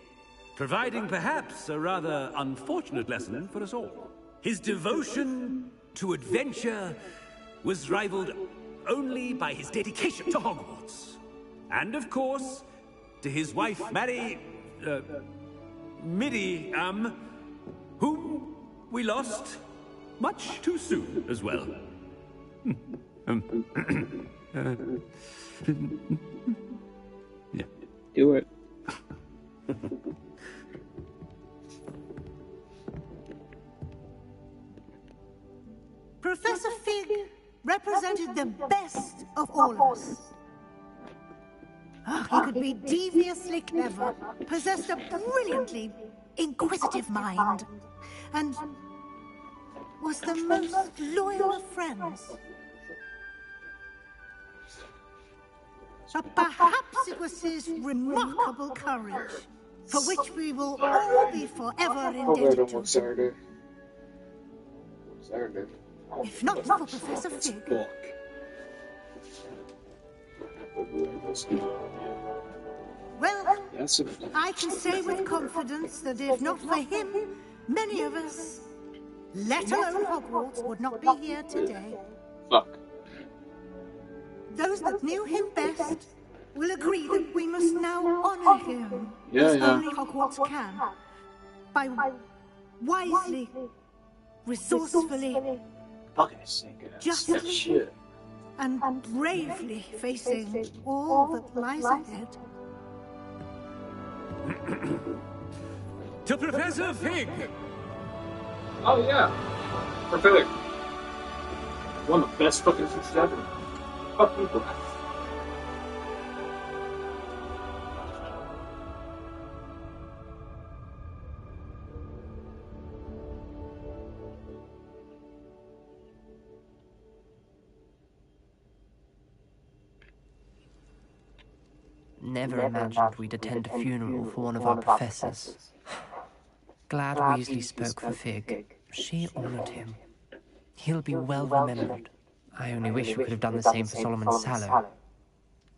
providing perhaps a rather unfortunate lesson for us all. His devotion to adventure was rivaled only by his dedication to Hogwarts. And of course, to his wife, Miriam, whom we lost much too soon as well. Yeah. Do it. Professor Fig represented the best of all of us. He could be deviously clever, possessed a brilliantly inquisitive mind, and was the most loyal of friends. But perhaps it was his remarkable courage, for which we will all be forever indebted to him. If not for Professor Fig. Well, I can say with confidence that if not for him, many of us, let alone Hogwarts, would not be here today. Fuck. Those that knew him best will agree that we must now honor him as only Hogwarts can, by wisely, resourcefully, justly, and bravely facing all that lies ahead. To Professor Fig! Oh yeah, Professor. One of the best fucking things ever. Fuck people. Never imagined we'd attend a funeral for one of our professors. Glad Weasley spoke for Fig. She honored him. He'll be well remembered. I only wish we could have done the same for Solomon Sallow.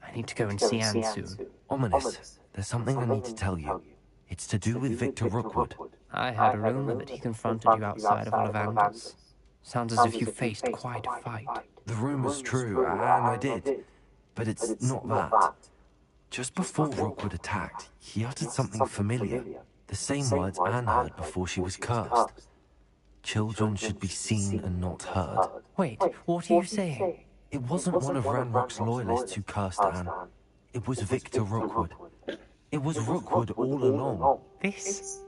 I need to go and see Anne soon. Ominous, there's something I need to tell you. It's to do with Victor Rookwood. I heard a rumor that he confronted you outside of Ollivanders. Sounds as if you faced quite a fight. The rumor's true, and I did. but it's not that. Just before Rookwood attacked, he uttered something familiar. The same words Anne heard before she was cursed. Children should be seen and not heard. Wait, what are you saying? It wasn't one of Ranrock's loyalists who cursed Anne. It was Victor Rookwood. It was Rookwood all along. This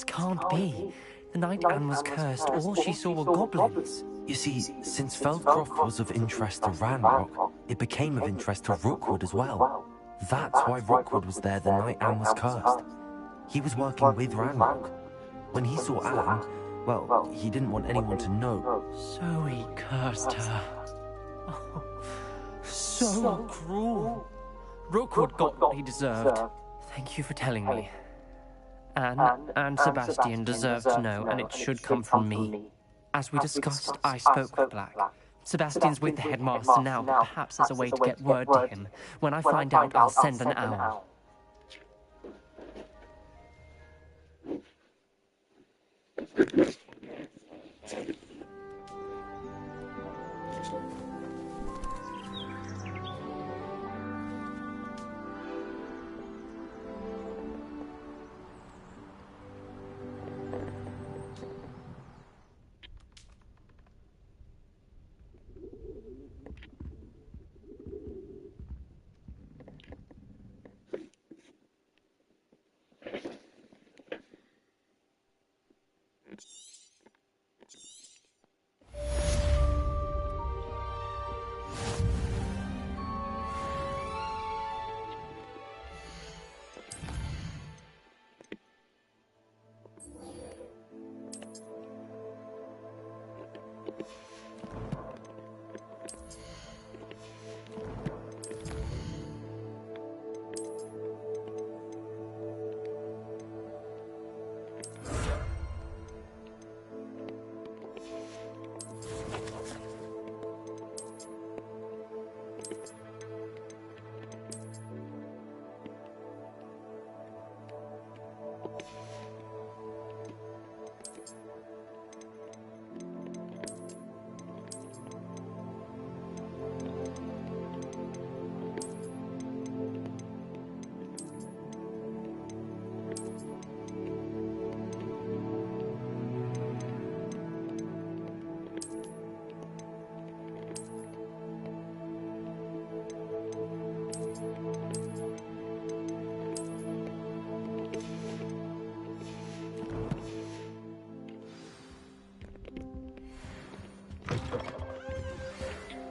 can't be. The night Anne was cursed, all she saw were goblins. You see, since Feldcroft was of interest to Ranrock, it became of interest to Rookwood as well. That's why Rookwood was there the night Anne was cursed. He was working with Ranrock. When he saw Anne, well, he didn't want anyone to know. So he cursed her. Oh, so cruel. Rookwood got what he deserved. Thank you for telling me. Anne and Sebastian deserve to know, and it should come from me. As we discussed, I spoke with Black. Sebastian's with the headmaster now, but perhaps there's a way to get word to him. When I find out, I'll send an owl.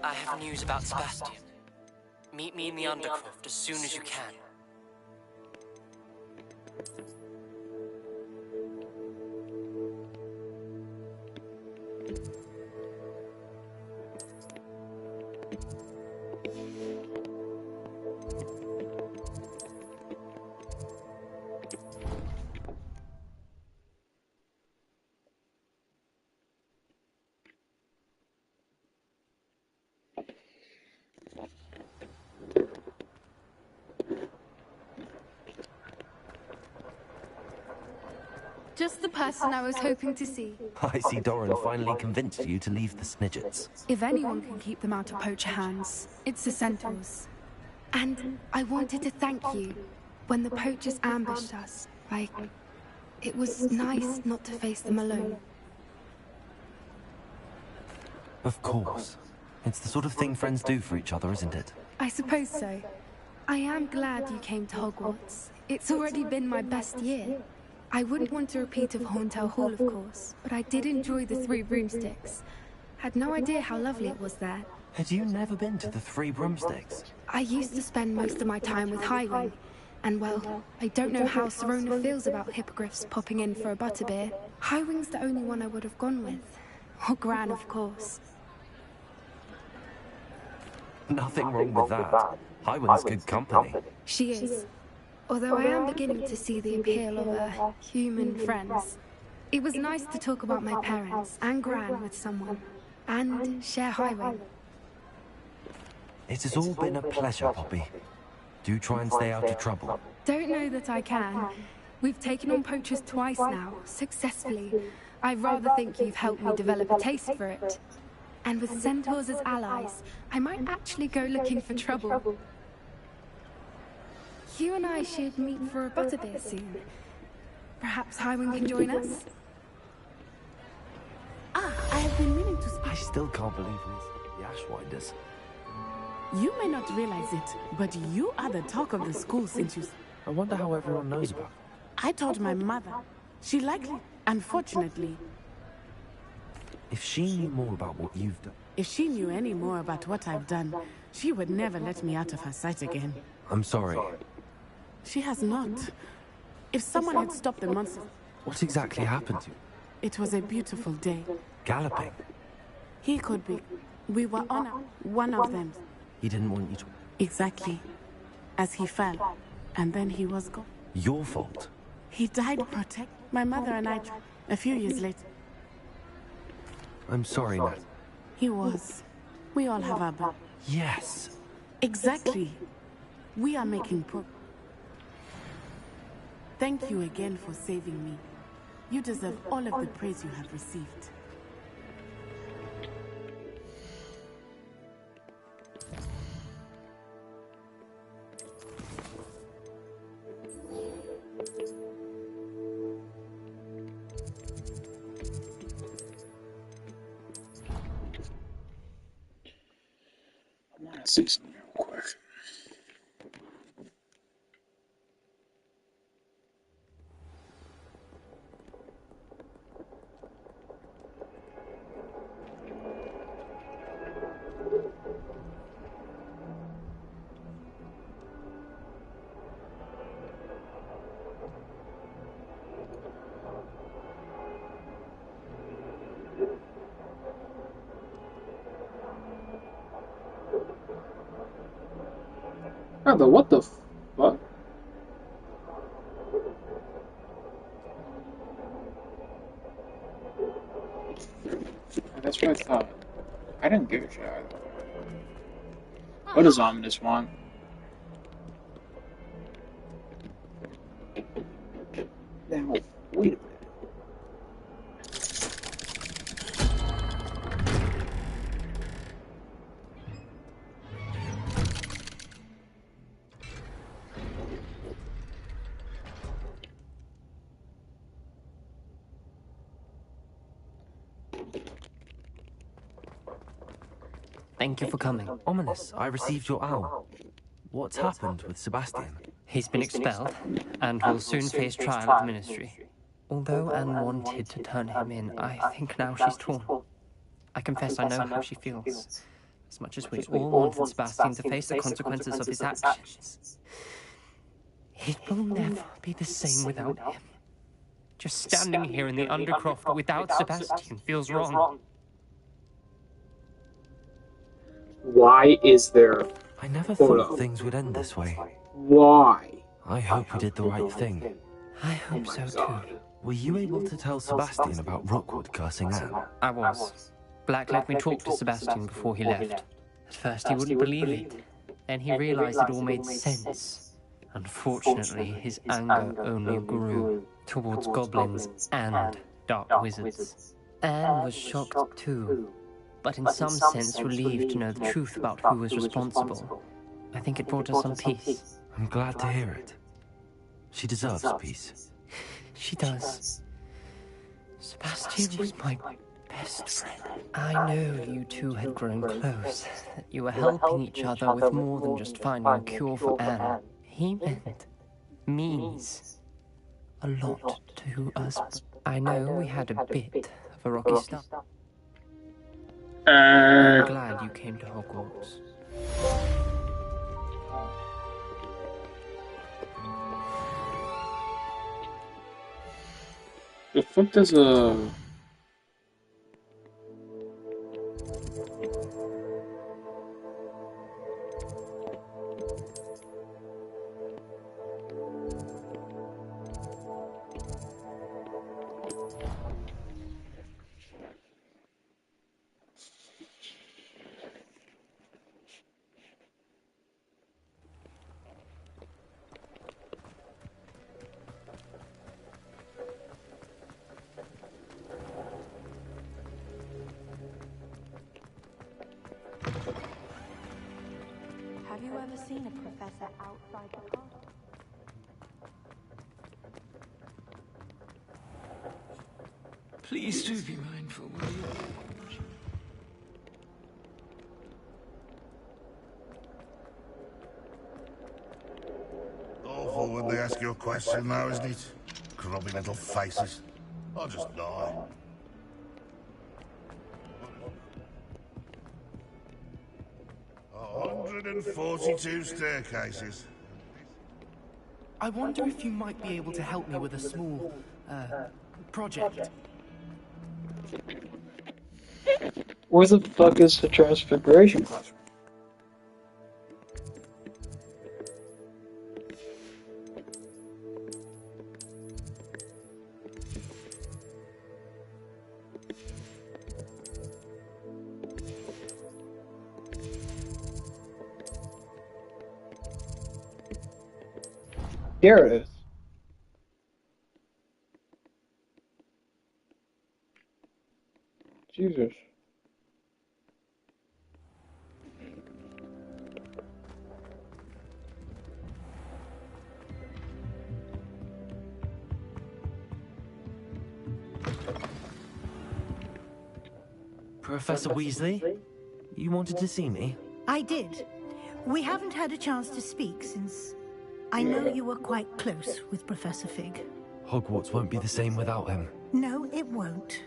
I have news about Sebastian. Meet me in the Undercroft as soon as you can. Just the person I was hoping to see. I see Doran finally convinced you to leave the Snidgets. If anyone can keep them out of poacher hands, it's the Centaurs. And I wanted to thank you. When the poachers ambushed us, it was nice not to face them alone. Of course. It's the sort of thing friends do for each other, isn't it? I suppose so. I am glad you came to Hogwarts. It's already been my best year. I wouldn't want a repeat of Horntail Hall, of course, but I did enjoy the Three Broomsticks. Had no idea how lovely it was there. Had you never been to the Three Broomsticks? I used to spend most of my time with Highwing, and well, I don't know how Serona feels about hippogriffs popping in for a butterbeer. Highwing's the only one I would have gone with. Or Gran, of course. Nothing wrong with that. Highwing's good company. She is. Although I am beginning to see the appeal of human friends. It was nice to talk about my parents and Gran with someone, and share Highwing. It has all been a pleasure, Poppy. Do try and stay out of trouble. Don't know that I can. We've taken on poachers twice now, successfully. I rather think you've helped me develop a taste for it. And with centaurs as allies, I might actually go looking for trouble. You and I should meet for a butterbeer soon. Perhaps Highwind can join us? I have been meaning to speak. I still can't believe we the Ashwinders. You may not realize it, but you are the talk of the school since you... I wonder how everyone knows about it. I told my mother. She likely, unfortunately... If she knew more about what you've done... If she knew any more about what I've done, she would never let me out of her sight again. I'm sorry. She has not. If someone had stopped the monster... What exactly happened to you? It was a beautiful day. Galloping? He could be. We were on one of them. He didn't want you to... Exactly. As he fell. And then he was gone. Your fault? He died protect my mother and I a few years later. I'm sorry, Nat. He was. We all have our bad. Yes. Exactly. We are making progress. Thank you again for saving me. You deserve all of the praise you have received. I want to see something real quick. Brother, what the fuck? That's what I thought. I didn't give a shit either. What does Ominous want? Now, wait a minute. Thank you for coming. Ominous, I received your owl. What's happened with Sebastian? He's been expelled, and will soon face trial at the Ministry. Although Anne wanted to turn him in, I think now she's torn. I confess I know how she feels. As much as we all wanted Sebastian to face the consequences of his actions. It will never be the same without him. Just standing here in the Undercroft without Sebastian feels wrong. Why is there... I never thought things would end this way. Why? I hope we did the right thing. I hope so too. Were you able to tell Sebastian about Rookwood cursing Anne? I was. Black let me talk to Sebastian before he left. At first he wouldn't believe it. Then he realized it all made sense. Unfortunately, his anger only grew towards goblins and dark wizards. Anne was shocked too, but in some sense relieved to know the truth about who was responsible. I think it brought us some peace. I'm glad to hear it. She deserves peace. She does. Sebastian was my best friend. I know you two had grown close, that you were helping each other with more than just finding a cure for Anne. He means a lot to us. I know we had a bit of a rocky start. I'm glad you came to Hogwarts. The fuck does a... you ever seen a professor outside the castle? Please do be mindful, will you? Awful when they ask you a question now, isn't it? Grubby little faces. I'll just die. 142 staircases. I wonder if you might be able to help me with a small, project. Where the fuck is the Transfiguration classroom? There it is. Jesus. Professor Weasley? You wanted to see me? I did. We haven't had a chance to speak since I know you were quite close with Professor Fig. Hogwarts won't be the same without him. No, it won't.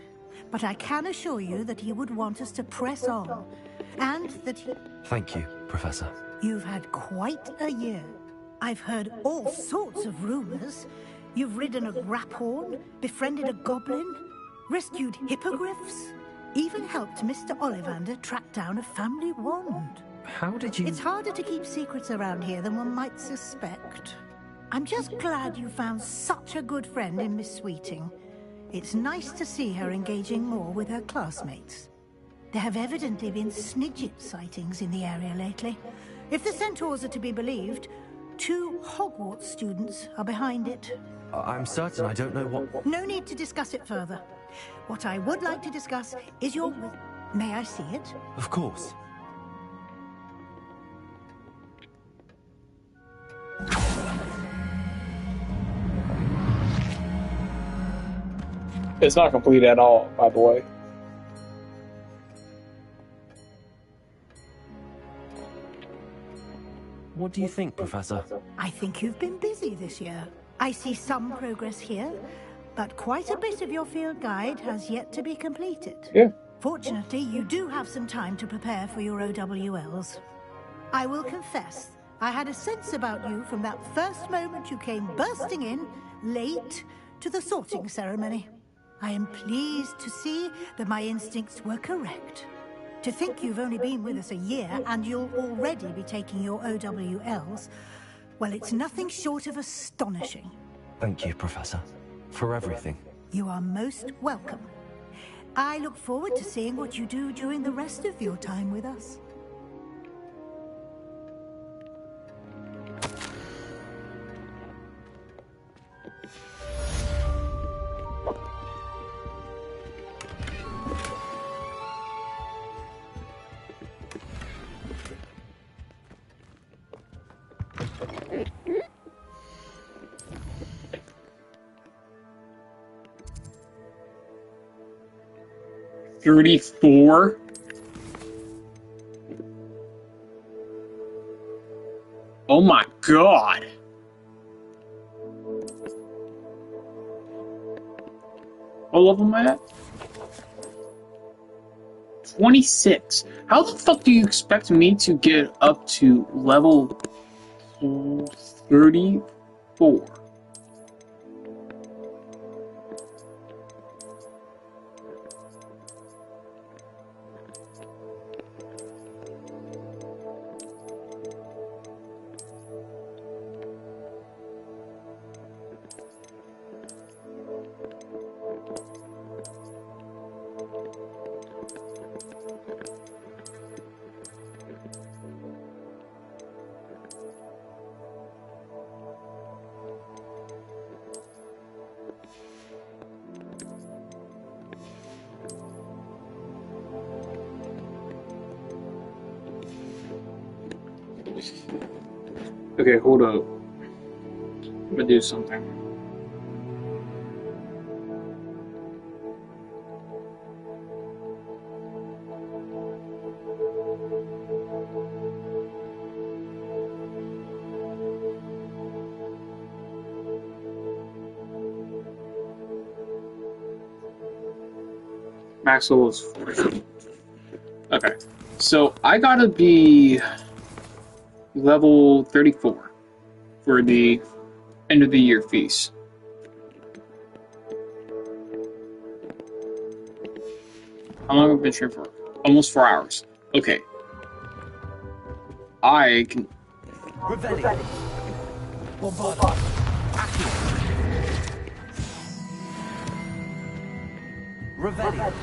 But I can assure you that he would want us to press on. And that he... Thank you, Professor. You've had quite a year. I've heard all sorts of rumors. You've ridden a graphorn, befriended a goblin, rescued hippogriffs, even helped Mr. Ollivander track down a family wand. How did you... It's harder to keep secrets around here than one might suspect. I'm just glad you found such a good friend in Miss Sweeting. It's nice to see her engaging more with her classmates. There have evidently been Snidget sightings in the area lately. If the centaurs are to be believed, 2 Hogwarts students are behind it. I'm certain I don't know what... No need to discuss it further. What I would like to discuss is your... May I see it? Of course. It's not complete at all, by the way. What do you think, Professor? I think you've been busy this year. I see some progress here, but quite a bit of your field guide has yet to be completed. Yeah. Fortunately, you do have some time to prepare for your OWLs. I will confess, I had a sense about you from that first moment you came bursting in, late, to the sorting ceremony. I am pleased to see that my instincts were correct. To think you've only been with us a year and you'll already be taking your OWLs, well, it's nothing short of astonishing. Thank you, Professor, for everything. You are most welcome. I look forward to seeing what you do during the rest of your time with us. $34. Oh my god. What level am I at? 26. How the fuck do you expect me to get up to level 34? Okay, hold up. I'm gonna do something. Maxwell is 40. Okay, so I gotta be level 34 for the end of the year feast. How long have I been streaming for? Almost 4 hours. Okay. I can. Revelli. Bombarda. Revelli.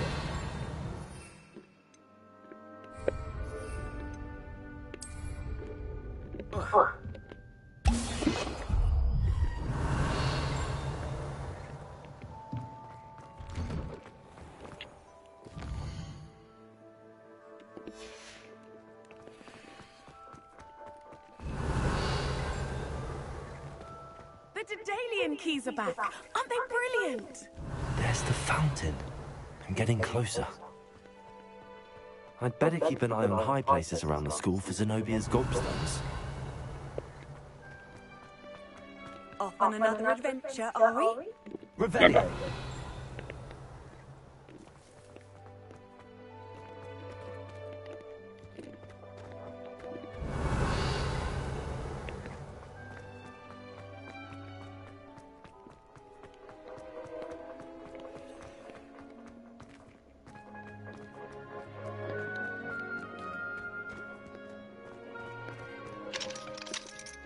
The Daedalian keys are back. Aren't they brilliant? There's the fountain. I'm getting closer. I'd better keep an eye on high places around the school for Zenobia's gobstones. Off on another adventure, are we? Revelli.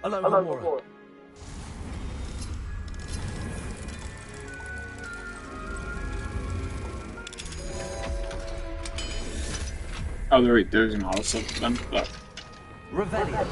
Hello, Hamura. Oh, there's an auto stuff then. But... Revelli.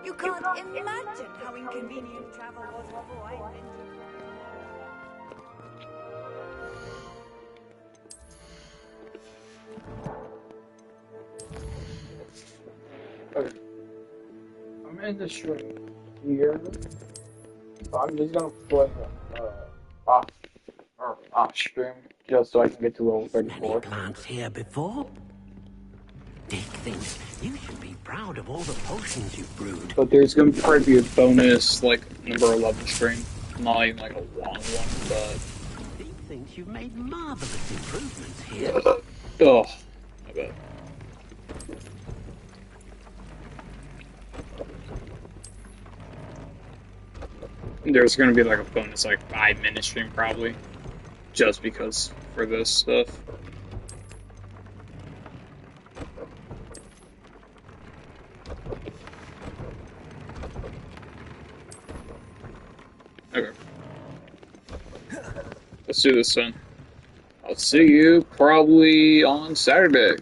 You can't imagine how inconvenient travel was before I invented Okay. I'm in the stream here. So I'm just gonna play off stream just so I can get to level 34. Many plants here before. Dick thinks you should be proud of all the potions you've brewed. But there's gonna probably be a bonus like number 11 stream. Not even like a long one, but He thinks you've made marvelous improvements here. oh, I bet. There's gonna be like a bonus like 5-minute stream probably, just because for this stuff. Okay. Let's do this then. I'll see you probably on Saturday.